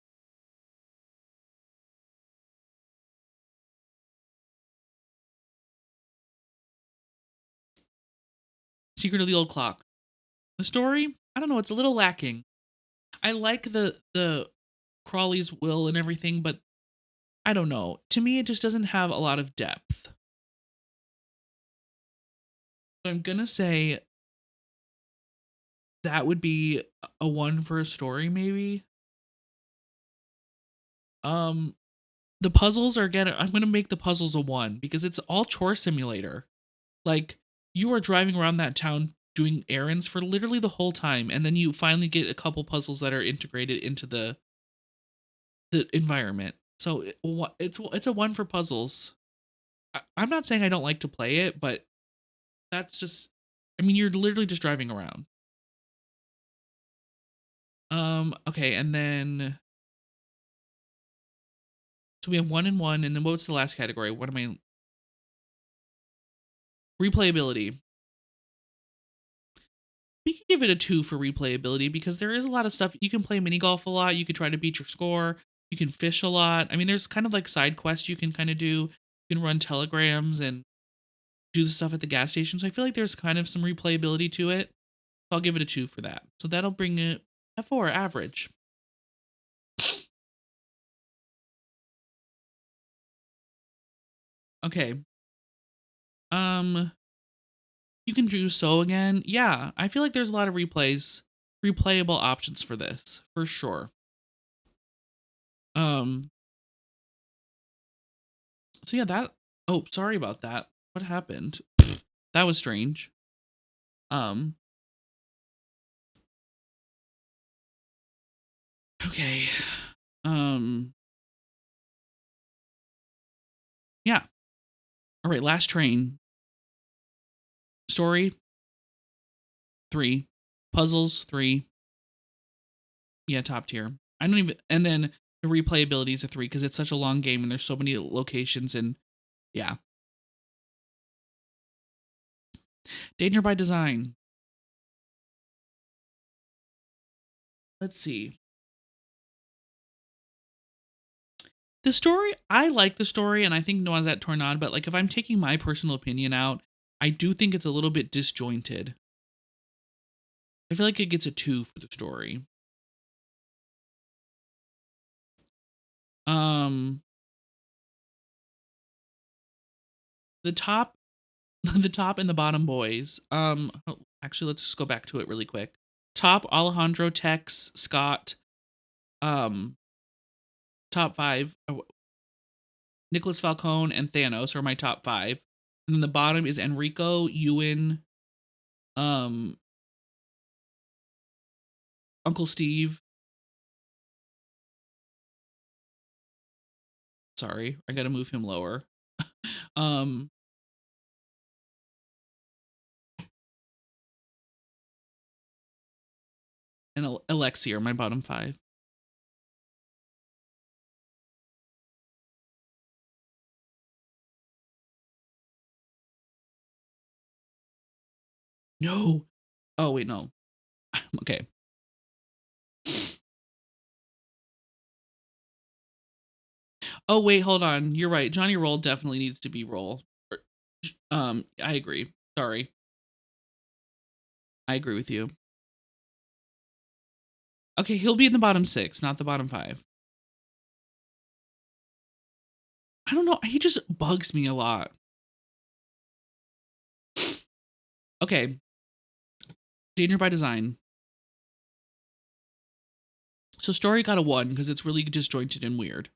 Secret of the Old Clock. The story, I don't know, it's a little lacking. I like the Crawley's will and everything, but I don't know. To me, it just doesn't have a lot of depth. So I'm gonna say that would be a 1 for a story, maybe. Um, the puzzles are again. I'm gonna make the puzzles a 1 because it's all chore simulator. Like you are driving around that town doing errands for literally the whole time, and then you finally get a couple puzzles that are integrated into the environment. So it's a 1 for puzzles. I'm not saying I don't like to play it, but that's just. I mean, you're literally just driving around. Okay, and then so we have 1 and 1, and then what's the last category? What am I replayability. We could give it a 2 for replayability because there is a lot of stuff. You can play mini golf a lot. You could try to beat your score. You can fish a lot. I mean, there's kind of like side quests you can kind of do. You can run telegrams and do the stuff at the gas station. So I feel like there's kind of some replayability to it. So I'll give it a 2 for that. So that'll bring it a 4 average. Okay. Um, you can do so again. Yeah, I feel like there's a lot of replayable options for this for sure. Um, so yeah, that. Oh, sorry about that. What happened? That was strange. Um, okay. Um, yeah. All right, Last Train. Story 3. Puzzles 3. Yeah, top tier. I don't even and then the replayability is a 3 because it's such a long game and there's so many locations and yeah. Danger by Design. Let's see. The story, I like the story and I think Noisette Tornade, but like if I'm taking my personal opinion out, I do think it's a little bit disjointed. I feel like it gets a 2 for the story. Um the top the top and the bottom boys. Actually let's just go back to it really quick. Top Alejandro, Tex, Scott, um top 5 Nicholas Falcone and Thanos are my top 5. And then the bottom is Enrico, Ewan, um Uncle Steve. Sorry, I got to move him lower. um and Alexi are my bottom 5. No. Oh wait, no. Okay. Oh wait, hold on. You're right. Johnny Roll definitely needs to be Roll. I agree. Sorry. I agree with you. Okay, he'll be in the bottom 6, not the bottom 5. I don't know. He just bugs me a lot. Okay, Danger by Design. So story got a 1 because it's really disjointed and weird.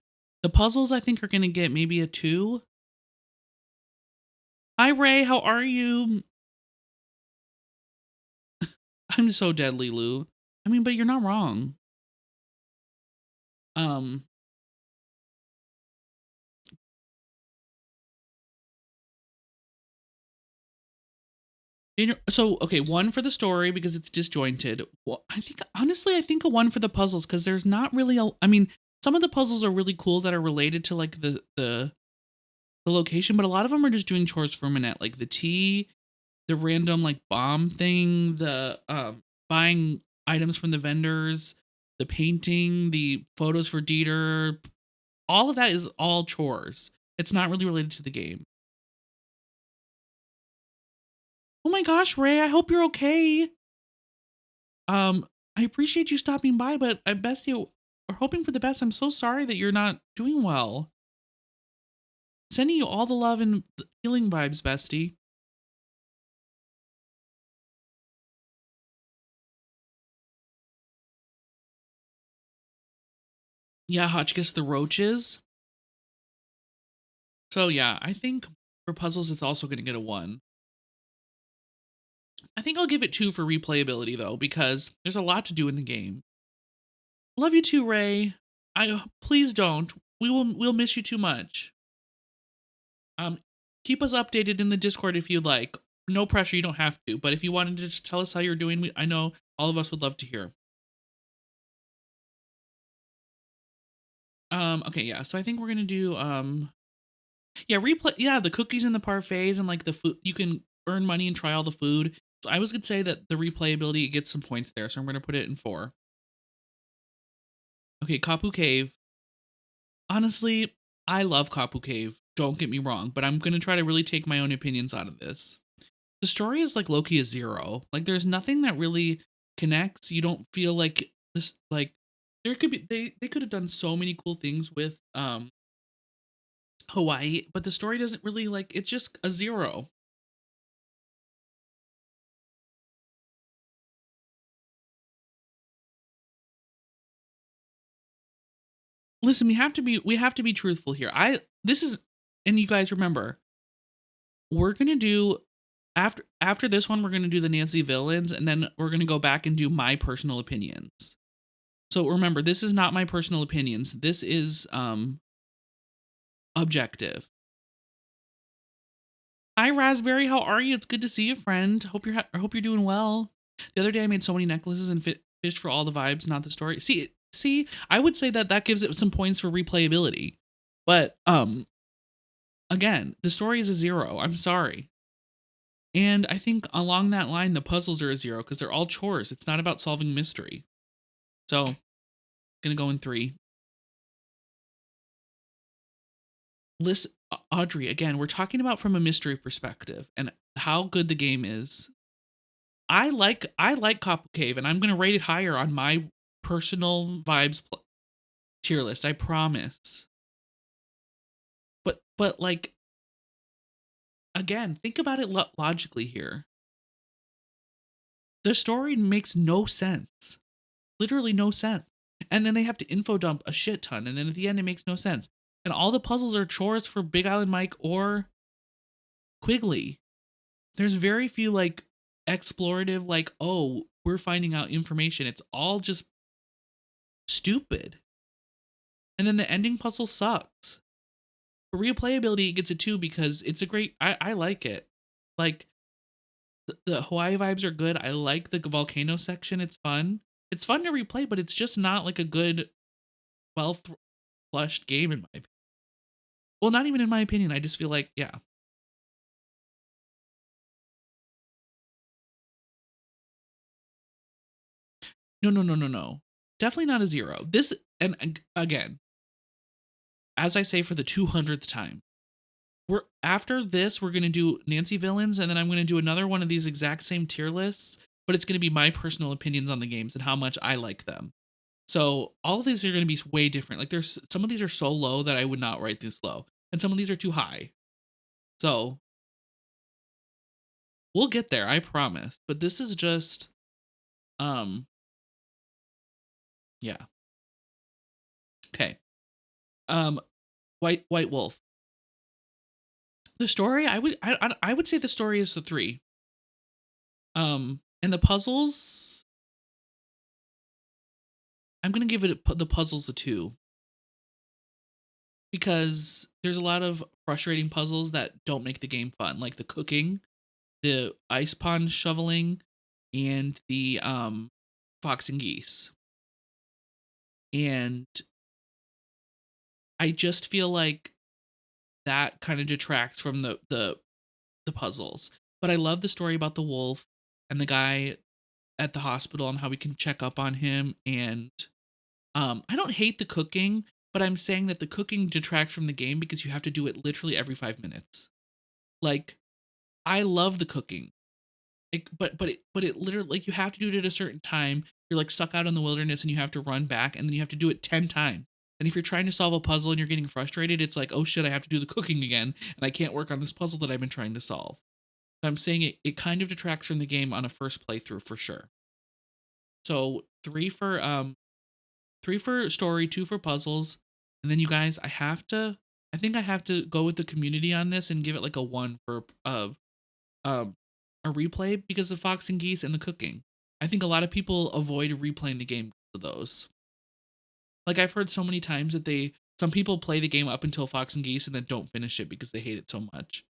The puzzles I think are gonna get maybe a 2. Hi Ray, how are you? I'm so deadly, Lou. I mean, but you're not wrong. Um, So okay, one for the story because it's disjointed. Well, I think honestly, I think a one for the puzzles because there's not really a. I mean, some of the puzzles are really cool that are related to like the location, but a lot of them are just doing chores for a minute, like the tea, the random like bomb thing, the buying items from the vendors, the painting, the photos for Dieter. All of that is all chores. It's not really related to the game. Oh my gosh, Ray, I hope you're okay. I appreciate you stopping by, but I best you are hoping for the best. I'm so sorry that you're not doing well. Sending you all the love and healing vibes, bestie. Yeah, Hotchkiss the roaches. So yeah, I think for puzzles it's also gonna get a one. I think I'll give it two for replayability though, because there's a lot to do in the game. Love you too, Ray. I please don't. We'll miss you too much. Um, keep us updated in the Discord if you'd like. No pressure, you don't have to. But if you wanted to just tell us how you're doing, I know all of us would love to hear. Okay, yeah. So I think we're gonna do yeah, replay yeah, the cookies and the parfaits and like the food you can earn money and try all the food. So I was gonna say that the replayability gets some points there, so I'm gonna put it in four. Okay, Kapu Cave. Honestly, I love Kapu Cave. Don't get me wrong, but I'm gonna try to really take my own opinions out of this. The story is like Loki is zero. Like there's nothing that really connects. You don't feel like this like there could be they could have done so many cool things with Hawaii, but the story doesn't really like it's just a zero. Listen, we have to be truthful here. I this is and you guys remember, we're going to do after this one we're going to do the Nancy villains and then we're going to go back and do my personal opinions. So remember, this is not my personal opinions. This is objective. Hi Raspberry, how are you? It's good to see you, friend. I hope you're doing well. The other day I made so many necklaces and fished for all the vibes, not the story. See, I would say that that gives it some points for replayability. But again, the story is a zero. I'm sorry. And I think along that line the puzzles are a zero because they're all chores. It's not about solving mystery. So, going to go in 3. Listen, Audrey, again, we're talking about from a mystery perspective and how good the game is. I like Copper Cave, and I'm gonna rate it higher on my personal vibes tier list. I promise. But like again, think about it logically here. The story makes no sense, literally no sense, and then they have to info dump a shit ton, and then at the end it makes no sense, and all the puzzles are chores for Big Island Mike or Quigley. There's very few like explorative like oh we're finding out information. It's all just stupid. And then the ending puzzle sucks. For replayability, it gets a 2 because it's a great I like it. Like the Hawaii vibes are good. I like the volcano section. It's fun. It's fun to replay, but it's just not like a good, well flushed game in my opinion. Well, not even in my opinion. I just feel like, yeah. No, no, no, no, no. Definitely not a zero. This and again, as I say for the 200th time, we're after this we're going to do Nancy villains and then I'm going to do another one of these exact same tier lists, but it's going to be my personal opinions on the games and how much I like them. So all of these are going to be way different. Like there's some of these are so low that I would not rate this low, and some of these are too high. So we'll get there, I promise. But this is just um yeah. Okay. Um White Wolf. The story I would say the story is the 3. And the puzzles I'm going to give the puzzles a 2 because there's a lot of frustrating puzzles that don't make the game fun, like the cooking. the ice pond shoveling, and the fox and geese. And I just feel like that kind of detracts from the puzzles. But I love the story about the wolf and the guy at the hospital and how we can check up on him. And I don't hate the cooking, but I'm saying that the cooking detracts from the game because you have to do it literally every 5 minutes. Like, I love the cooking. But it literally, like, you have to do it at a certain time. You're like stuck out in the wilderness and you have to run back and then you have to do it 10 times. And if you're trying to solve a puzzle and you're getting frustrated, it's like, oh shit, I have to do the cooking again and I can't work on this puzzle that I've been trying to solve. So I'm saying it kind of detracts from the game on a first playthrough for sure. So three for story, two for puzzles, and then you guys, I think I have to go with the community on this and give it like a one for um a replay because of Fox and Geese and the cooking. I think a lot of people avoid replaying the game because of those. Like, I've heard so many times that some people play the game up until Fox and Geese and then don't finish it because they hate it so much.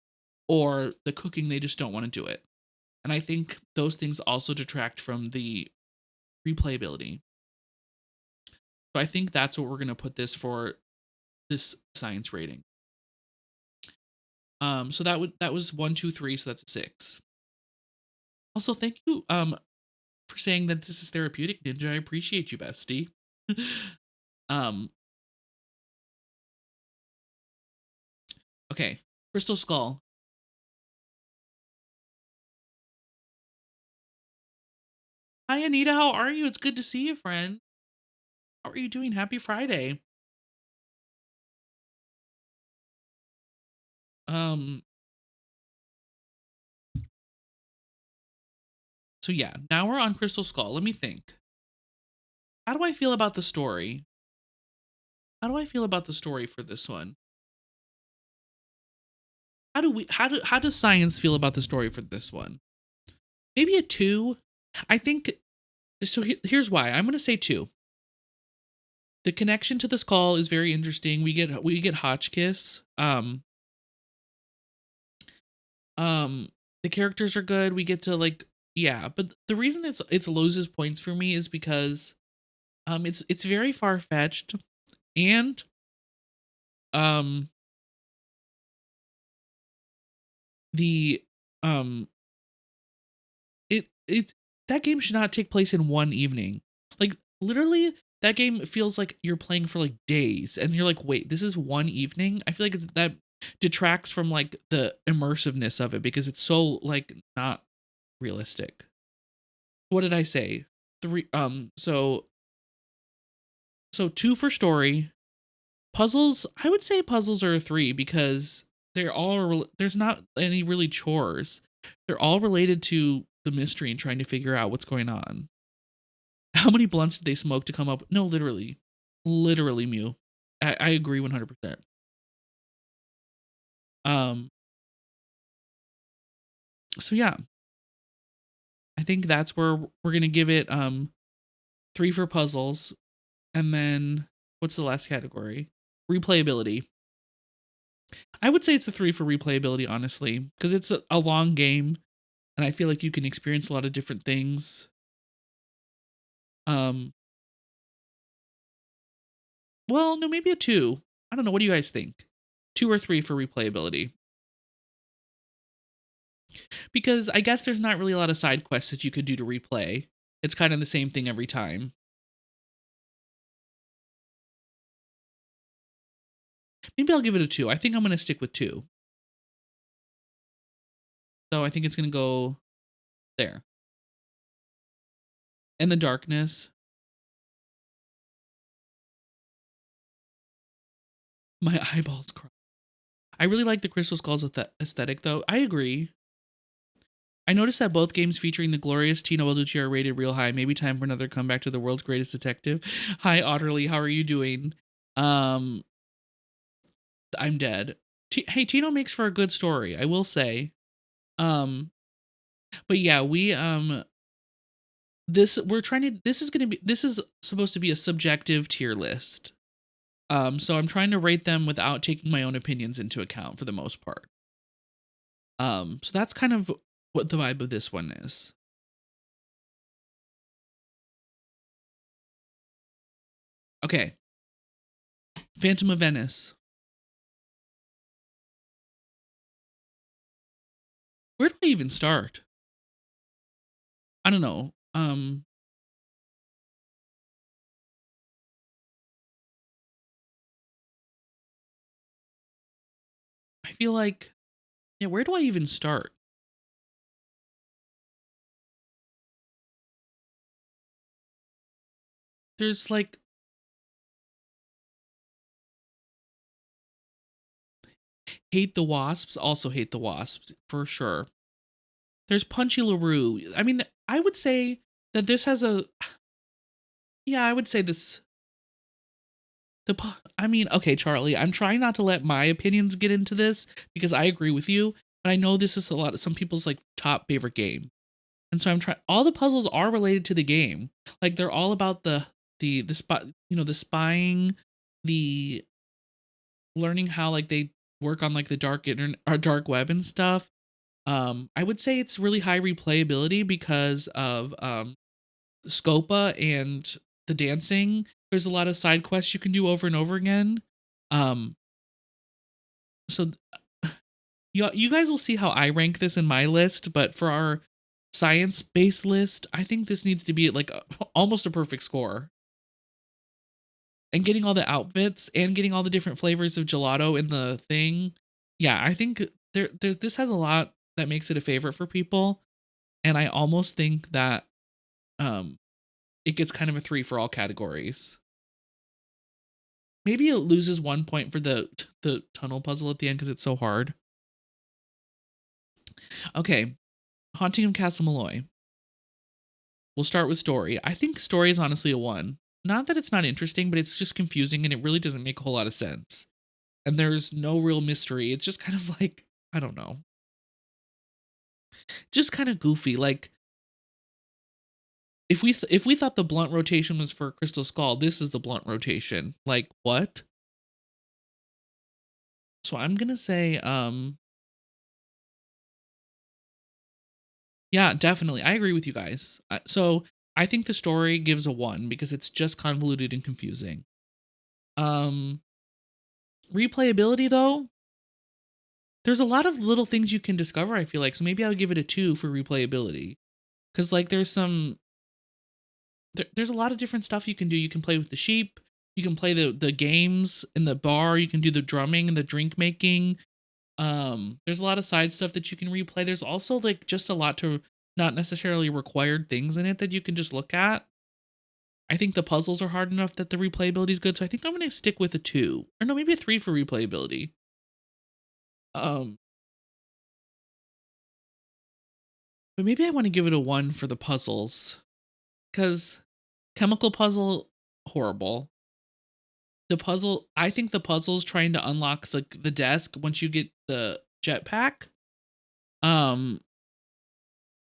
Or the cooking, they just don't want to do it. And I think those things also detract from the replayability. So I think that's what we're gonna put this for this science rating. So that was 1, 2, 3, so that's a 6. Also, thank you for saying that this is therapeutic, Ninja. I appreciate you, bestie. um, okay, Crystal Skull. Hi, Anita. How are you? It's good to see you, friend. How are you doing? Happy Friday. Um, so yeah, now we're on Crystal Skull. Let me think. How do I feel about the story? How do I feel about the story for this one? How does science feel about the story for this one? Maybe a 2. I think so. Here's why. I'm going to say 2. The connection to the skull is very interesting. We get Hotchkiss. Um, the characters are good. We get to, like, yeah, but the reason it's loses points for me is because it's very far fetched and um the um it that game should not take place in one evening. Like, literally, that game feels like you're playing for like days and you're like, wait, this is one evening? I feel like it's that detracts from like the immersiveness of it because it's so like not realistic. What did I say? 3 so 2 for story. Puzzles, I would say puzzles are a 3 because there's not any really chores. They're all related to the mystery and trying to figure out what's going on. How many blunts did they smoke to come up? No, literally. Literally, Mew. I agree 100%. Um, so yeah, I think that's where we're gonna give it 3 for puzzles. And then what's the last category? Replayability. I would say it's a 3 for replayability, honestly, because it's a long game, and I feel like you can experience a lot of different things. Um, well, no, maybe a 2. I don't know. What do you guys think? 2 or 3 for replayability? Because I guess there's not really a lot of side quests that you could do to replay. It's kind of the same thing every time. Maybe I'll give it a 2. I think I'm going to stick with 2. So I think it's going to go there. And the darkness. My eyeballs cry. I really like the Crystal Skulls aesthetic, though. I agree. I noticed that both games featuring the glorious Tina Bellucci are rated real high. Maybe time for another comeback to the world's greatest detective. Hi, Otterly. How are you doing? Um, I'm dead. Hey, Tino makes for a good story, I will say. Um, but yeah, this is supposed to be a subjective tier list. So I'm trying to rate them without taking my own opinions into account for the most part. So that's kind of what the vibe of this one is. Okay, Phantom of Venice. Where do I even start? I don't know. I feel like, yeah, where do I even start? There's like Hate the Wasps, also Hate the Wasps for sure. There's Punchy LaRue. I mean, I would say that this has a yeah, I would say this I mean, okay, Charlie, I'm trying not to let my opinions get into this because I agree with you, but I know this is a lot of some people's like top favorite game. And so I'm trying all the puzzles are related to the game. Like they're all about the spot, the spying, the learning how like they work on like the dark internet or dark web and stuff. I would say it's really high replayability because of Scopa and the dancing. There's a lot of side quests you can do over and over again. Um, so you guys will see how I rank this in my list, but for our science based list, I think this needs to be at like almost a perfect score. And getting all the outfits and getting all the different flavors of gelato in the thing, yeah, I think this has a lot that makes it a favorite for people, and I almost think that um it gets kind of a 3 for all categories. Maybe it loses 1 point for the tunnel puzzle at the end because it's so hard. Okay, Haunting of Castle Malloy. We'll start with story. I think story is honestly a 1. Not that it's not interesting, but it's just confusing and it really doesn't make a whole lot of sense. And there's no real mystery. It's just kind of like, I don't know. Just kind of goofy. Like if we thought the blunt rotation was for Crystal Skull, this is the blunt rotation. Like what? So I'm going to say yeah, definitely. I agree with you guys. So I think the story gives a 1 because it's just convoluted and confusing. Um Replayability though, there's a lot of little things you can discover, I feel like. So maybe I would give it a 2 for replayability. Cuz like there's a lot of different stuff you can do. You can play with the sheep, you can play the games in the bar, you can do the drumming and the drink making. There's a lot of side stuff that you can replay. There's also like just a lot to not necessarily required things in it that you can just look at. I think the puzzles are hard enough that the replayability is good, so I think I'm gonna stick with a 2. Or no, maybe a 3 for replayability. Um, but maybe I want to give it a 1 for the puzzles. Because chemical puzzle, horrible. I think the puzzles trying to unlock the desk once you get the jetpack, um,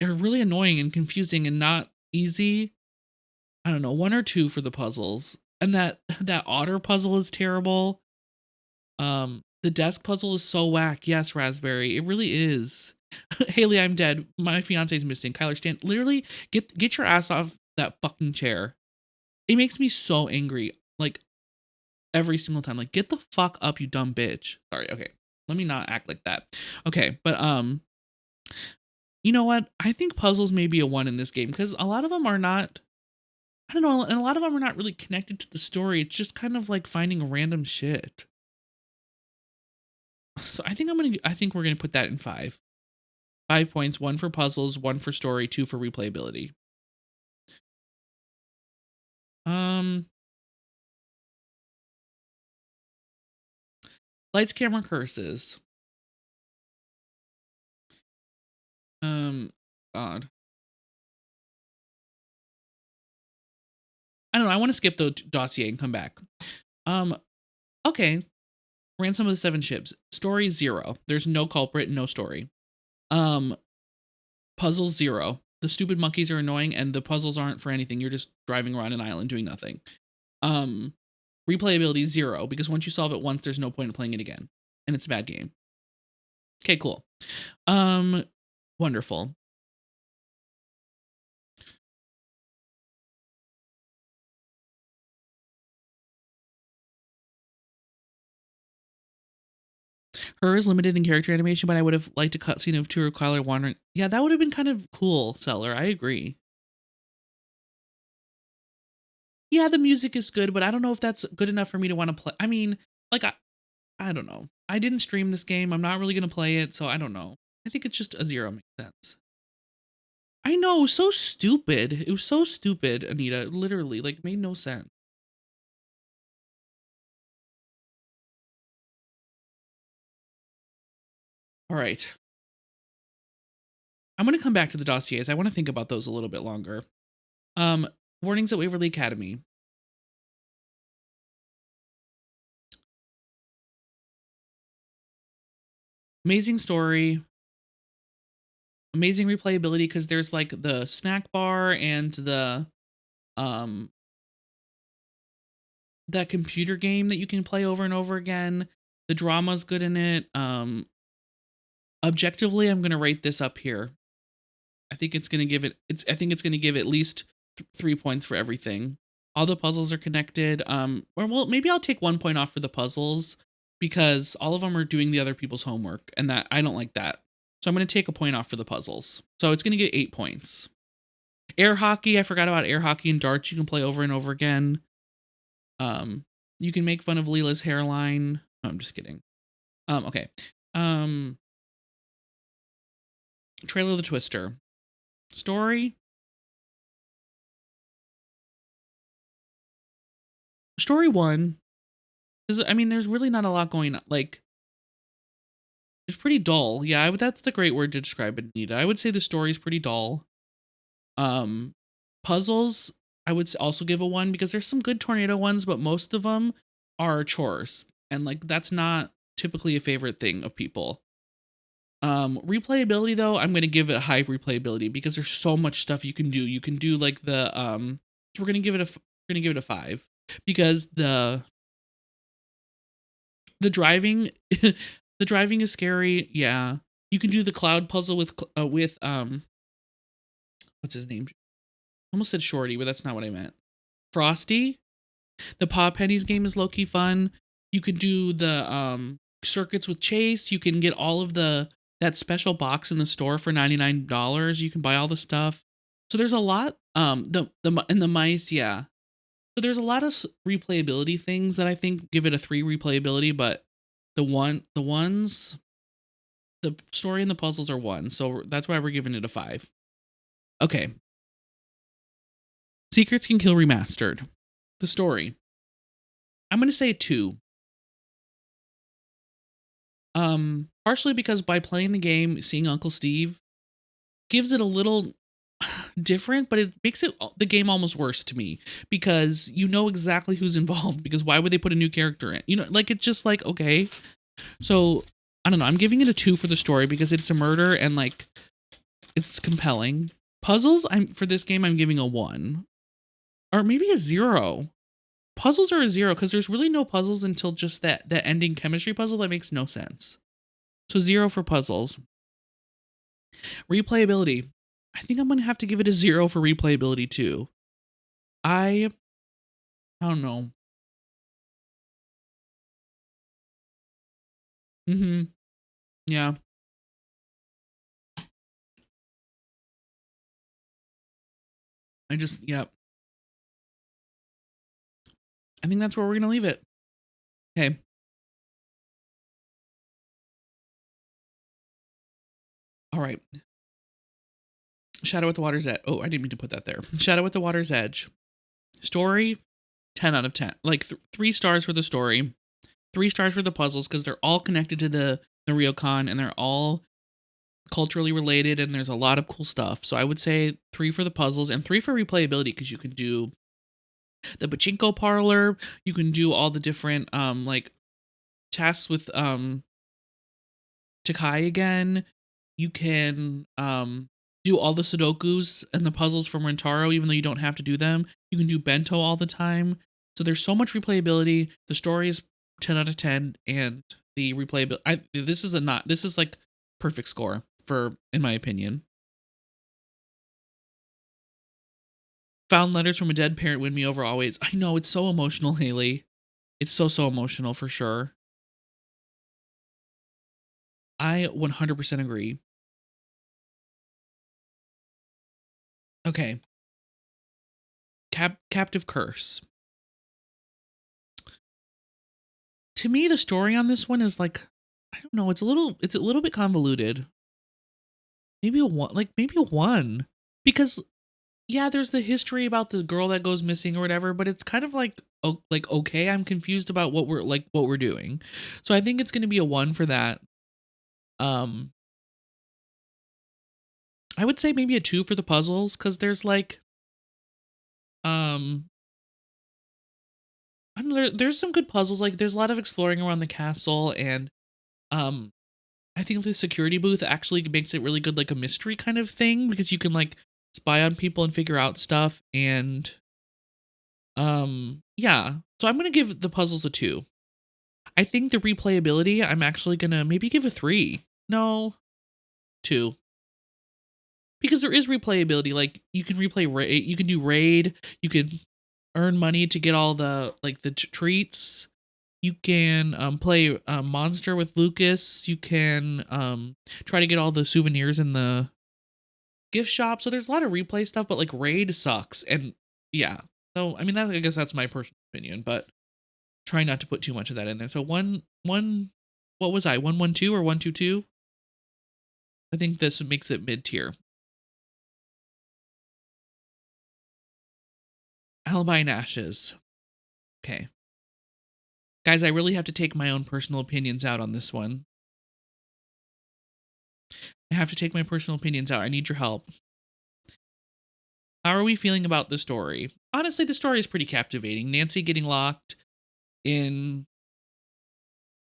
are really annoying and confusing and not easy. I don't know, 1 or 2 for the puzzles. And that otter puzzle is terrible. The desk puzzle is so whack. Yes, Raspberry, it really is. Haley, I'm dead. My fiance's missing. Kyler, stand. Literally, get your ass off that fucking chair. It makes me so angry. Like every single time. Like, get the fuck up, you dumb bitch. Sorry. Okay, let me not act like that. Okay, but you know what? I think puzzles may be a 1 in this game because a lot of them are not. I don't know, and a lot of them are not really connected to the story. It's just kind of like finding random shit. So I think we're gonna put that in 5. 5 points, 1 for puzzles, 1 for story, 2 for replayability. Um, Lights, camera, curses. Um, God, I don't know. I want to skip the dossier and come back. Um, okay. Ransom of the Seven Ships. Story 0. There's no culprit, no story. Um, Puzzle 0. The stupid monkeys are annoying, and the puzzles aren't for anything. You're just driving around an island doing nothing. Um, Replayability 0 because once you solve it once, there's no point in playing it again, and it's a bad game. Okay, cool. Um, Wonderful. Her is limited in character animation, but I would have liked a cutscene of Turo Kyler wandering. Yeah, that would have been kind of cool, Seller. I agree. Yeah, the music is good, but I don't know if that's good enough for me to want to play. I mean, like I don't know. I didn't stream this game. I'm not really gonna play it, so I don't know. I think it's just a zero makes sense. I know, it was so stupid. It was so stupid, Anita. Literally, like made no sense. All right. I'm gonna come back to the dossiers. I want to think about those a little bit longer. Um, Warnings at Waverly Academy. Amazing story, amazing replayability because there's like the snack bar and the um that computer game that you can play over and over again. The drama's good in it. Objectively, I'm gonna rate this up here. I think it's gonna give it. I think it's gonna give at least 3 points for everything. All the puzzles are connected. Or well, maybe I'll take 1 point off for the puzzles because all of them are doing the other people's homework, and that I don't like that. So I'm gonna take a point off for the puzzles. So it's gonna get 8 points. Air hockey. I forgot about air hockey and darts. You can play over and over again. Um, you can make fun of Leela's hairline. No, I'm just kidding. Okay. Um, Trailer of the Twister. Story. Story one. Is I mean, there's really not a lot going on. Like, it's pretty dull. Yeah, that's the great word to describe it, Anita. I would say the story's pretty dull. Um, Puzzles, I would also give a one because there's some good tornado ones, but most of them are chores, and like that's not typically a favorite thing of people. Replayability though, I'm gonna give it a high replayability because there's so much stuff you can do. You can do like so we're gonna give it we're gonna give it a 5 because the driving the driving is scary. Yeah, you can do the cloud puzzle with what's his name? I almost said Shorty, but that's not what I meant. Frosty. The Paw Pennies game is low key fun. You can do the circuits with Chase. You can get all of that special box in the store for $99. You can buy all the stuff. So there's a lot. And the mice, yeah. So there's a lot of replayability things that I think give it a 3 replayability, but the ones, the story and the puzzles are 1. So that's why we're giving it a 5. Okay. Secrets Can Kill Remastered. The story. I'm gonna say 2. Partially because by playing the game, seeing Uncle Steve gives it a little different, but it makes the game almost worse to me because you know exactly who's involved. Because why would they put a new character in? You know, like it's just like okay. So I don't know. I'm giving it a 2 for the story because it's a murder and like it's compelling. Puzzles, for this game, I'm giving a 1 or maybe a 0. Puzzles are a 0 because there's really no puzzles until just that ending chemistry puzzle that makes no sense. So 0 for puzzles. Replayability. I think I'm gonna have to give it a 0 for replayability too. I don't know. Mm-hmm. Yeah. Yeah. I think that's where we're gonna leave it. Okay. All right. Shadow at the Water's Edge. Oh, I didn't mean to put that there. Shadow at the Water's Edge. Story, 10 out of 10. Like 3 stars for the story, 3 stars for the puzzles because they're all connected to the Ryokan and they're all culturally related and there's a lot of cool stuff. So I would say 3 for the puzzles and 3 for replayability because you can do the pachinko parlor, you can do all the different like tasks with Takai again. You can do all the Sudokus and the puzzles from Rentaro, even though you don't have to do them. You can do Bento all the time. So there's so much replayability. The story is 10 out of 10, and the replayability. This is like perfect score. for in my opinion. Found letters from a dead parent win me over always. I know, it's so emotional, Haley. It's so emotional for sure. I 100% agree. Okay. Captive Curse. To me, the story on this one is like, I don't know, it's a little bit convoluted. Maybe a one, like maybe a one. Because yeah, there's the history about the girl that goes missing or whatever, but it's kind of like like okay, I'm confused about what we're doing. So I think it's going to be a one for that. Um I would say maybe a two for the puzzles cuz there's like um there's some good puzzles, like there's a lot of exploring around the castle, and um I think the security booth actually makes it really good, like a mystery kind of thing, because you can like spy on people and figure out stuff. And yeah, so I'm gonna give the puzzles a two. I think the replayability, I'm actually gonna maybe give a three. No, two, because there is replayability. Like you can replay raid, you can do raid, you can earn money to get all the like the treats. You can play monster with Lucas. You can try to get all the souvenirs in the gift shop. So there's a lot of replay stuff, but like raid sucks. And yeah, so I mean that, I guess that's my personal opinion, but try not to put too much of that in there. So one, what was I, 112 or 122? I think this makes it mid tier. Alibi and Ashes. Okay, guys, I really have to take my own personal opinions out on this one. I have to take my personal opinions out. I need your help. How are we feeling about the story? Honestly, the story is pretty captivating. Nancy getting locked in,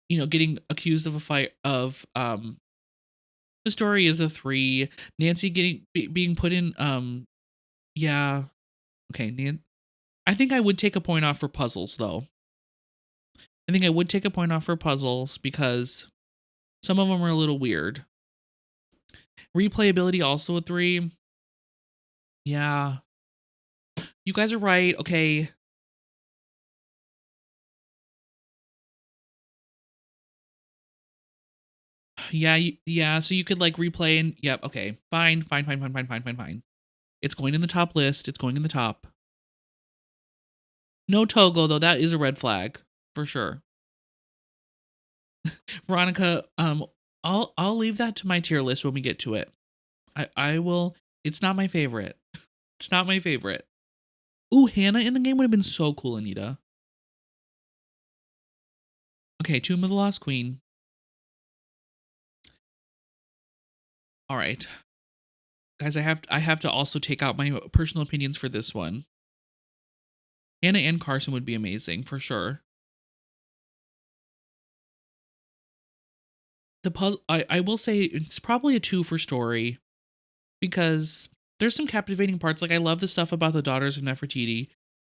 getting accused of a fight of the story is a three. Nancy being put in yeah, okay, I think I would take a point off for puzzles though. I think I would take a point off for puzzles because some of them are a little weird. Replayability also a three. Yeah. You guys are right. Okay. Yeah, yeah, so you could like replay and yep, okay. Fine, fine, fine, fine, fine, fine, fine, fine. It's going in the top list. It's going in the top. No Togo though. That is a red flag for sure. Veronica, I'll leave that to my tier list when we get to it. I will. It's not my favorite. It's not my favorite. Ooh, Hannah in the game would have been so cool, Anita. Okay, Tomb of the Lost Queen. All right, guys, I have to also take out my personal opinions for this one. Hannah and Carson would be amazing for sure. The puzzle, I will say it's probably a two for story because there's some captivating parts. Like I love the stuff about the daughters of Nefertiti,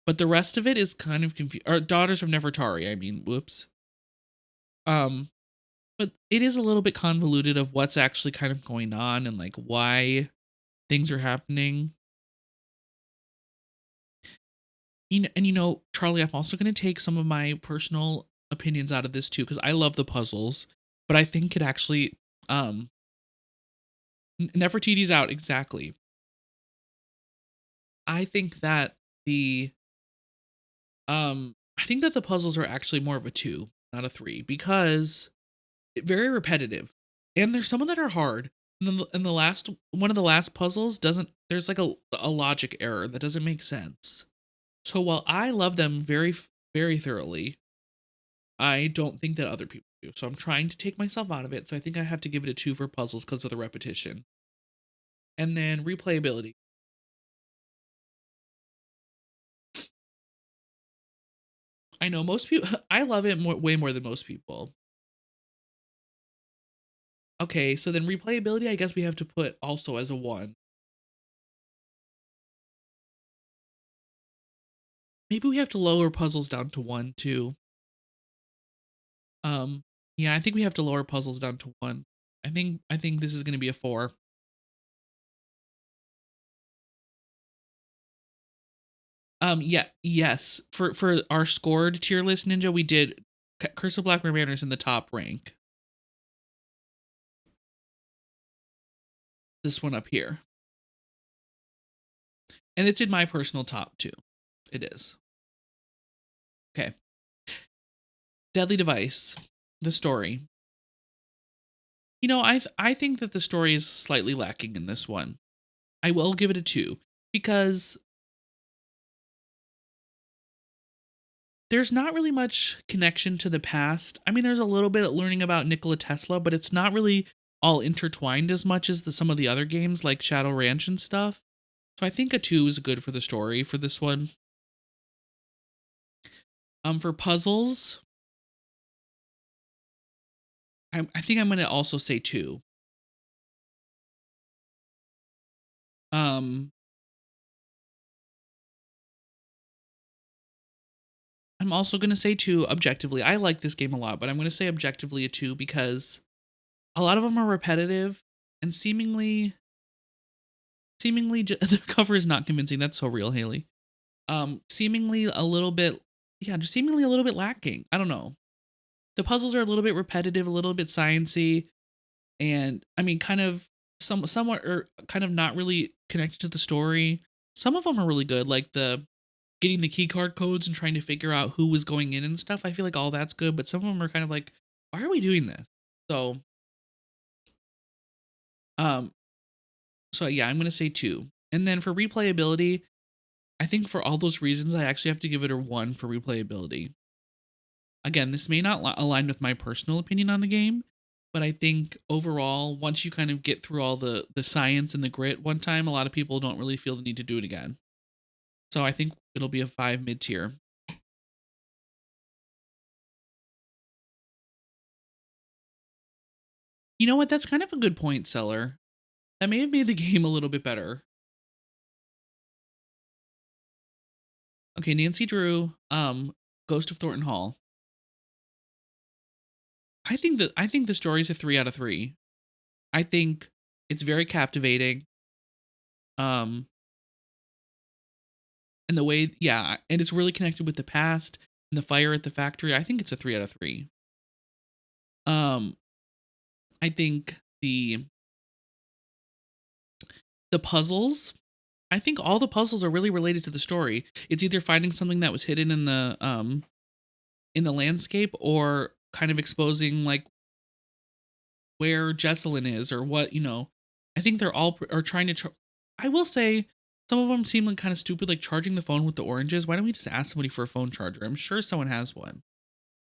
but the rest of it is kind of confusing. Or daughters of Nefertari, I mean, whoops. Um, but it is a little bit convoluted of what's actually kind of going on and like why things are happening. And Charlie, I'm also going to take some of my personal opinions out of this too because I love the puzzles, but I think it actually Nefertiti's out exactly. I think that the I think that the puzzles are actually more of a two, not a three, because very repetitive, and there's some that are hard. And then the last one of the last puzzles doesn't. There's like a logic error that doesn't make sense. So while I love them very thoroughly, I don't think that other people do. So I'm trying to take myself out of it. So I think I have to give it a two for puzzles because of the repetition, and then replayability. I know most people. I love it way more than most people. Okay, so then replayability, I guess we have to put also as a one. Maybe we have to lower puzzles down to one too. Um, yeah, I think we have to lower puzzles down to one. I think this is gonna be a 4. Yeah, yes. For our scored tier list, Ninja, we did Curse of Black Banners in the top rank. This one up here. And it's in my personal top too. It is. Okay. Deadly Device. The story. I think that the story is slightly lacking in this one. I will give it a 2 because there's not really much connection to the past. I mean, there's a little bit of learning about Nikola Tesla, but it's not really all intertwined as much as some of the other games like Shadow Ranch and stuff. So I think a 2 is good for the story for this one. For puzzles, I think I'm gonna also say 2. Um, I'm also gonna say 2 objectively. I like this game a lot, but I'm gonna say objectively a 2 because a lot of them are repetitive and the cover is not convincing. That's so real, Haley. Seemingly a little bit, yeah, just seemingly a little bit lacking. I don't know. The puzzles are a little bit repetitive, a little bit sciency, and I mean, kind of somewhat or kind of not really connected to the story. Some of them are really good, like the getting the key card codes and trying to figure out who was going in and stuff. I feel like all that's good, but some of them are kind of like, why are we doing this? So, um, so yeah, I'm gonna say 2. And then for replayability, I think for all those reasons, I actually have to give it a 1 for replayability. Again, this may not align with my personal opinion on the game, but I think overall, once you kind of get through all the science and the grit one time, a lot of people don't really feel the need to do it again. So I think it'll be a 5 mid tier. You know what? That's kind of a good point, Seller. That may have made the game a little bit better. Okay, Nancy Drew, Ghost of Thornton Hall. I think the story's a 3 out of 3. I think it's very captivating. Um, and the way, yeah, and it's really connected with the past and the fire at the factory. I think it's a 3 out of 3. Um, I think the puzzles. I think all the puzzles are really related to the story. It's either finding something that was hidden in the landscape or kind of exposing like where Jesselyn is or what, I think they're all are trying to I will say some of them seem like kind of stupid, like charging the phone with the oranges. Why don't we just ask somebody for a phone charger? I'm sure someone has one.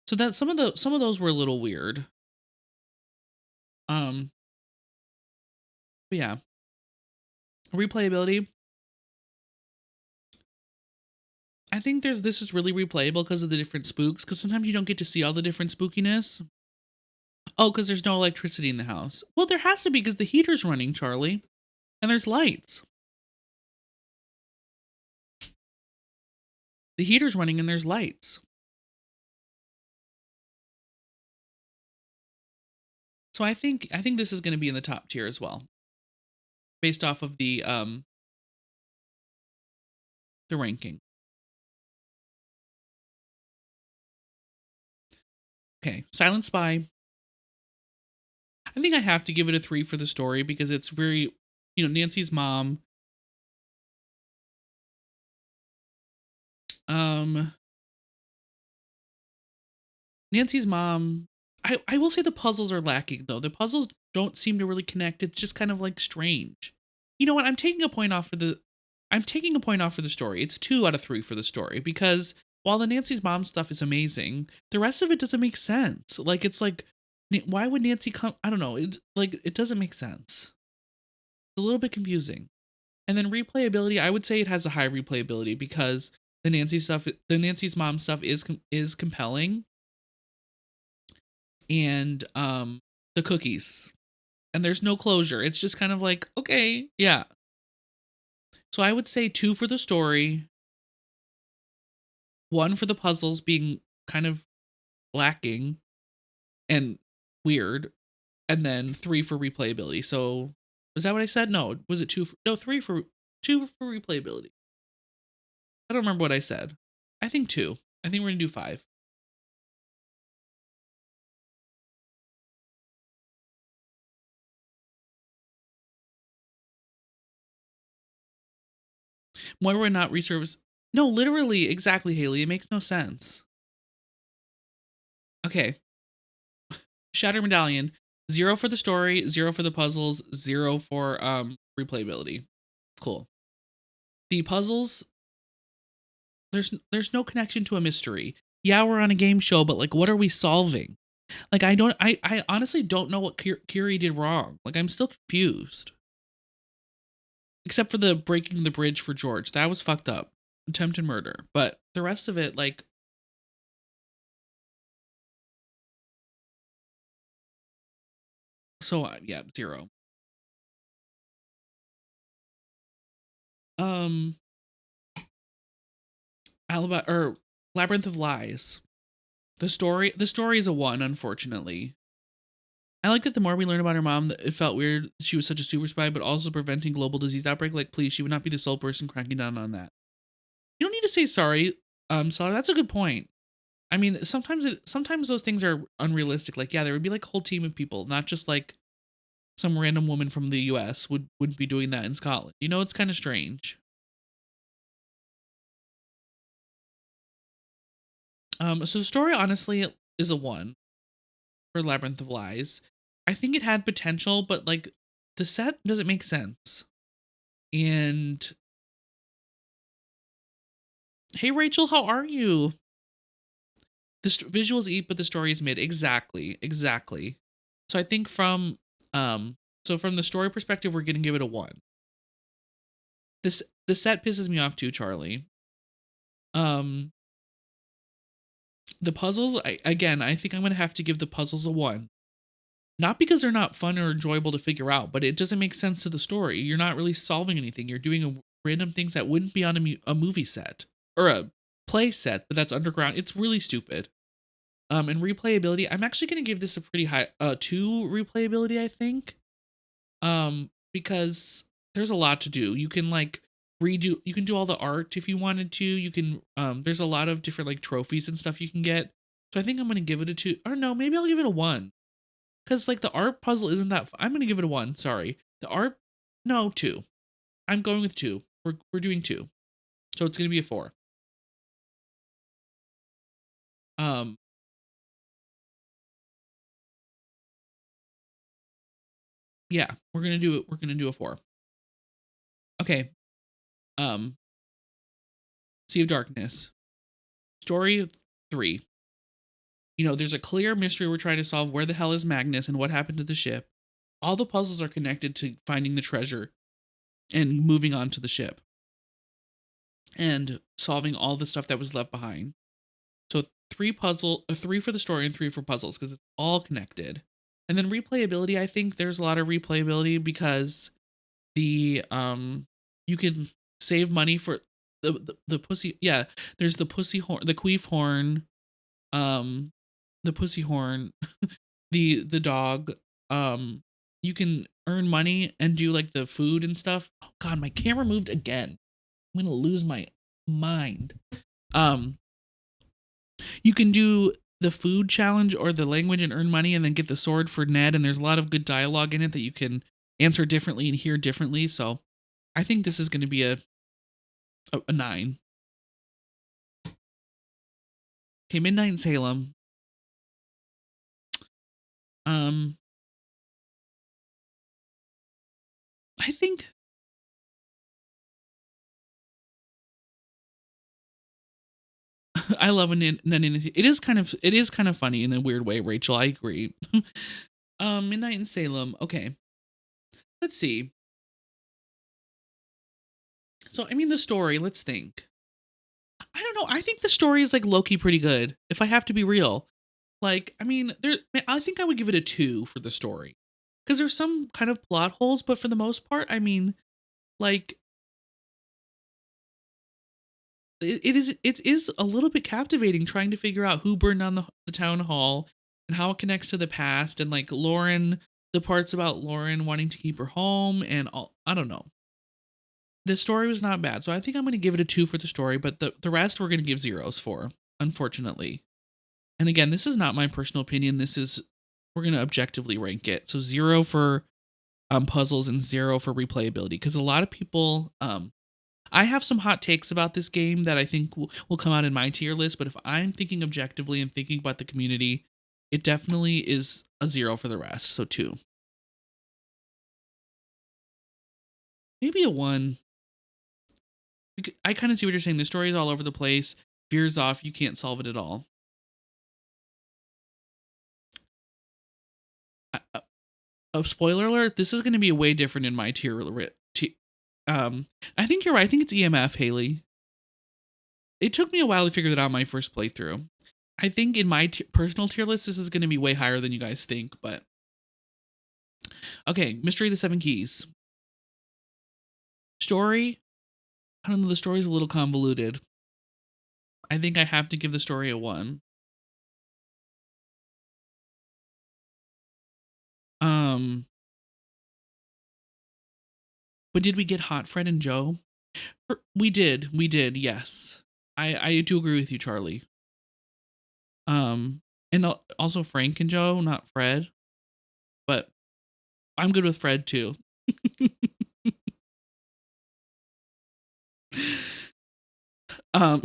So that some of those were a little weird. Um, but yeah, replayability. I think this is really replayable because of the different spooks. Because sometimes you don't get to see all the different spookiness. Oh, because there's no electricity in the house. Well, there has to be because the heater's running, Charlie, and there's lights. The heater's running and there's lights. So I think this is going to be in the top tier as well, based off of the ranking. Okay, Silent Spy. I think I have to give it a 3 for the story because it's very, Nancy's mom. Um, Nancy's mom. I will say the puzzles are lacking though. The puzzles don't seem to really connect. It's just kind of like strange. You know what? I'm taking a point off for the story. It's 2 out of 3 for the story because while the Nancy's mom stuff is amazing, the rest of it doesn't make sense. Like it's like why would Nancy come? I don't know. It doesn't make sense. It's a little bit confusing. And then replayability, I would say it has a high replayability because the Nancy's mom stuff is compelling, and the cookies, and there's no closure. It's just kind of like okay, yeah. So I would say 2 for the story, 1 for the puzzles being kind of lacking and weird, and then 3 for replayability. So, was that what I said? No, was it 2 for, no, 3 for 2 for replayability. I don't remember what I said. I think 2. I think we're gonna do 5. Why were not reserves? No, literally, exactly, Haley. It makes no sense. Okay, Shattered Medallion, 0 for the story, 0 for the puzzles, 0 for replayability. Cool. The puzzles, there's no connection to a mystery. Yeah, we're on a game show, but like, what are we solving? Like, I honestly don't know what Curie did wrong. Like, I'm still confused. Except for the breaking the bridge for George. That was fucked up. Attempted murder. But the rest of it, like, so yeah, 0. Um, Alibi or Labyrinth of Lies. The story is a 1, unfortunately. I like that the more we learn about her mom, that it felt weird she was such a super spy, but also preventing global disease outbreak. Like, please, she would not be the sole person cracking down on that. You don't need to say sorry, Salah. That's a good point. I mean, sometimes those things are unrealistic. Like, yeah, there would be like a whole team of people, not just like some random woman from the US would be doing that in Scotland. You know, it's kind of strange. So the story honestly is a 1 for Labyrinth of Lies. I think it had potential, but like the set doesn't make sense. And hey, Rachel, how are you? The visuals eat, but the story is mid. Exactly, exactly. So I think from the story perspective, we're gonna give it a 1. This the set pisses me off too, Charlie. Um, the puzzles, I think I'm gonna have to give the puzzles a 1. Not because they're not fun or enjoyable to figure out, but it doesn't make sense to the story. You're not really solving anything. You're doing random things that wouldn't be on a movie set or a play set, but that's underground. It's really stupid. And replayability, I'm actually gonna give this a pretty high 2 replayability, I think. Because there's a lot to do. You can like you can do all the art if you wanted to. You can there's a lot of different like trophies and stuff you can get. So I think I'm gonna give it a 2. Or no, maybe I'll give it a 1. Because like the art puzzle isn't that I'm gonna give it a 1, sorry. The art, no, 2. I'm going with 2. We're doing 2. So it's gonna be a 4. Um yeah, we're gonna do a 4. Okay. Um Sea of Darkness. Story 3. You know, there's a clear mystery we're trying to solve. Where the hell is Magnus and what happened to the ship? All the puzzles are connected to finding the treasure and moving on to the ship and solving all the stuff that was left behind. So 3 for the story and 3 for puzzles because it's all connected. And then replayability, I think there's a lot of replayability because the you can save money for the pussy. Yeah, there's the pussy horn, the queef horn, um the pussy horn, the dog. You can earn money and do like the food and stuff. Oh god, my camera moved again. I'm gonna lose my mind. Um, you can do the food challenge or the language and earn money and then get the sword for Ned, and there's a lot of good dialogue in it that you can answer differently and hear differently. So I think this is gonna be a 9. Okay, Midnight in Salem. Um, I think I love it is kind of funny in a weird way, Rachel. I agree. Midnight in Salem. Okay. Let's see. So I mean the story, let's think. I don't know. I think the story is like low-key pretty good, if I have to be real. Like, I mean, I think I would give it a 2 for the story. Because there's some kind of plot holes, but for the most part, I mean, like it is a little bit captivating trying to figure out who burned down the town hall and how it connects to the past and like Lauren. the parts about Lauren wanting to keep her home and all, I don't know. The story was not bad, so I think I'm gonna give it a 2 for the story, but the rest we're gonna give zeros for, unfortunately. And again, this is not my personal opinion. This is we're gonna objectively rank it. So 0 for puzzles and 0 for replayability. Because a lot of people, I have some hot takes about this game that I think will come out in my tier list. But if I'm thinking objectively and thinking about the community, it definitely is a 0 for the rest. So 2, maybe a 1. I kind of see what you're saying. The story is all over the place, veers off. You can't solve it at all. Spoiler alert: this is going to be way different in my tier. I think you're right. I think it's EMF, Haley. It took me a while to figure that out my first playthrough. I think in my personal tier list, this is going to be way higher than you guys think. But okay, Mystery of the Seven Keys. Story. I don't know. The story's a little convoluted. I think I have to give the story a 1. Um, but did we get Hot Fred and Joe? We did. We did. Yes. I do agree with you, Charlie. Um, and also Frank and Joe, not Fred. But I'm good with Fred too. um,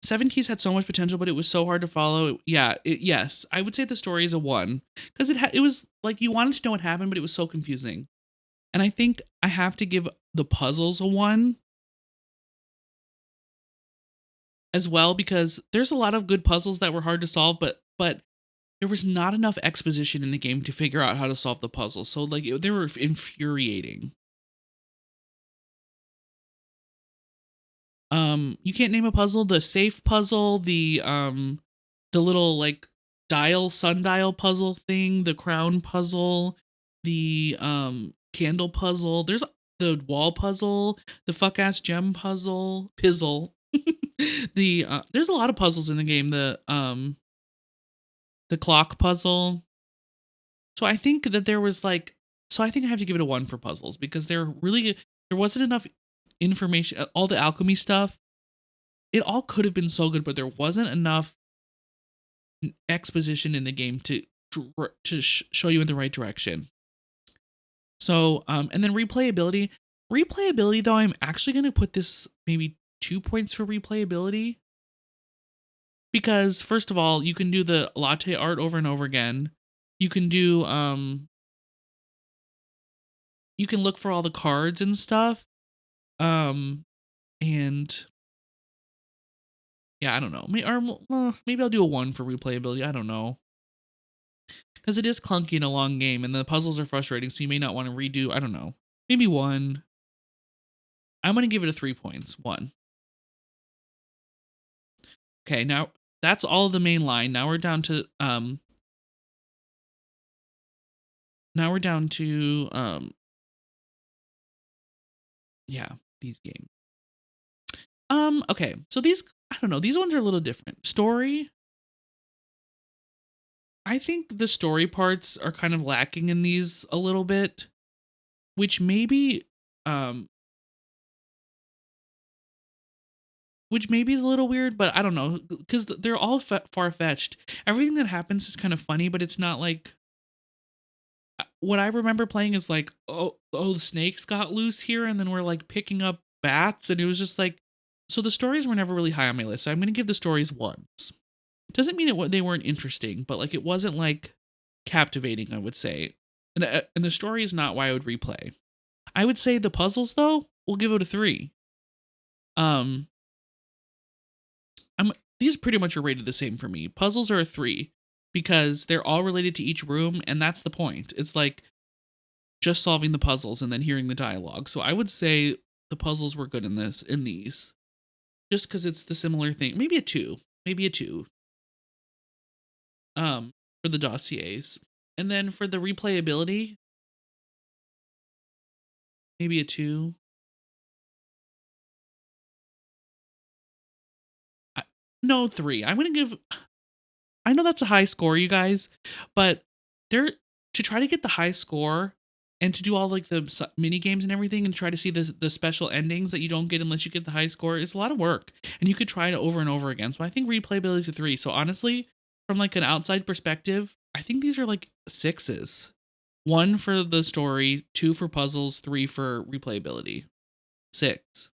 Seven Keys had so much potential, but it was so hard to follow. Yeah, yes, I would say the story is a 1 because it was like you wanted to know what happened, but it was so confusing. And I think I have to give the puzzles a 1 as well because there's a lot of good puzzles that were hard to solve, but there was not enough exposition in the game to figure out how to solve the puzzle. So like they were infuriating. You can't name a puzzle. The safe puzzle, the little like sundial puzzle thing, the crown puzzle, the candle puzzle. There's the wall puzzle, the fuck ass gem pizzle. There's a lot of puzzles in the game. The clock puzzle. So I think that there was like, so I think I have to give it a 1 for puzzles because there wasn't enough information. All the alchemy stuff, it all could have been so good, but there wasn't enough exposition in the game to show you in the right direction. So, and then replayability. Replayability, though, I'm actually going to put this maybe 2 points for replayability because first of all, you can do the latte art over and over again. You can do you can look for all the cards and stuff. And yeah, I don't know. Maybe I'll do a 1 for replayability. I don't know. Because it is clunky in a long game and the puzzles are frustrating, so you may not want to redo. I don't know. Maybe 1. I'm going to give it a 3 points. 1. Okay, now that's all of the main line. Now we're down to yeah, these games. Okay. So these, I don't know, these ones are a little different. Story, I think the story parts are kind of lacking in these a little bit, which maybe um which maybe is a little weird, but I don't know because they're all far fetched. Everything that happens is kind of funny, but it's not like what I remember playing is like, oh, the snakes got loose here, and then we're like picking up bats, and it was just like, so the stories were never really high on my list. So I'm gonna give the stories 1s. Doesn't mean they weren't interesting, but like it wasn't like captivating. I would say, and the story is not why I would replay. I would say the puzzles though, we'll give it a 3. Um, I'm these pretty much are rated the same for me. Puzzles are a 3 because they're all related to each room, and that's the point. It's like just solving the puzzles and then hearing the dialogue. So I would say the puzzles were good in these. Just because it's the similar thing. Maybe a 2. Maybe a 2. For the dossiers. And then for the replayability, maybe a 2. I, no, 3. I'm gonna give I know that's a high score, you guys, but they're to try to get the high score and to do all like the mini games and everything and try to see the special endings that you don't get unless you get the high score is a lot of work. And you could try it over and over again. So I think replayability is a 3. So honestly, from like an outside perspective, I think these are like 6s. 1 for the story, 2 for puzzles, 3 for replayability. 6.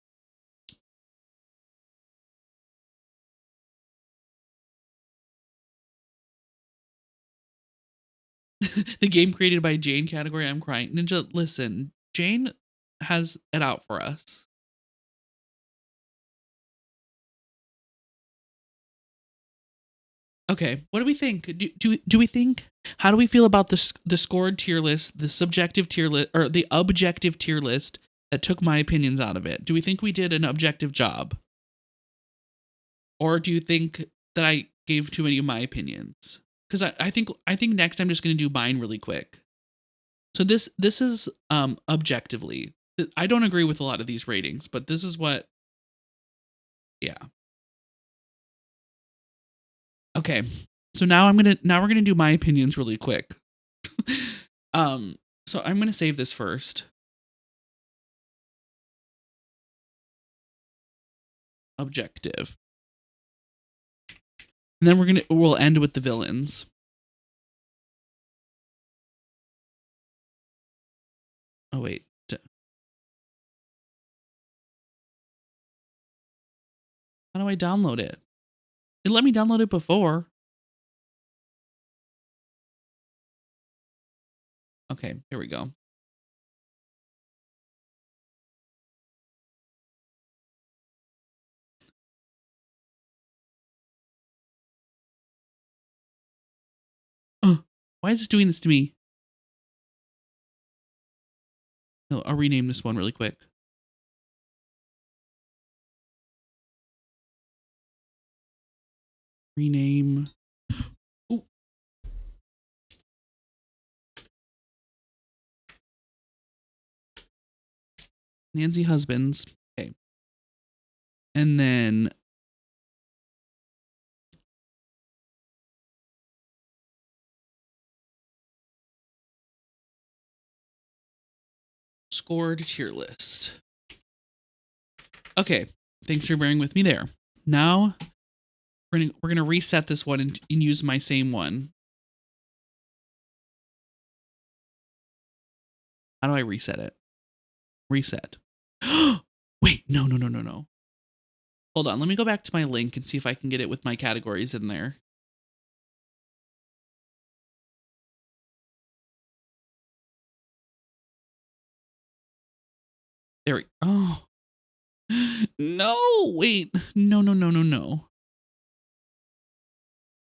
The game created by Jane category. I'm crying. Ninja, listen. Jane has it out for us. Okay, what do we think? Do we think? How do we feel about the scored tier list, the subjective tier list, or the objective tier list that took my opinions out of it? Do we think we did an objective job, or do you think that I gave too many of my opinions? Because I think next I'm just gonna do mine really quick. So this is objectively. I don't agree with a lot of these ratings, but this is what. Yeah. Okay. So now we're gonna do my opinions really quick. um. So I'm gonna save this first. Objective. And then we'll end with the villains. Oh wait. How do I download it? It let me download it before. Okay, here we go. Why is this doing this to me? No, I'll rename this one really quick. Rename. Ooh. Nancy Husbands. Okay. And then scored tier list. Okay. Thanks for bearing with me there. Now we're gonna reset this one and use my same one. How do I reset it? Reset. Wait, no. Hold on, let me go back to my link and see if I can get it with my categories in there. There we oh. No, wait. No.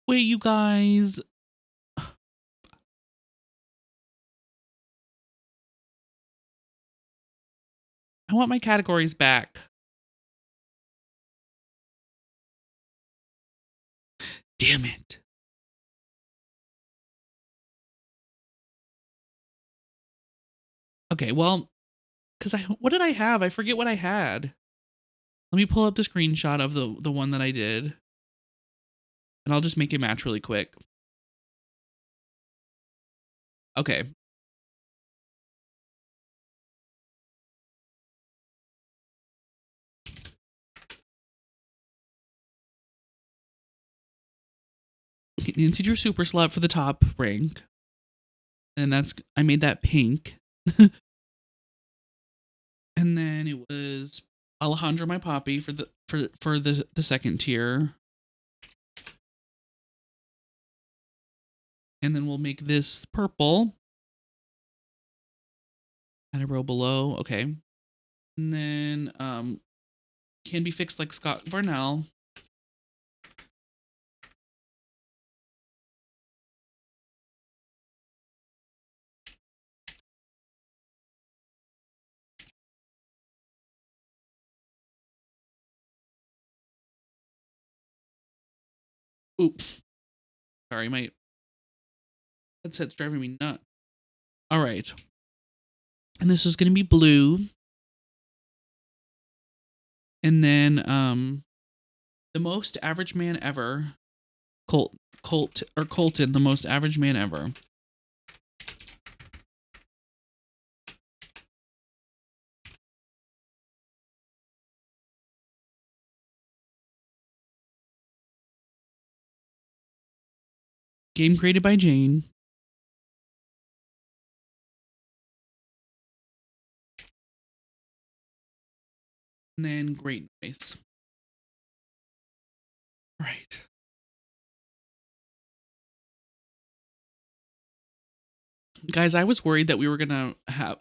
Wait, you guys. I want my categories back. Damn it. Okay, well, because what did I have? I forget what I had. Let me pull up the screenshot of the one that I did. And I'll just make it match really quick. Okay. Nancy drew Super Slut for the top rank. And I made that pink. And then it was Alejandro My Poppy for the second tier. And then we'll make this purple. Add a row below. Okay. And then can be fixed like Scott Varnell. Oops. Sorry, my headset's driving me nuts. All right. And this is going to be blue. And then the most average man ever, Colt. Colton, the most average man ever. Game created by Jane. And then great nice. Right. Guys, I was worried that we were gonna have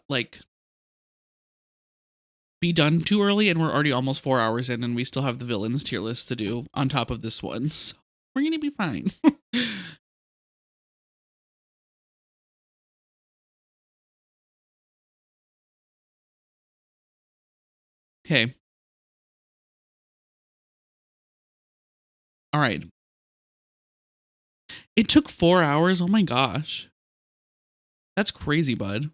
be done too early, and we're already almost 4 hours in, and we still have the villains tier list to do on top of this one. So we're gonna be fine. Okay. All right. It took 4 hours. Oh my gosh. That's crazy, bud.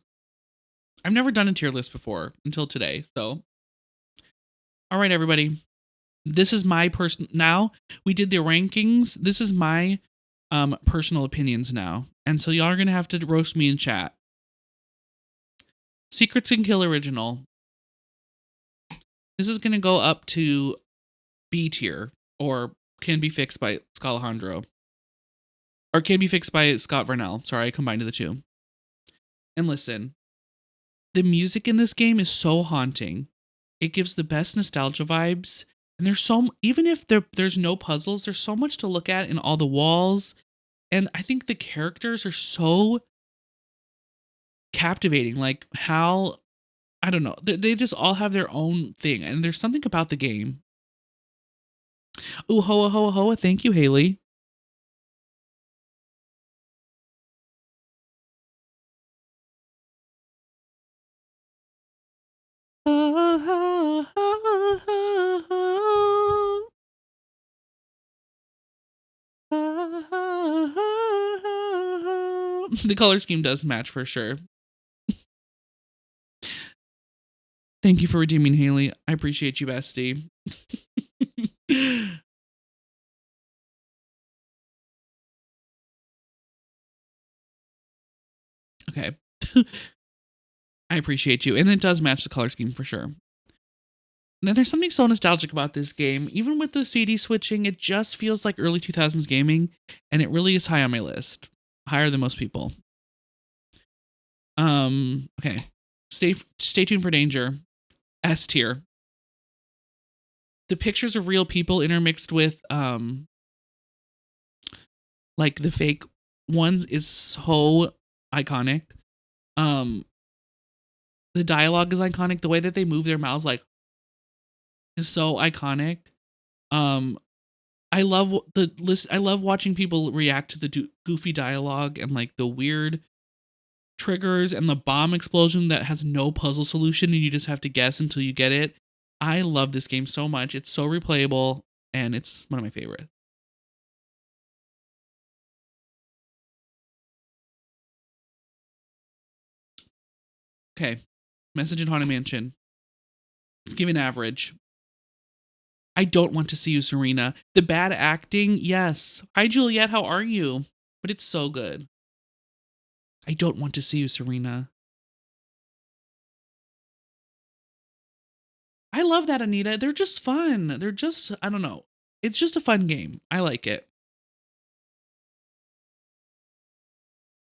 I've never done a tier list before until today. So, all right, everybody. This is my now we did the rankings. This is my personal opinions now. And so y'all are going to have to roast me in chat. Secrets and Kill Original. This is going to go up to B tier, or can be fixed by Scalejandro. Or can be fixed by Scott Vernell. Sorry, I combined the two. And listen, the music in this game is so haunting. It gives the best nostalgia vibes. And there's even if there's no puzzles, there's so much to look at in all the walls. And I think the characters are so captivating. Like Hal, I don't know. They just all have their own thing. And there's something about the game. Ooh, hoa, hoa, hoa. Thank you, Haley. The color scheme does match for sure. Thank you for redeeming, Haley. I appreciate you, bestie. Okay. I appreciate you. And it does match the color scheme for sure. Now, there's something so nostalgic about this game. Even with the CD switching, it just feels like early 2000s gaming. And it really is high on my list. Higher than most people. Okay. Stay tuned for danger. S tier. The pictures of real people intermixed with like the fake ones is so iconic. The dialogue is iconic. The way that they move their mouths is so iconic. I love the list. I love watching people react to the goofy dialogue and like the weird triggers and the bomb explosion that has no puzzle solution and you just have to guess until you get it. I love this game so much. It's so replayable and it's one of my favorites. Okay. Message in Haunted Mansion. It's given average. I don't want to see you, Serena. The bad acting, yes. Hi, Juliet. How are you? But it's so good. I don't want to see you, Serena. I love that, Anita. They're just fun. They're just, I don't know. It's just a fun game. I like it.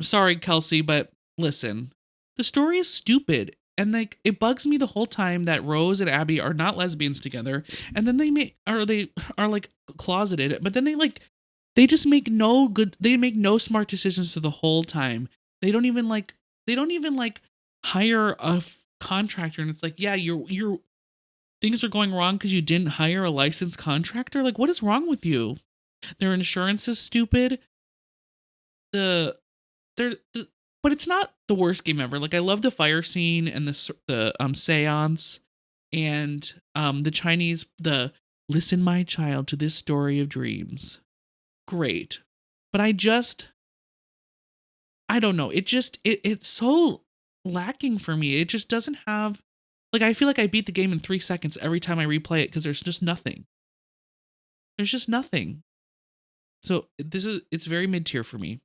Sorry, Kelsey, but listen. The story is stupid. And like it bugs me the whole time that Rose and Abby are not lesbians together. And then they are like closeted, but then they just make they make no smart decisions for the whole time. They don't even hire a contractor, and it's like, yeah, you're things are going wrong because you didn't hire a licensed contractor. Like, what is wrong with you? Their insurance is stupid. But it's not the worst game ever. Like, I love the fire scene and the seance and the listen, my child, to this story of dreams. Great. But I don't know. It's so lacking for me. It just doesn't have, like, I feel like I beat the game in 3 seconds every time I replay it because there's just nothing. There's just nothing. So it's very mid tier for me.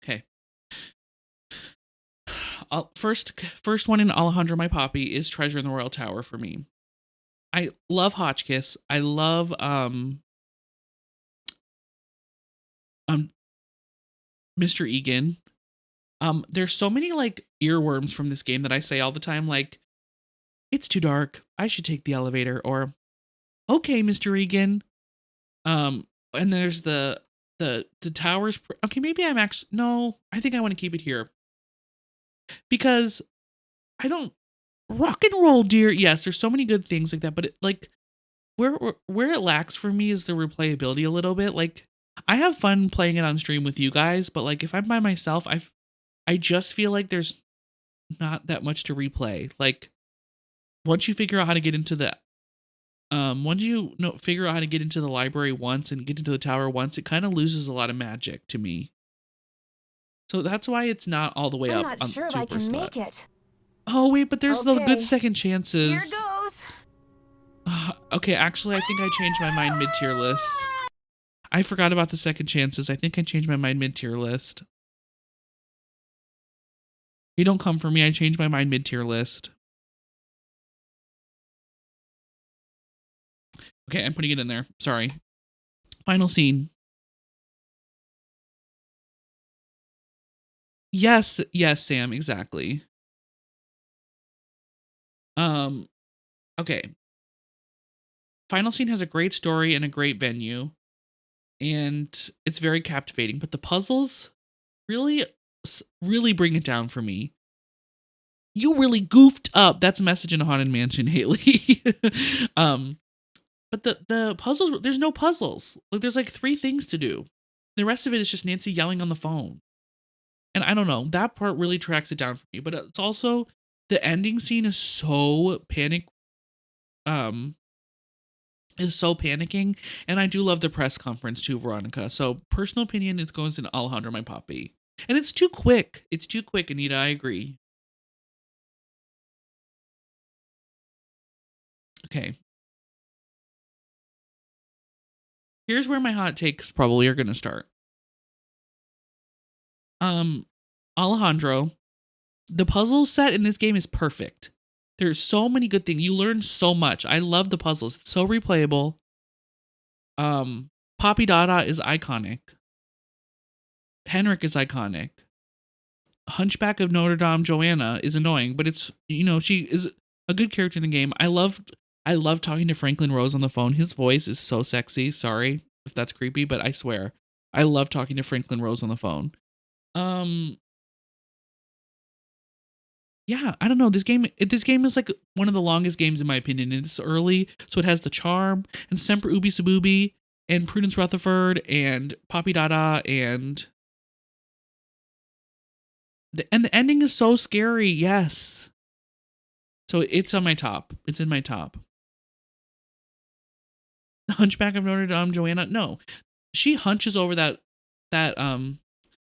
Okay. First one in Alejandro My Poppy is Treasure in the Royal Tower for me. I love Hotchkiss. I love um Mr. Egan. There's so many like earworms from this game that I say all the time, like, it's too dark, I should take the elevator, or okay, Mr. Egan. And there's the towers. Okay, maybe I'm actually no. I think I want to keep it here because I don't rock and roll, dear. Yes, there's so many good things like that, but like where it lacks for me is the replayability a little bit. Like I have fun playing it on stream with you guys, but like if I'm by myself, I just feel like there's not that much to replay. Like once you figure out how to get into the once you know figure out how to get into the library once and get into the tower once, it kind of loses a lot of magic to me. So that's why it's not all the way I'm up not on sure if I super can slot. make it. Oh wait, but there's the good Okay, second here chances. goes. Okay, actually, I think I changed my mind mid tier list. I forgot about the second chances. I think I changed my mind mid tier list. You don't come for me. I changed my mind mid tier list. Okay, I'm putting it in there. Sorry. Final scene. Yes, yes, Sam, exactly. Um, okay. Final scene has a great story and a great venue, and it's very captivating. But the puzzles really, really bring it down for me. You really goofed up. That's a message in a haunted mansion, Haley. um, but the puzzles, there's no puzzles. Like there's like 3 things to do. The rest of it is just Nancy yelling on the phone. And I don't know, that part really tracks it down for me. But it's also the ending scene um is so panicking, and I do love the press conference too, Veronica. So personal opinion, it goes in Alejandro My Poppy. And it's too quick. It's too quick, Anita. I agree. Okay. Here's where my hot takes probably are gonna start. Um, Alejandro, the puzzle set in this game is perfect. There's so many good things. You learn so much. I love the puzzles. It's so replayable. Poppy Dada is iconic. Henrik is iconic. Hunchback of Notre Dame Joanna is annoying, but it's she is a good character in the game. I love talking to Franklin Rose on the phone. His voice is so sexy. Sorry if that's creepy, but I swear. I love talking to Franklin Rose on the phone. Um yeah, I don't know. This game is like one of the longest games in my opinion. And it's early, so it has the charm and Semper Ubi Sabubi and Prudence Rutherford and Poppy Dada and the ending is so scary. Yes. So it's on my top. It's in my top. The Hunchback of Notre Dame Joanna? No. She hunches over that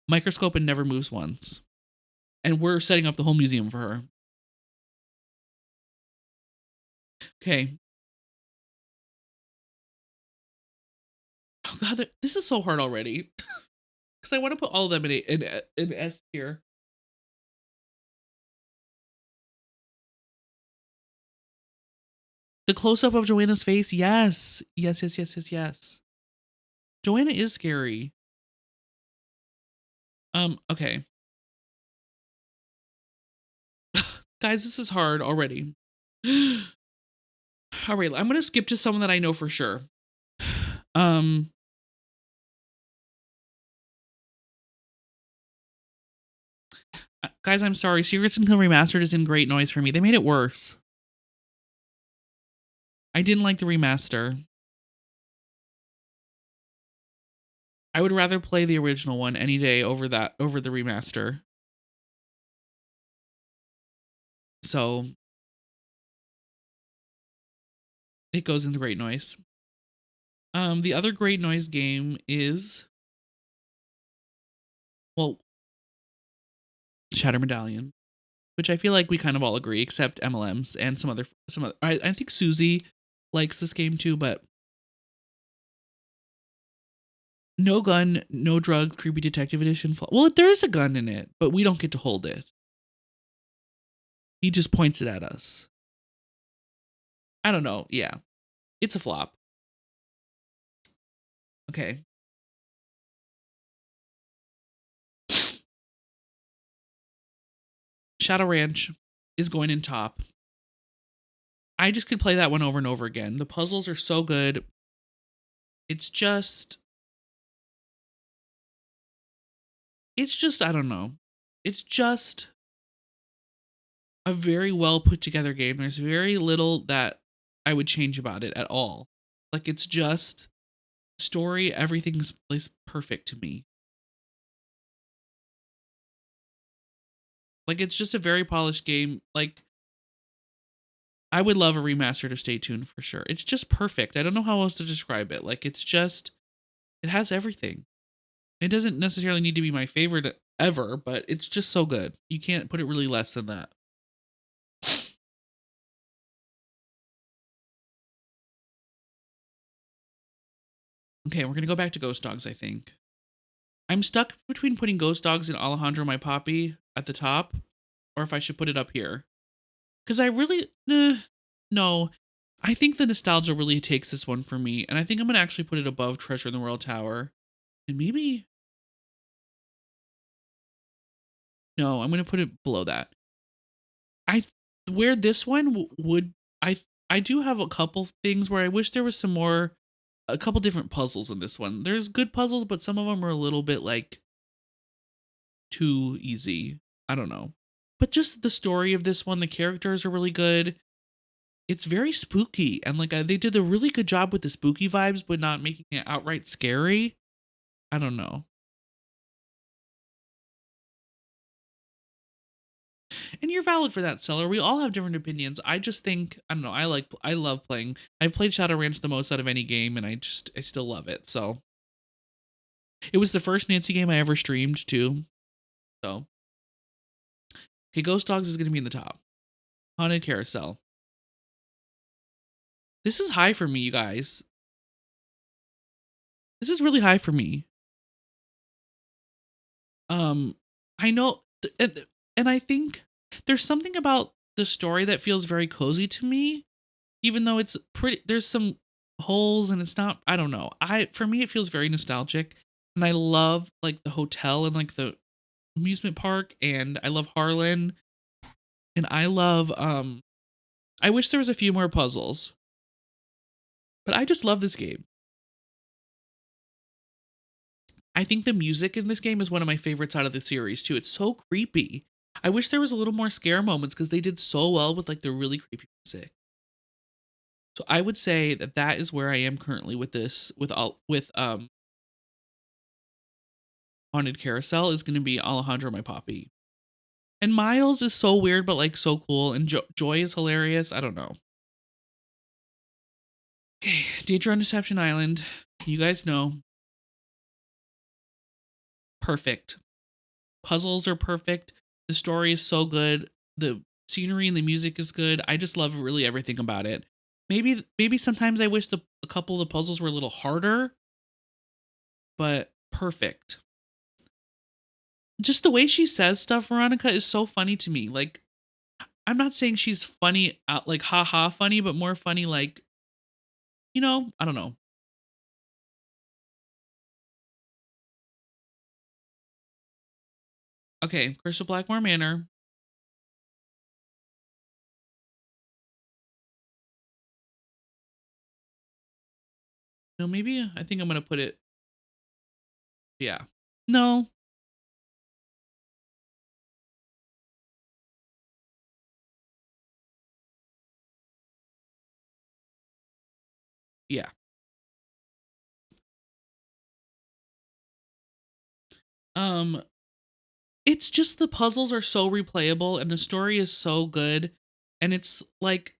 microscope and never moves once. And we're setting up the whole museum for her. Okay. Oh god, this is so hard already. Because I want to put all of them in S tier. The close up of Joanna's face, yes. Yes, yes, yes, yes, yes. Joanna is scary. Okay. Guys, this is hard already. All right, I'm gonna skip to someone that I know for sure. Um, guys, I'm sorry. Secrets Until Remastered is in great noise for me. They made it worse. I didn't like the remaster. I would rather play the original one any day over the remaster. So it goes into great noise. The other great noise game is, well, Shatter Medallion, which I feel like we kind of all agree, except MLMs and some other. I think Susie likes this game too, but no gun, no drug, creepy detective edition. Well, there is a gun in it, but we don't get to hold it. He just points it at us. I don't know. Yeah, it's a flop. Okay. Shadow Ranch is going in top. I just could play that one over and over again. The puzzles are so good. It's just I don't know. It's just a very well put together game. There's very little that I would change about it at all. Like it's just story, everything's is perfect to me. Like it's just a very polished game. Like I would love a remaster to Stay Tuned for sure. It's just perfect. I don't know how else to describe it. Like it's just it has everything. It doesn't necessarily need to be my favorite ever, but it's just so good. You can't put it really less than that. Okay, we're gonna go back to Ghost Dogs, I think. I'm stuck between putting Ghost Dogs and Alejandro My Poppy at the top, or if I should put it up here. Because I really no. I think the nostalgia really takes this one for me, and I think I'm gonna actually put it above Treasure in the Royal Tower. And maybe no, I'm gonna put it below that. I where this one would I do have a couple things where I wish there was some more a couple different puzzles in this one. There's good puzzles, but some of them are a little bit like too easy. I don't know. But just the story of this one, the characters are really good. It's very spooky and like they did a really good job with the spooky vibes but not making it outright scary. I don't know. And you're valid for that, Seller. We all have different opinions. I just think I don't know. I love playing. I've played Shadow Ranch the most out of any game, and I still love it. So it was the first Nancy game I ever streamed too. So okay, Ghost Dogs is gonna be in the top. Haunted Carousel. This is high for me, you guys. This is really high for me. Um, I know, and I think there's something about the story that feels very cozy to me, even though it's pretty. There's some holes, and it's not. I don't know. For me, it feels very nostalgic, and I love like the hotel and like the amusement park, and I love Harlan, and I love. I wish there was a few more puzzles, but I just love this game. I think the music in this game is one of my favorites out of the series too. It's so creepy. I wish there was a little more scare moments because they did so well with like the really creepy music. So I would say that that is where I am currently with this with Haunted Carousel is going to be Alejandro My Poppy. And Miles is so weird but like so cool and Joy is hilarious. I don't know. Okay, Danger on Deception Island. You guys know perfect. Puzzles are perfect. The story is so good. The scenery and the music is good. I just love really everything about it. Maybe sometimes I wish a couple of the puzzles were a little harder, but perfect. Just the way she says stuff, Veronica, is so funny to me. Like I'm not saying she's funny out like haha funny, but more funny like, I don't know. Okay, Crystal Blackmore Manor. No, maybe I think I'm gonna put it. Yeah. No. Yeah. Um, it's just the puzzles are so replayable and the story is so good. And it's like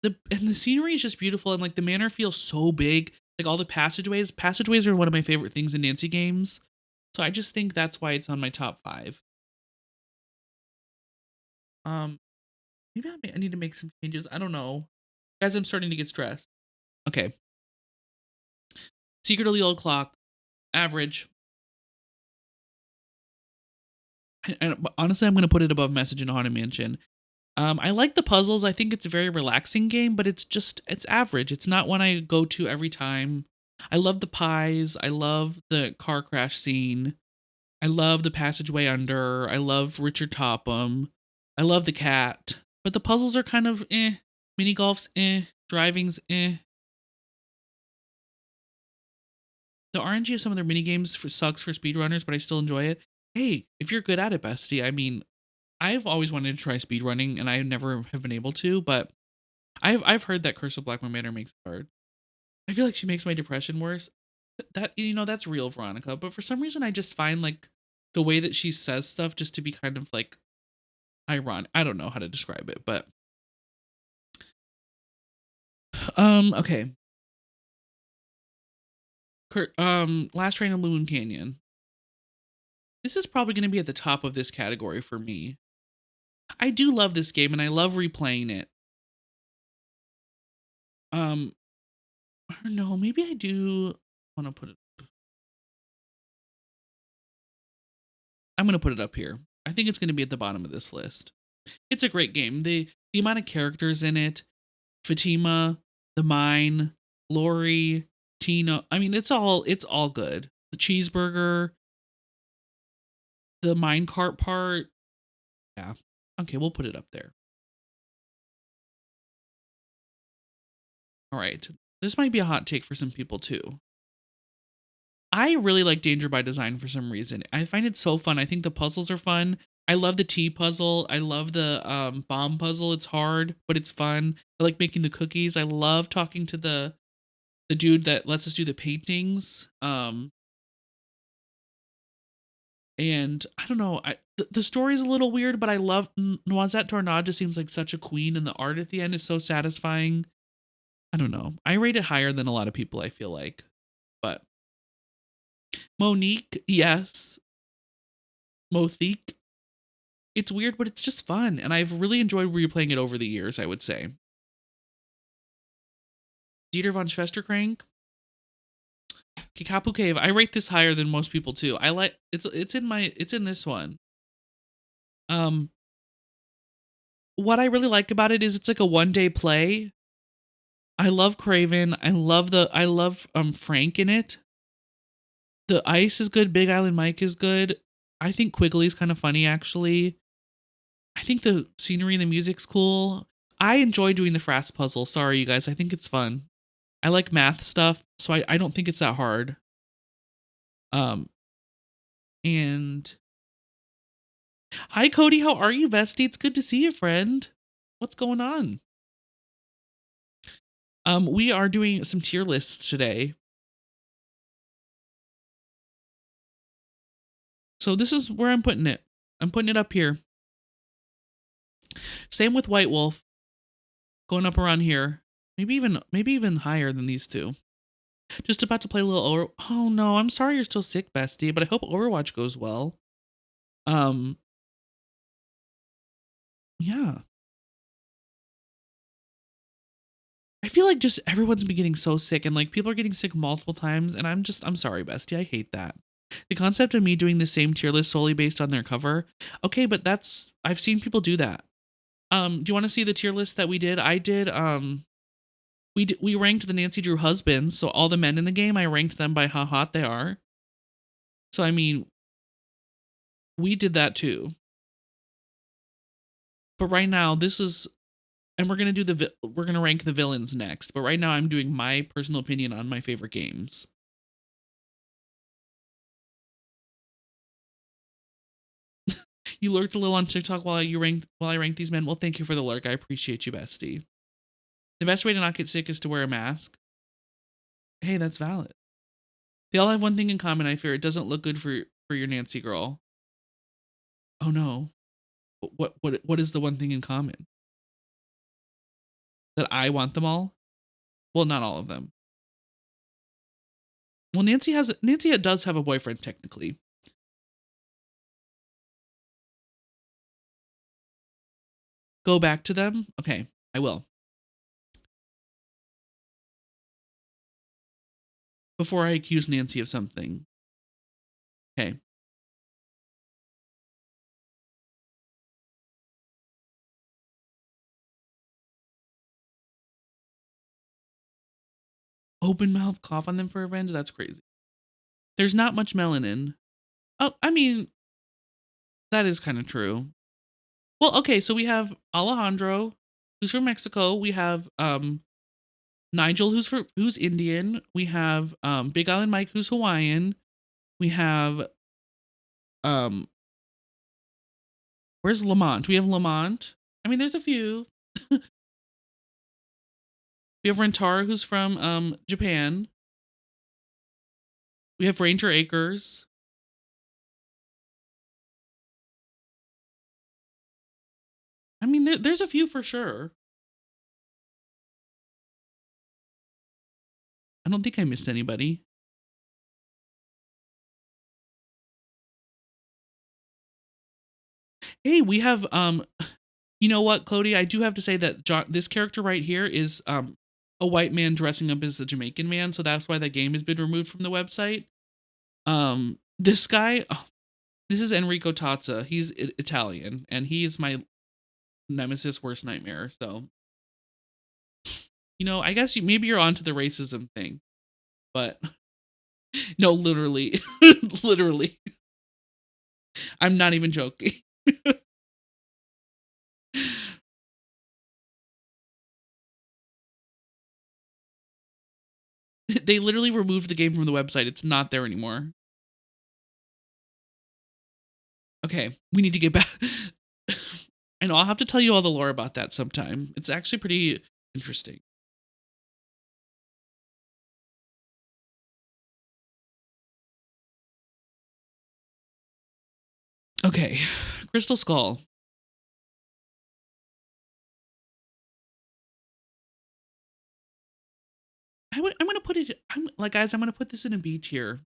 the scenery is just beautiful and like the manor feels so big. Like all the passageways. Passageways are one of my favorite things in Nancy games. So I just think that's why it's on my top 5. Um, maybe I need to make some changes. I don't know. Guys, I'm starting to get stressed. Okay. Secret of the Old Clock, average. But honestly, I'm gonna put it above Message in Haunted Mansion. I like the puzzles. I think it's a very relaxing game, but it's average. It's not one I go to every time. I love the pies. I love the car crash scene. I love the passageway under. I love Richard Topham. I love the cat. But the puzzles are kind of eh. Mini golf's eh. Driving's eh. The RNG of some of their mini games sucks for speedrunners, but I still enjoy it. Hey, if you're good at it, bestie, I mean, I've always wanted to try speedrunning, and I never have been able to, but I've heard that Curse of Blackmore Manor makes it hard. I feel like she makes my depression worse. That that's real, Veronica. But for some reason, I just find like the way that she says stuff just to be kind of like ironic. I don't know how to describe it, but okay. Last Train in Moon Canyon. This is probably going to be at the top of this category for me. I do love this game, and I love replaying it. Um, I don't know. Maybe I do want to put it. I'm going to put it up here. I think it's going to be at the bottom of this list. It's a great game. The amount of characters in it, Fatima, the mine, Lori, Tina. I mean, it's all good. The cheeseburger, the minecart part. Yeah. Okay, we'll put it up there. All right. This might be a hot take for some people too. I really like Danger by Design for some reason. I find it so fun. I think the puzzles are fun. I love the tea puzzle. I love the bomb puzzle. It's hard, but it's fun. I like making the cookies. I love talking to the dude that lets us do the paintings. And I don't know, the story's a little weird, but I love Noisette Tornade. Just seems like such a queen, and the art at the end is so satisfying. I don't know. I rate it higher than a lot of people, I feel like. But Monique, yes. Mothique. It's weird, but it's just fun, and I've really enjoyed replaying it over the years, I would say. Dieter von Schwesterkrank. Kikapu Cave. I rate this higher than most people too. I like it's in this one. Um what I really like about it is it's like a one-day play. I love Craven. I love Frank in it. The ice is good. Big Island Mike is good. I think Quigley's kind of funny actually. I think the scenery and the music's cool. I enjoy doing the Frass puzzle. Sorry, you guys. I think it's fun. I like math stuff, so I don't think it's that hard. Um, and hi, Cody. How are you, bestie? It's good to see you, friend. What's going on? We are doing some tier lists today. So this is where I'm putting it. I'm putting it up here. Same with White Wolf. Going up around here. Maybe even higher than these two. Just about to play a little oh no, I'm sorry you're still sick, bestie, but I hope Overwatch goes well. Yeah. I feel like just everyone's been getting so sick, and like people are getting sick multiple times, and I'm sorry, bestie. I hate that. The concept of me doing the same tier list solely based on their cover. Okay, but I've seen people do that. Do you want to see the tier list that we did? I did we ranked the Nancy Drew husbands, so all the men in the game, I ranked them by how hot they are. So I mean, we did that too. But right now, this is and we're gonna rank the villains next. But right now, I'm doing my personal opinion on my favorite games. You lurked a little on TikTok while I ranked these men. Well, thank you for the lurk. I appreciate you, bestie. The best way to not get sick is to wear a mask. Hey, that's valid. They all have one thing in common. I fear it doesn't look good for your Nancy girl. Oh no. What is the one thing in common? That I want them all? Well, not all of them. Well, Nancy does have a boyfriend technically. Go back to them? Okay, I will. before I accuse Nancy of something. Okay. Open mouth cough on them for revenge? That's crazy. There's not much melanin. Oh, I mean, that is kind of true. Well, okay, so we have Alejandro, who's from Mexico. We have Nigel, who's Indian. We have Big Island Mike, who's Hawaiian. We have um where's Lamont? We have Lamont. I mean, there's a few. We have Rentara, who's from Japan. We have Ranger Acres. I mean, there's a few for sure. I don't think I missed anybody. Hey, we have you know what, Cody? I do have to say that this character right here is a white man dressing up as a Jamaican man, so that's why that game has been removed from the website. This guy, oh, this is Enrico Tazza. He's Italian, and he is my nemesis, worst nightmare. So, you know, I guess maybe you're onto the racism thing, but no, literally, literally, I'm not even joking. They literally removed the game from the website. It's not there anymore. Okay, we need to get back. I know I'll have to tell you all the lore about that sometime. It's actually pretty interesting. Okay, Crystal Skull. I'm gonna put it. I'm like, guys, I'm gonna put this in a B tier.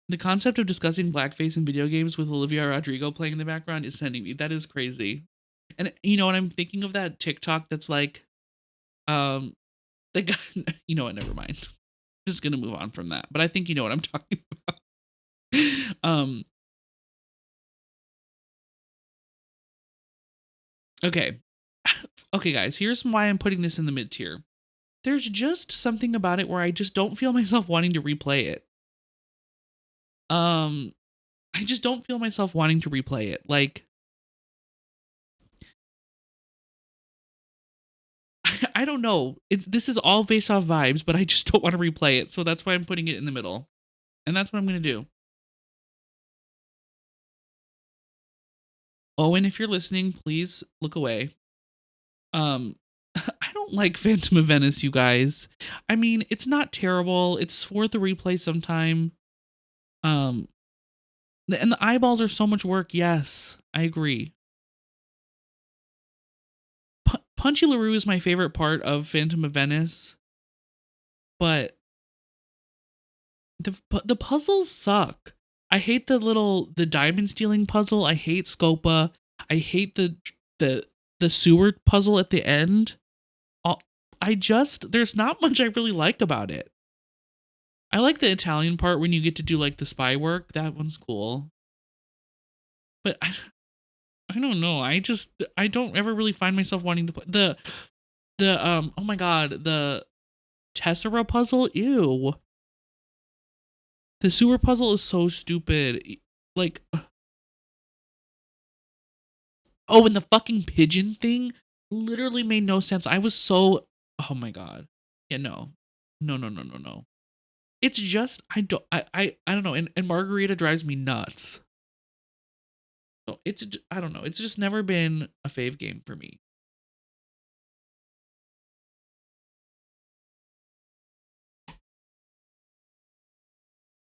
The concept of discussing blackface in video games with Olivia Rodrigo playing in the background is sending me. That is crazy. And you know what? I'm thinking of that TikTok that's like, um, the guy. You know what? Never mind. Just gonna move on from that. But I think you know what I'm talking about. um. Okay. Okay, guys. Here's why I'm putting this in the mid tier. There's just something about it where I just don't feel myself wanting to replay it. Um, I just don't feel myself wanting to replay it. Like, I don't know. This is all based off vibes, but I just don't want to replay it. So that's why I'm putting it in the middle. And that's what I'm going to do. Owen, if you're listening, please look away. I don't like Phantom of Venice, you guys. I mean, it's not terrible. It's worth a replay sometime. Um, and the eyeballs are so much work. Yes, I agree. Punchy LaRue is my favorite part of Phantom of Venice, but the puzzles suck. I hate the diamond stealing puzzle. I hate Scopa. I hate the the sewer puzzle at the end. There's not much I really like about it. I like the Italian part when you get to do like the spy work. That one's cool. But I don't know. I don't ever really find myself wanting to play the oh my god, the Tessera puzzle. Ew. The sewer puzzle is so stupid. Like, oh, and the fucking pigeon thing literally made no sense. I was so, oh my god. Yeah, no. No, no, no, no, no. It's just I don't know. And Margarita drives me nuts. So I don't know. It's just never been a fave game for me.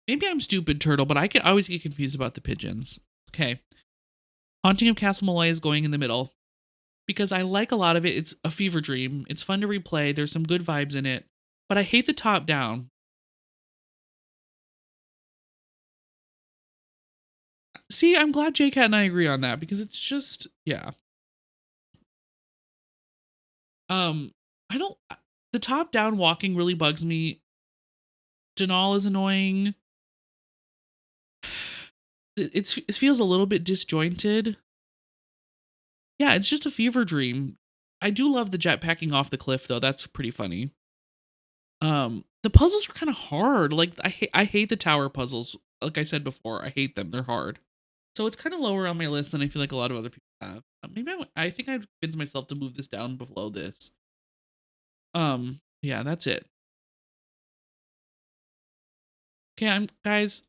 Maybe I'm stupid, Turtle, but I always get confused about the pigeons. Okay. Haunting of Castle Malloy is going in the middle because I like a lot of it. It's a fever dream. It's fun to replay. There's some good vibes in it, but I hate the top down. See, I'm glad JCat and I agree on that because it's just, yeah. I don't, the top down walking really bugs me. Denal is annoying. It feels a little bit disjointed. Yeah, it's just a fever dream. I do love the jetpacking off the cliff though. That's pretty funny. The puzzles are kind of hard. Like I hate the tower puzzles. Like I said before, I hate them. They're hard. So it's kind of lower on my list than I feel like a lot of other people have. Maybe I think I've convinced myself to move this down below this. Yeah, that's it. Okay, I'm guys.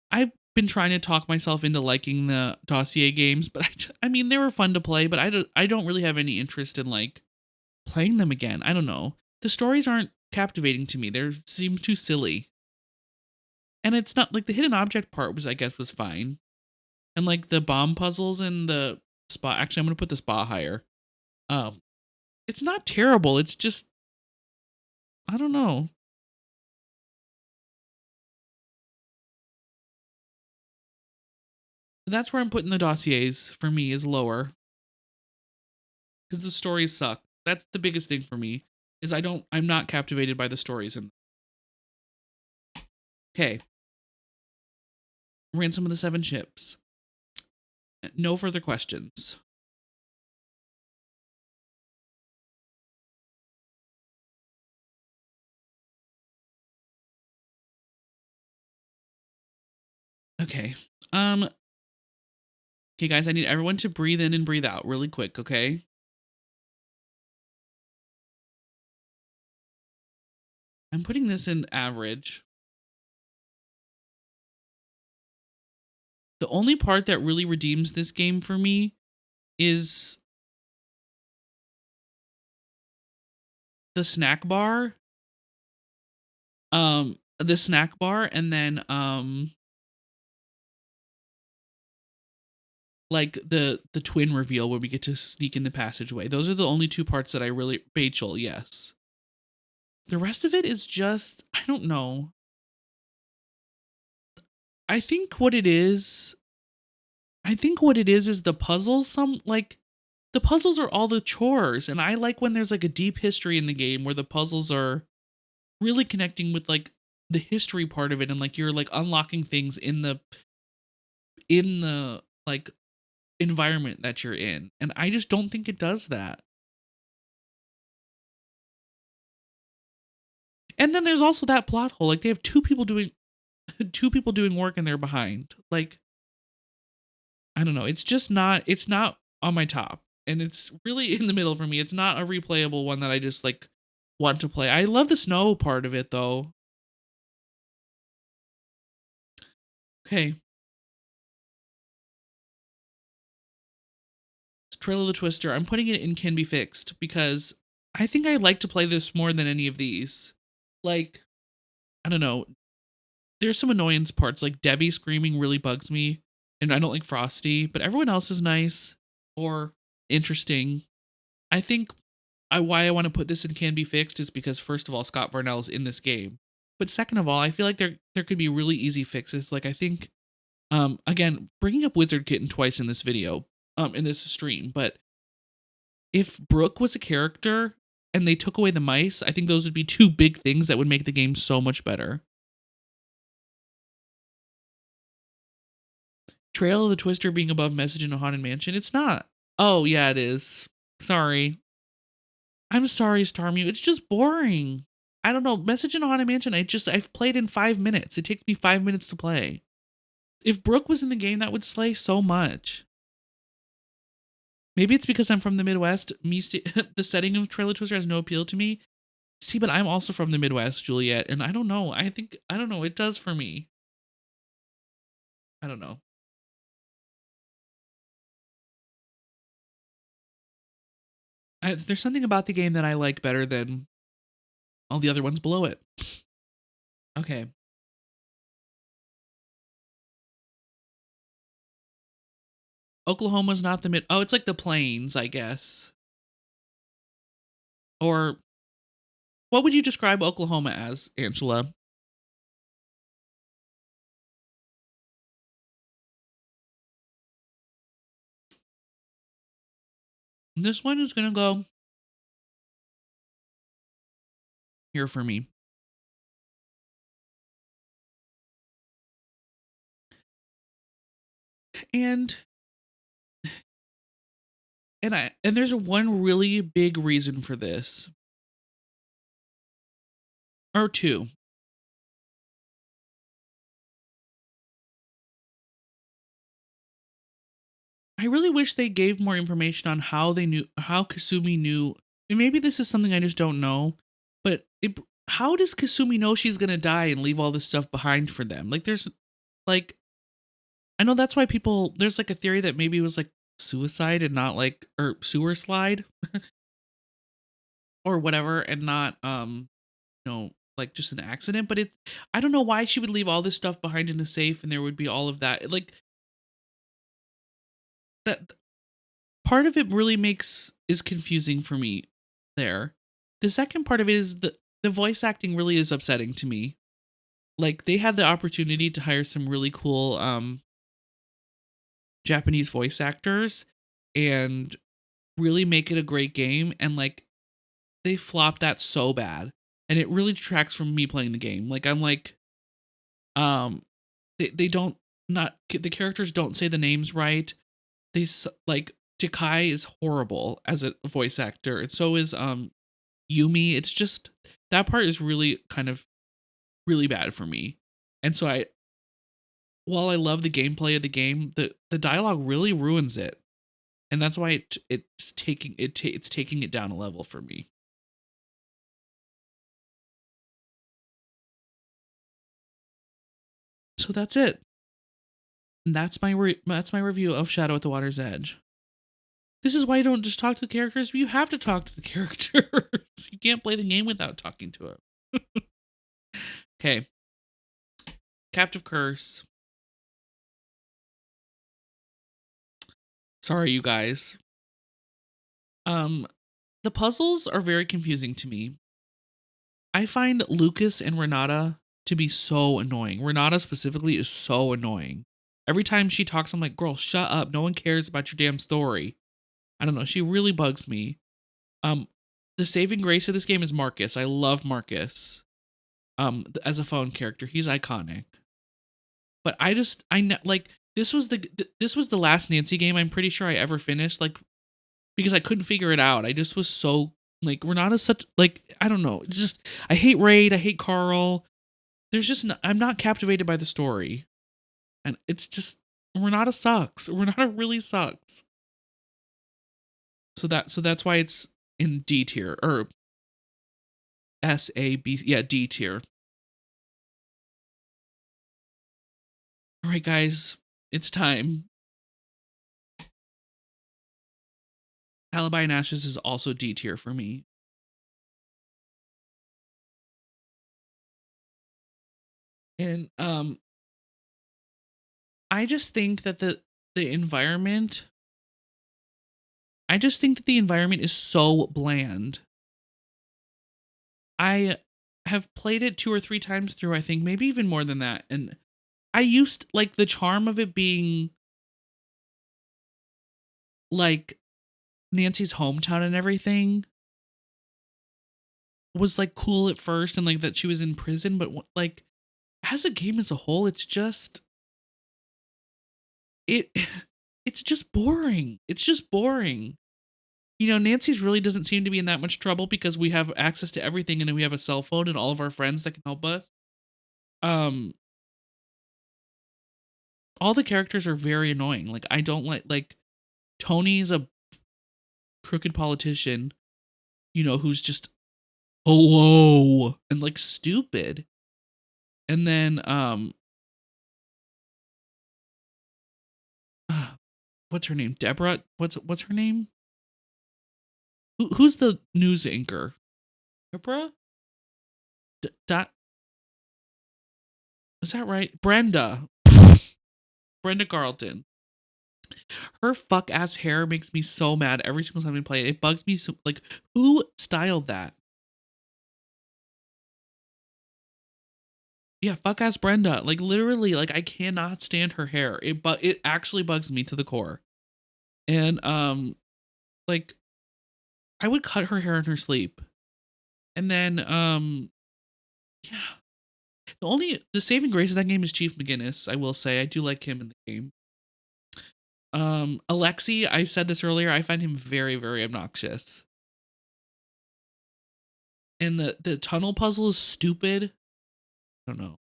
I've been trying to talk myself into liking the dossier games, but I mean they were fun to play, but I don't really have any interest in like playing them again. I don't know. The stories aren't captivating to me. They seem too silly. And it's not like the hidden object part was I guess was fine. And like the bomb puzzles and the spa actually I'm gonna put the spa higher. Um it's not terrible. It's just I don't know. That's where I'm putting the dossiers for me is lower. Because the stories suck. That's the biggest thing for me. Is I'm not captivated by the stories and okay. Ransom of the Seven Ships. No further questions. Okay. Um okay guys, I need everyone to breathe in and breathe out really quick, okay? I'm putting this in average. The only part that really redeems this game for me is the snack bar. The snack bar and then like the twin reveal where we get to sneak in the passageway. Those are the only two parts that I really Rachel, yes. The rest of it is just I don't know. I think what it is I think what it is the puzzles some like the puzzles are all the chores and I like when there's like a deep history in the game where the puzzles are really connecting with like the history part of it and like you're like unlocking things in the like environment that you're in. And I just don't think it does that. And then there's also that plot hole. Like they have two people doing two people doing work and they're behind. Like I don't know. It's not on my top. And it's really in the middle for me. It's not a replayable one that I just like want to play. I love the snow part of it though. Okay. Trail of the Twister. I'm putting it in can be fixed because I think I like to play this more than any of these. Like, I don't know. There's some annoyance parts. Like Debbie screaming really bugs me. And I don't like Frosty, but everyone else is nice or interesting. I think why I want to put this in can be fixed is because first of all, Scott Varnell is in this game. But second of all, I feel like there could be really easy fixes. Like I think again, bringing up Wizard Kitten twice in this video, in this stream, but if Brooke was a character and they took away the mice, I think those would be two big things that would make the game so much better. Trail of the Twister being above Message in a Haunted Mansion, it's not. Oh, yeah, it is. Sorry. I'm sorry, Starmute. It's just boring. I don't know. Message in a Haunted Mansion, I've played in 5 minutes. It takes me 5 minutes to play. If Brooke was in the game, that would slay so much. Maybe it's because I'm from the Midwest. The setting of Trail of Twister has no appeal to me. See, but I'm also from the Midwest, Juliet, and I don't know. I don't know. It does for me. I don't know. There's something about the game that I like better than all the other ones below it. Okay. Oklahoma's not the mid. Oh, it's like the plains, I guess. Or what would you describe Oklahoma as, Angela? This one is going to go here for me. And and there's one really big reason for this, or two. I really wish they gave more information on how Kasumi knew. And maybe this is something I just don't know, but how does Kasumi know she's gonna die and leave all this stuff behind for them? Like, there's like I know that's why there's like a theory that maybe it was like suicide and not like or sewer slide or whatever, and not like just an accident. But I don't know why she would leave all this stuff behind in a safe and there would be all of that. Like that part of it really is confusing for me there. The second part of it is the voice acting really is upsetting to me. Like, they had the opportunity to hire some really cool Japanese voice actors and really make it a great game, and like they flopped that so bad. And it really detracts from me playing the game. Like, I'm like um they don't not the characters don't say the names right. Like, Takai is horrible as a voice actor, and so is Yumi. It's just that part is really kind of really bad for me. And so while I love the gameplay of the game, the dialogue really ruins it. And that's why it's taking it down a level for me. So that's it. And that's my review of Shadow at the Water's Edge. This is why you don't just talk to the characters, but you have to talk to the characters. You can't play the game without talking to it. Okay. Captive Curse. Sorry, you guys. Um, the puzzles are very confusing to me. I find Lucas and Renata to be so annoying. Renata specifically is so annoying. Every time she talks, I'm like, girl, shut up. No one cares about your damn story. I don't know. She really bugs me. Um, the saving grace of this game is Marcus. I love Marcus. As a phone character, he's iconic. But like this was the last Nancy game I'm pretty sure I ever finished. Like, because I couldn't figure it out. I just was so like Renata's such like I don't know. It's just I hate Raid. I hate Carl. I'm not captivated by the story, and it's just Renata sucks. Renata really sucks. So that's why it's in D tier or SAB, yeah, D tier. All right, guys, it's time. Alibi and Ashes is also D tier for me. And I just think that the environment I just think that the environment is so bland. I have played it 2 or 3 times through, I think, maybe even more than that, and I used like the charm of it being like Nancy's hometown and everything was like cool at first, and like that she was in prison, but like as a game as a whole, it's just it it's just boring. It's just boring. You know, Nancy's really doesn't seem to be in that much trouble because we have access to everything and we have a cell phone and all of our friends that can help us. Um all the characters are very annoying. Like, I don't like Tony's a crooked politician, who's just hello and like stupid. And then what's her name? Deborah? What's her name? Who's the news anchor? Deborah? That is that right? Brenda. Brenda Carlton. Her fuck ass hair makes me so mad every single time we play it. It bugs me so like who styled that? Yeah, fuck ass Brenda. Like, literally, like I cannot stand her hair. It actually bugs me to the core. And like I would cut her hair in her sleep. And then yeah. The saving grace of that game is Chief McGinnis. I will say I do like him in the game. Alexi, I said this earlier, I find him very, very obnoxious. And the tunnel puzzle is stupid. I don't know.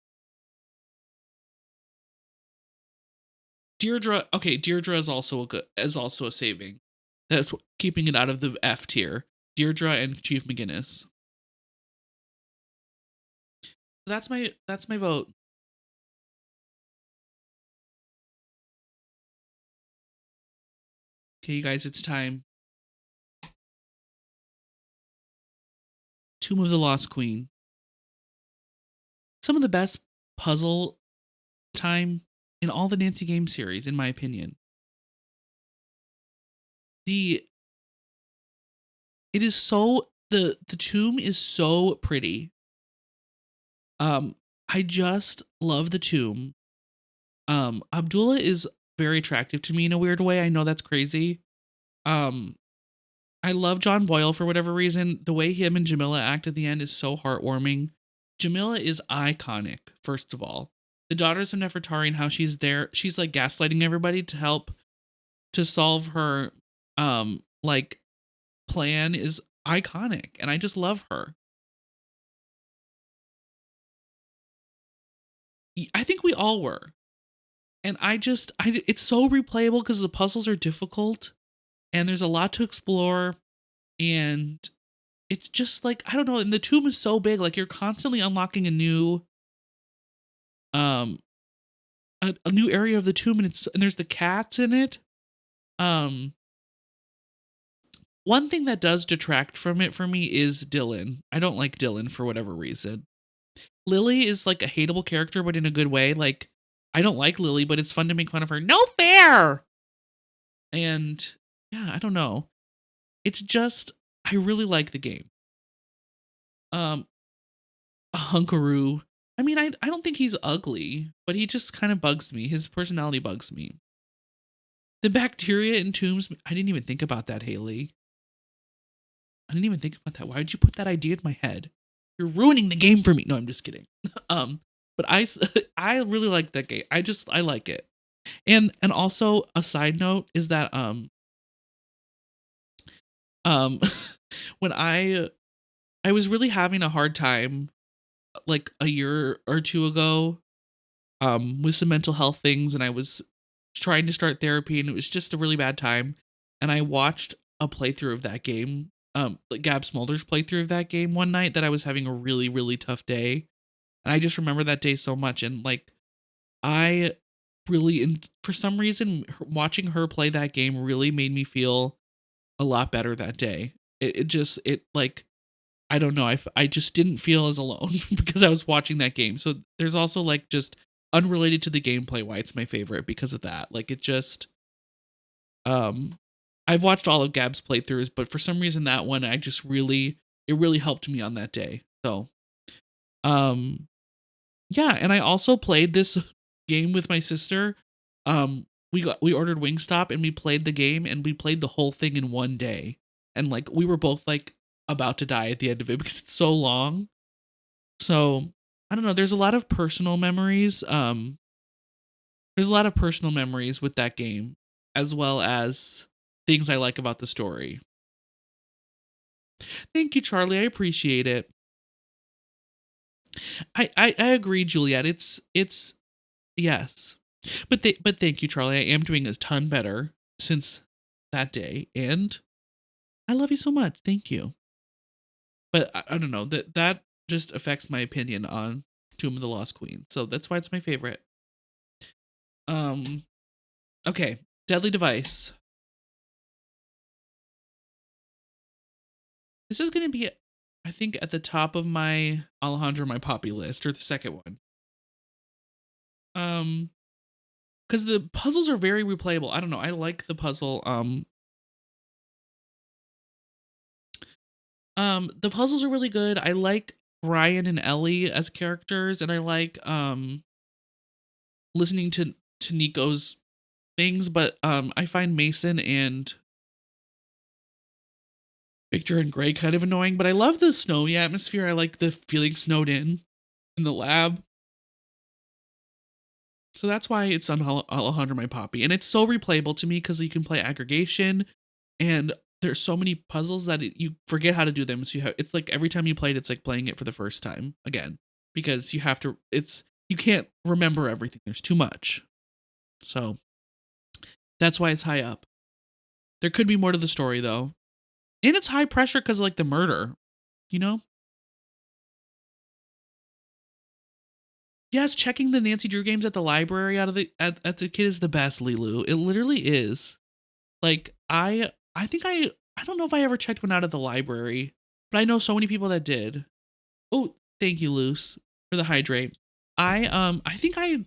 Deirdre, okay, Deirdre is also a saving. That's keeping it out of the F tier. Deirdre and Chief McGinnis. That's my vote. Okay, you guys, it's time. Tomb of the Lost Queen. Some of the best puzzle time in all the Nancy Game series, in my opinion. The it is so the tomb is so pretty. I just love the tomb. Abdullah is very attractive to me in a weird way. I know that's crazy. Um, I love John Boyle for whatever reason. The way him and Jamila act at the end is so heartwarming. Jamila is iconic, first of all. The Daughters of Nefertari and how she's there, she's like gaslighting everybody to help to solve her like plan is iconic, and I just love her. I think we all were. And it's so replayable because the puzzles are difficult and there's a lot to explore, and it's just like, I don't know, and the tomb is so big, like you're constantly unlocking um a new area of the tomb, and there's the cats in it. Um One thing that does detract from it for me is Dylan. I don't like Dylan for whatever reason. Lily is like a hateable character, but in a good way. Like, I don't like Lily, but it's fun to make fun of her. No fair! And yeah, I don't know. It's just, I really like the game. A Hunkaroo. I mean, I don't think he's ugly, but he just kind of bugs me. His personality bugs me. The bacteria in tombs, I didn't even think about that, Haley. I didn't even think about that. Why did you put that idea in my head? You're ruining the game for me. No, I'm just kidding. But I really like that game. I like it. And also a side note is that um when I was really having a hard time like a year or two ago with some mental health things, and I was trying to start therapy, and it was just a really bad time, and I watched a playthrough of that game, like Gab Smolder's playthrough of that game one night that I was having a really, really tough day. And I just remember that day so much, and like I really, and for some reason watching her play that game really made me feel a lot better that day. It just it like, I don't know, I just didn't feel as alone because I was watching that game. So there's also like just unrelated to the gameplay why it's my favorite because of that. Like it just um I've watched all of Gab's playthroughs, but for some reason that one I just really, it really helped me on that day. So um yeah, and I also played this game with my sister. We ordered Wingstop and we played the game, and we played the whole thing in one day. And like we were both like about to die at the end of it because it's so long. So I don't know, there's a lot of personal memories. There's a lot of personal memories with that game, as well as things I like about the story. Thank you, Charlie. I appreciate it. I agree, Juliet. It's yes. But thank you, Charlie. I am doing a ton better since that day, and I love you so much. Thank you. But I don't know, that just affects my opinion on Tomb of the Lost Queen. So that's why it's my favorite. Um okay, Deadly Device. This is going to be, I think, at the top of my Alejandro My Poppy list, or the second one. Because the puzzles are very replayable. I don't know. I like the puzzle. The puzzles are really good. I like Brian and Ellie as characters, and I like listening to Nico's things. But I find Mason and Victor and Greg kind of annoying. But I love the snowy atmosphere. I like the feeling snowed in the lab. So that's why it's on Alejandro My Poppy, and it's so replayable to me because you can play aggregation, and there's so many puzzles that you forget how to do them. So it's like every time you play it, it's like playing it for the first time again because you have to. You can't remember everything. There's too much, so that's why it's high up. There could be more to the story though, and it's high pressure because of like the murder. You know. Yes, checking the Nancy Drew games at the library out of at the kid is the best, Lilu. It literally is. Like I think I don't know if I ever checked one out of the library, but I know so many people that did. Oh, thank you, Luce, for the hydrate. I think I'm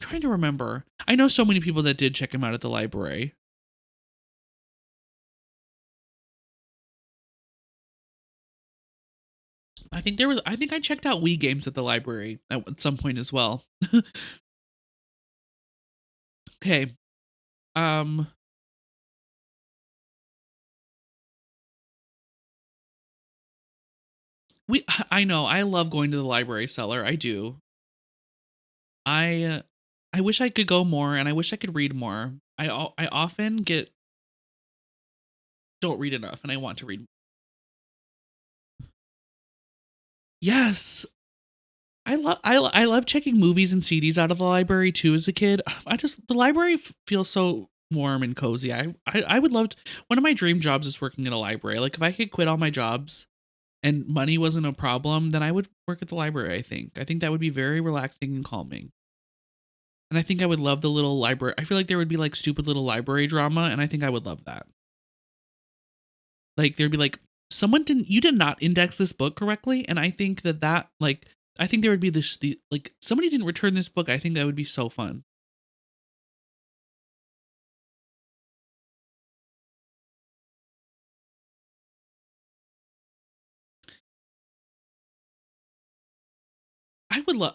trying to remember. I know so many people that did check him out at the library. I think I checked out Wii games at the library at some point as well. Okay. Um we I know. I love going to the library cellar. I do. I I wish I could go more and I wish I could read more. I often get don't read enough and I want to read. Yes. I love checking movies and CDs out of the library too as a kid. I just the library feels so warm and cozy. I would love to, one of my dream jobs is working in a library. Like if I could quit all my jobs and money wasn't a problem, then I would work at the library, I think. I think that would be very relaxing and calming. And I think I would love the little library. I feel like there would be like stupid little library drama and I think I would love that. Like there'd be like someone didn't you did not index this book correctly, and I think that like I think there would be the like somebody didn't return this book. I think that would be so fun.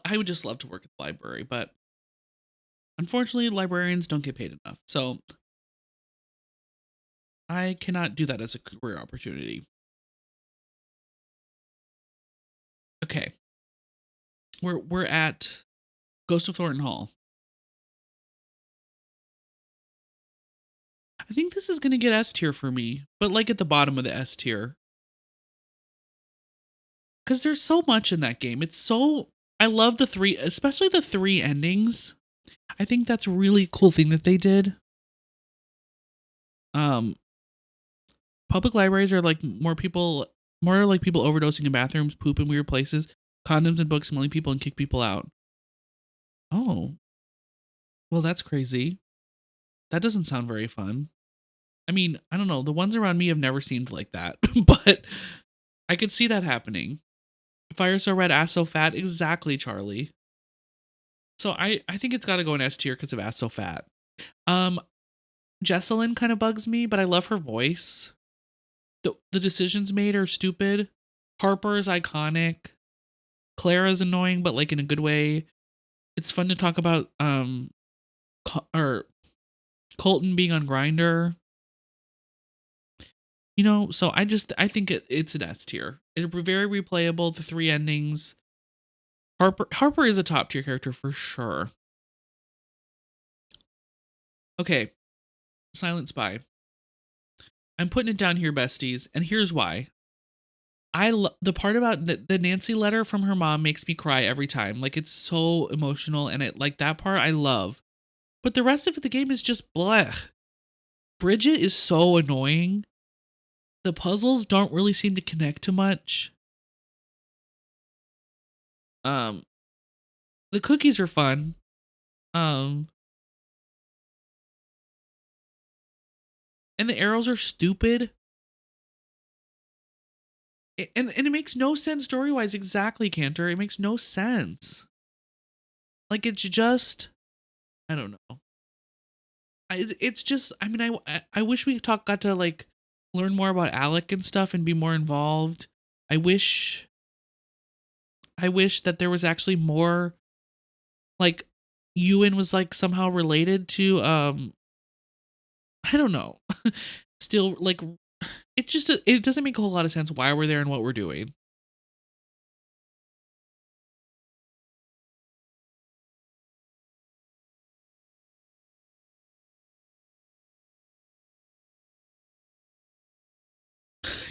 I would just love to work at the library, but unfortunately librarians don't get paid enough. So I cannot do that as a career opportunity. Okay. We're at Ghost of Thornton Hall. I think this is gonna get S tier for me, but like at the bottom of the S tier. Because there's so much in that game. It's so I love the three, especially the three endings. I think that's a really cool thing that they did. Um, public libraries are like more like people overdosing in bathrooms, poop in weird places, condoms and books, smelling people and kick people out. Oh, well, that's crazy. That doesn't sound very fun. I mean, I don't know. The ones around me have never seemed like that, but I could see that happening. Fire so red, ass so fat. Exactly, Charlie. So I think it's got to go in S tier because of ass so fat. Um, Jesselyn kind of bugs me, but I love her voice. The decisions made are stupid. Harper is iconic. Clara's annoying, but like in a good way. It's fun to talk about or Colton being on Grinder. You know, so I think it's an S tier. It's very replayable. The three endings. Harper is a top tier character for sure. Okay, Silent Spy. I'm putting it down here, besties, and here's why. The part about the Nancy letter from her mom makes me cry every time. Like it's so emotional, and it like that part I love. But the rest of the game is just blech. Bridget is so annoying. The puzzles don't really seem to connect to much. Um, the cookies are fun. Um, and the arrows are stupid. And it makes no sense story wise. Exactly, Cantor. It makes no sense. Like it's just I don't know. It's just I mean I wish we got to like learn more about Alec and stuff and be more involved. I wish I wish that there was actually more like Ewan was like somehow related to I don't know. Still like it doesn't make a whole lot of sense why we're there and what we're doing.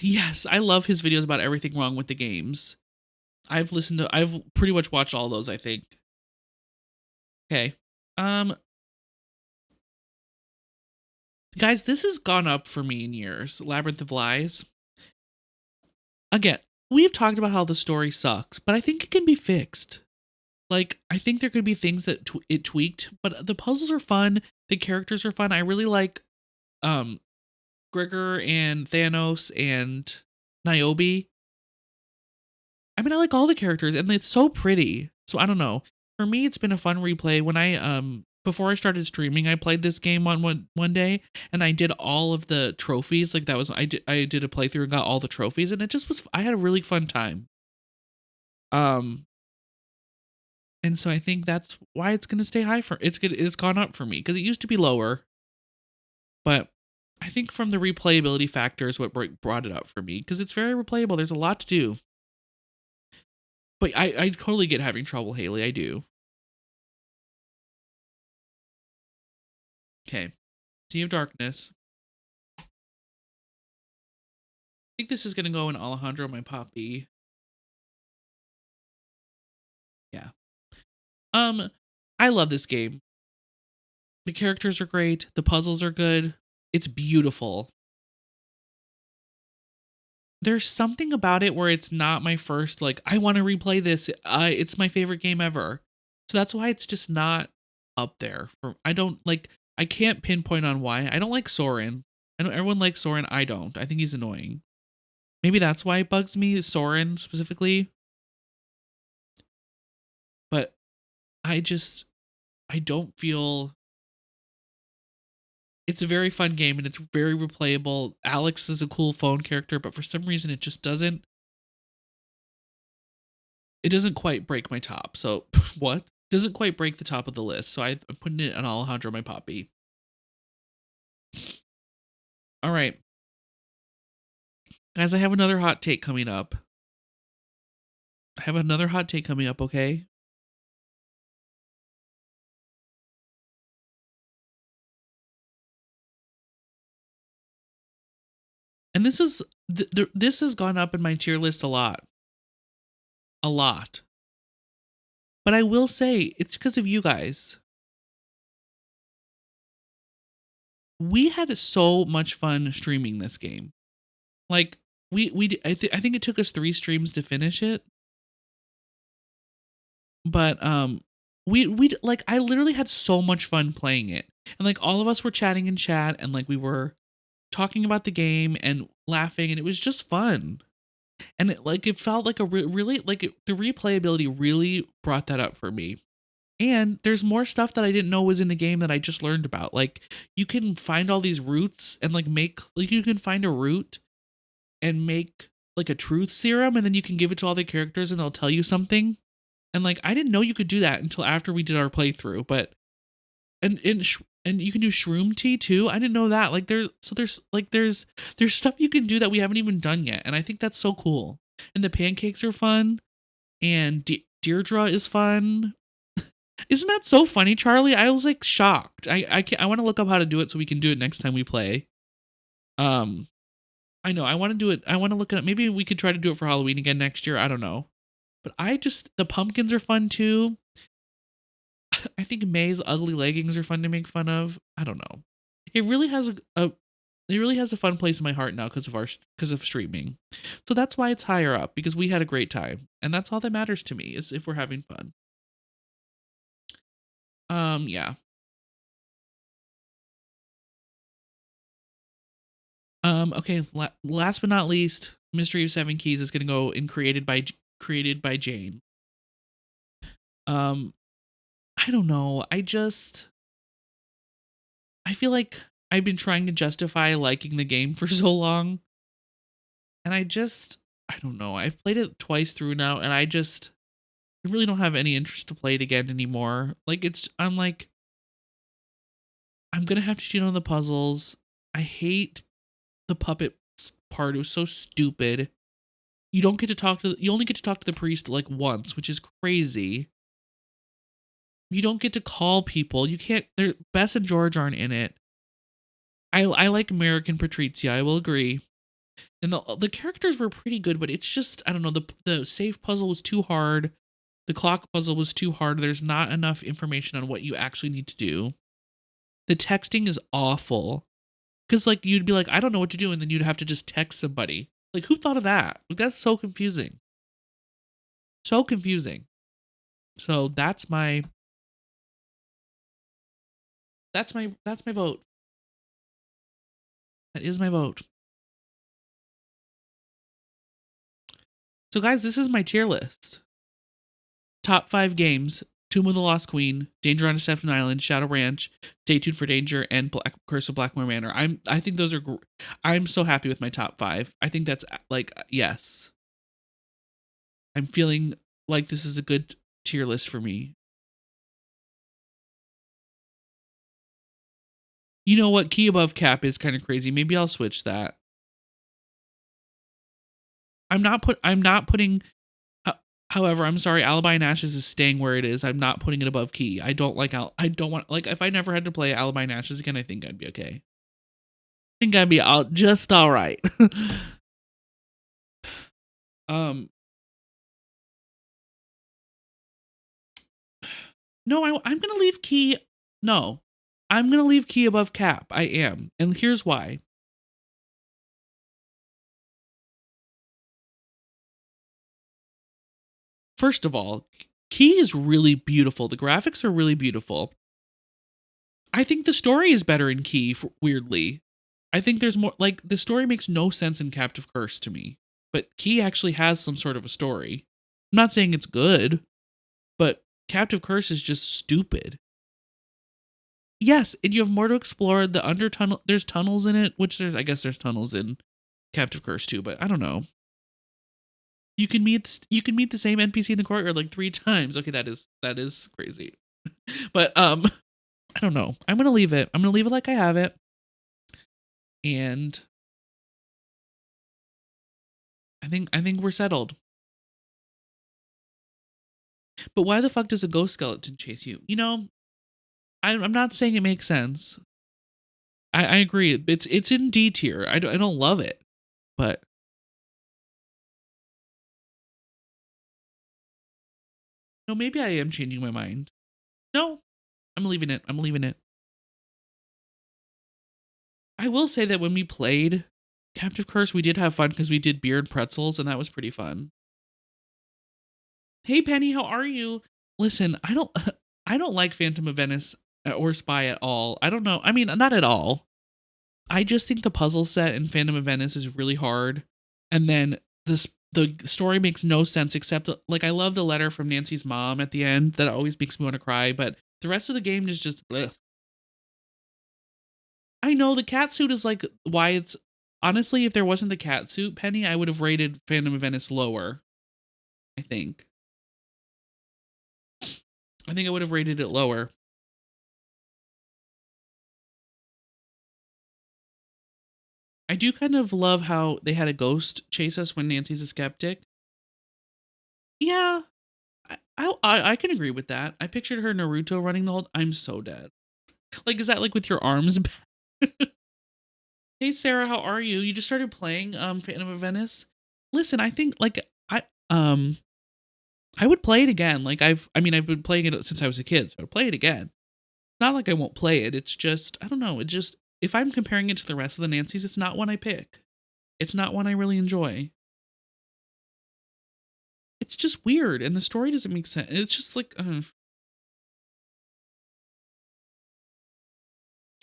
Yes, I love his videos about everything wrong with the games. I've pretty much watched all those, I think. Okay. Um, guys, this has gone up for me in years. Labyrinth of Lies. Again, we've talked about how the story sucks, but I think it can be fixed. Like, I think there could be things that it tweaked, but the puzzles are fun. The characters are fun. I really like um Gregor and Thanos and Niobe. I mean, I like all the characters and it's so pretty. So I don't know. For me, it's been a fun replay. When I before I started streaming, I played this game on one day and I did all of the trophies. Like that was I did a playthrough and got all the trophies and it just was I had a really fun time. Um and so I think that's why it's going to stay high for it's gone up for me because it used to be lower, but I think from the replayability factor is what brought it up for me because it's very replayable. There's a lot to do. But I totally get having trouble, Haley. I do. Okay. Sea of Darkness. I think this is gonna go in Alejandro, my poppy. Yeah. Um, I love this game. The characters are great. The puzzles are good. It's beautiful. There's something about it where it's not my first like I want to replay this. It's my favorite game ever. So that's why it's just not up there. For I don't like I can't pinpoint on why. I don't like Soren. I know everyone likes Soren. I don't. I think he's annoying. Maybe that's why it bugs me, Soren specifically. But I just I don't feel it's a very fun game and it's very replayable. Alex is a cool phone character, but for some reason it doesn't quite break my top. So what? Doesn't quite break the top of the list. So I'm putting it on Alejandro my poppy. All right. Guys, I have another hot take coming up. Okay? And this has gone up in my tier list a lot. A lot. But I will say it's because of you guys. We had so much fun streaming this game. Like I think it took us 3 streams to finish it. But we like I literally had so much fun playing it. And like all of us were chatting in chat and like we were talking about the game and laughing and it was just fun. And it felt like a really the replayability really brought that up for me. And there's more stuff that I didn't know was in the game that I just learned about. Like you can find all these roots and like make like you can find a root and make like a truth serum and then you can give it to all the characters and they'll tell you something. And like I didn't know you could do that until after we did our playthrough, but and you can do shroom tea too. I didn't know that. Like there's stuff you can do that we haven't even done yet, and I think that's so cool. And the pancakes are fun, and Deirdre is fun. Isn't that so funny, Charlie? I was like shocked. I want to look up how to do it so we can do it next time we play. Um, I know I want to do it. I want to look at it. Maybe we could try to do it for Halloween again next year. I don't know, but the pumpkins are fun too. I think May's ugly leggings are fun to make fun of. I don't know. It really has it really has a fun place in my heart now because of streaming. So that's why it's higher up because we had a great time. And that's all that matters to me is if we're having fun. Yeah. Okay, last but not least, Mystery of Seven Keys is going to go in created by Jane. Um I don't know. I feel like I've been trying to justify liking the game for so long. And I don't know. I've played it twice through now and I really don't have any interest to play it again anymore. Like I'm going to have to cheat on the puzzles. I hate the puppet part. It was so stupid. You only get to talk to the priest like once, which is crazy. You don't get to call people. You can't Bess and George aren't in it. I like American Patrizia, I will agree. And the characters were pretty good, but it's just I don't know, the safe puzzle was too hard. The clock puzzle was too hard. There's not enough information on what you actually need to do. The texting is awful. Cause like you'd be like, I don't know what to do, and then you'd have to just text somebody. Like who thought of that? Like that's so confusing. So confusing. So that's my vote. That is my vote. So guys, this is my tier list. Top 5 games: Tomb of the Lost Queen, Danger on Deception Island, Shadow Ranch, Stay Tuned for Danger, and Curse of Blackmore Manor. I think those are. I'm so happy with my top 5. I think that's like yes. I'm feeling like this is a good tier list for me. You know what? Key above cap is kind of crazy. Maybe I'll switch that. I'm not putting. However, I'm sorry. Alibi and Ashes is staying where it is. I'm not putting it above Key. I don't like. I don't want like if I never had to play Alibi and Ashes again. I think I'd be okay. I think I'd be out just all right. um. No, I'm gonna leave Key. No, I'm gonna leave Key above cap. I am, and here's why. First of all, Key is really beautiful. The graphics are really beautiful. I think the story is better in Key, weirdly. I think there's more, like, the story makes no sense in Captive Curse to me, but Key actually has some sort of a story. I'm not saying it's good, but Captive Curse is just stupid. Yes, and you have more to explore. The under tunnel, there's tunnels in it, which I guess there's tunnels in Captive Curse too, but I don't know. You can meet the same NPC in the courtyard like 3 times. Okay, that is crazy. But I don't know. I'm gonna leave it. I'm gonna leave it like I have it. And I think we're settled. But why the fuck does a ghost skeleton chase you? I'm not saying it makes sense. I agree. It's in D tier. I don't love it, but no, maybe I am changing my mind. No, I'm leaving it. I'm leaving it. I will say that when we played Captive Curse, we did have fun because we did beer and pretzels, and that was pretty fun. Hey Penny, how are you? Listen, I don't I don't like Phantom of Venice or Spy at all. I don't know. I mean, not at all. I just think the puzzle set in Phantom of Venice is really hard. And then the story makes no sense except like I love the letter from Nancy's mom at the end. That always makes me want to cry, but the rest of the game is just bleh. I know the cat suit is like why it's honestly if there wasn't the cat suit, Penny, I would have rated Phantom of Venice lower, I think. I think I would have rated it lower. I do kind of love how they had a ghost chase us when Nancy's a skeptic. Yeah, I can agree with that. I pictured her Naruto running the whole. I'm so dead. Like, is that like with your arms? Hey Sarah, how are you? You just started playing Phantom of Venice. Listen, I think like um I would play it again. Like I've been playing it since I was a kid, so I would play it again. Not like I won't play it. It's just I don't know. It just if I'm comparing it to the rest of the Nancys, it's not one I pick. It's not one I really enjoy. It's just weird, and the story doesn't make sense. It's just like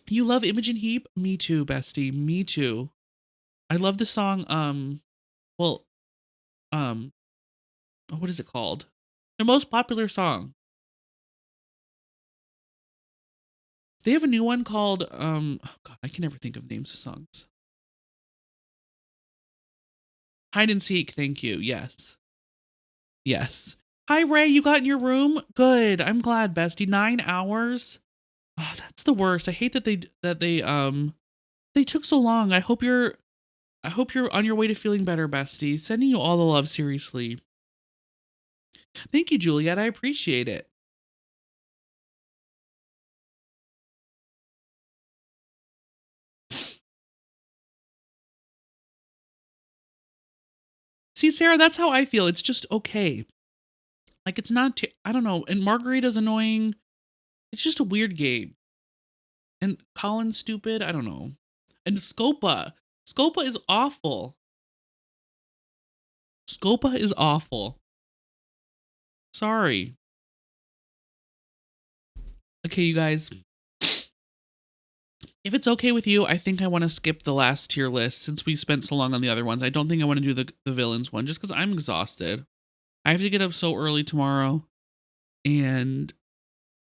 you love Imogen Heap? Me too, bestie. Me too. I love the song. Well, um, oh, what is it called? Their most popular song. They have a new one called oh God, I can never think of names of songs. Hide and Seek. Thank you. Yes, yes. Hi Ray, you got in your room? Good. I'm glad, bestie. 9 hours. Oh, that's the worst. I hate that they took so long. I hope you're on your way to feeling better, bestie. Sending you all the love, seriously. Thank you, Juliet. I appreciate it. See, Sarah, that's how I feel. It's just okay. Like it's not. I don't know. And Margarita's annoying. It's just a weird game. And Colin's stupid. I don't know. And Scopa. Scopa is awful. Scopa is awful. Sorry. Okay, you guys. If it's okay with you, I think I want to skip the last tier list since we spent so long on the other ones. I don't think I want to do the villains one just because I'm exhausted. I have to get up so early tomorrow, and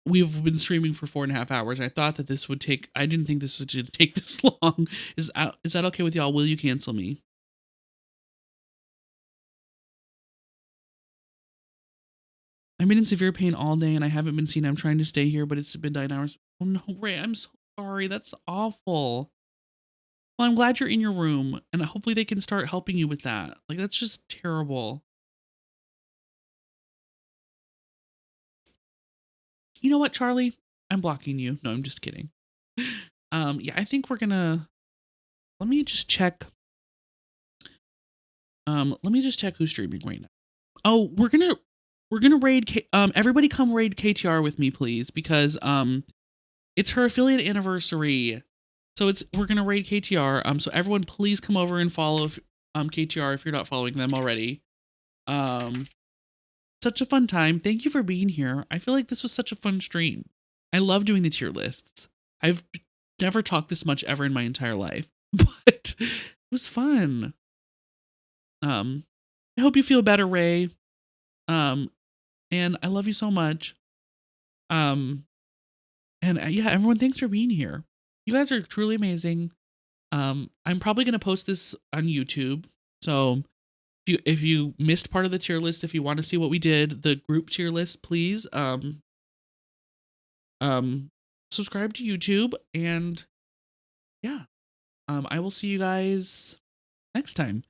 we've been streaming for 4.5 hours. I thought that this would take. I didn't think this would take this long. Is that okay with y'all? Will you cancel me? I've been in severe pain all day, and I haven't been seen. I'm trying to stay here, but it's been 9 hours. Oh no, Ray! I'm so sorry. That's awful. Well, I'm glad you're in your room, and hopefully they can start helping you with that. Like that's just terrible. You know what, Charlie? I'm blocking you. No, I'm just kidding. Yeah, I think we're gonna. Let me just check. Let me just check who's streaming right now. Oh, we're gonna raid. Everybody come raid KTR with me, please, because it's her affiliate anniversary. So we're gonna raid KTR. So everyone, please come over and follow KTR if you're not following them already. Um, Such a fun time. Thank you for being here. I feel like this was such a fun stream. I love doing the tier lists. I've never talked this much ever in my entire life, but it was fun. I hope you feel better, Ray. And I love you so much. Um, and yeah, everyone, thanks for being here. You guys are truly amazing. I'm probably gonna post this on YouTube. So if you missed part of the tier list, if you want to see what we did, the group tier list, please subscribe to YouTube, and yeah, I will see you guys next time.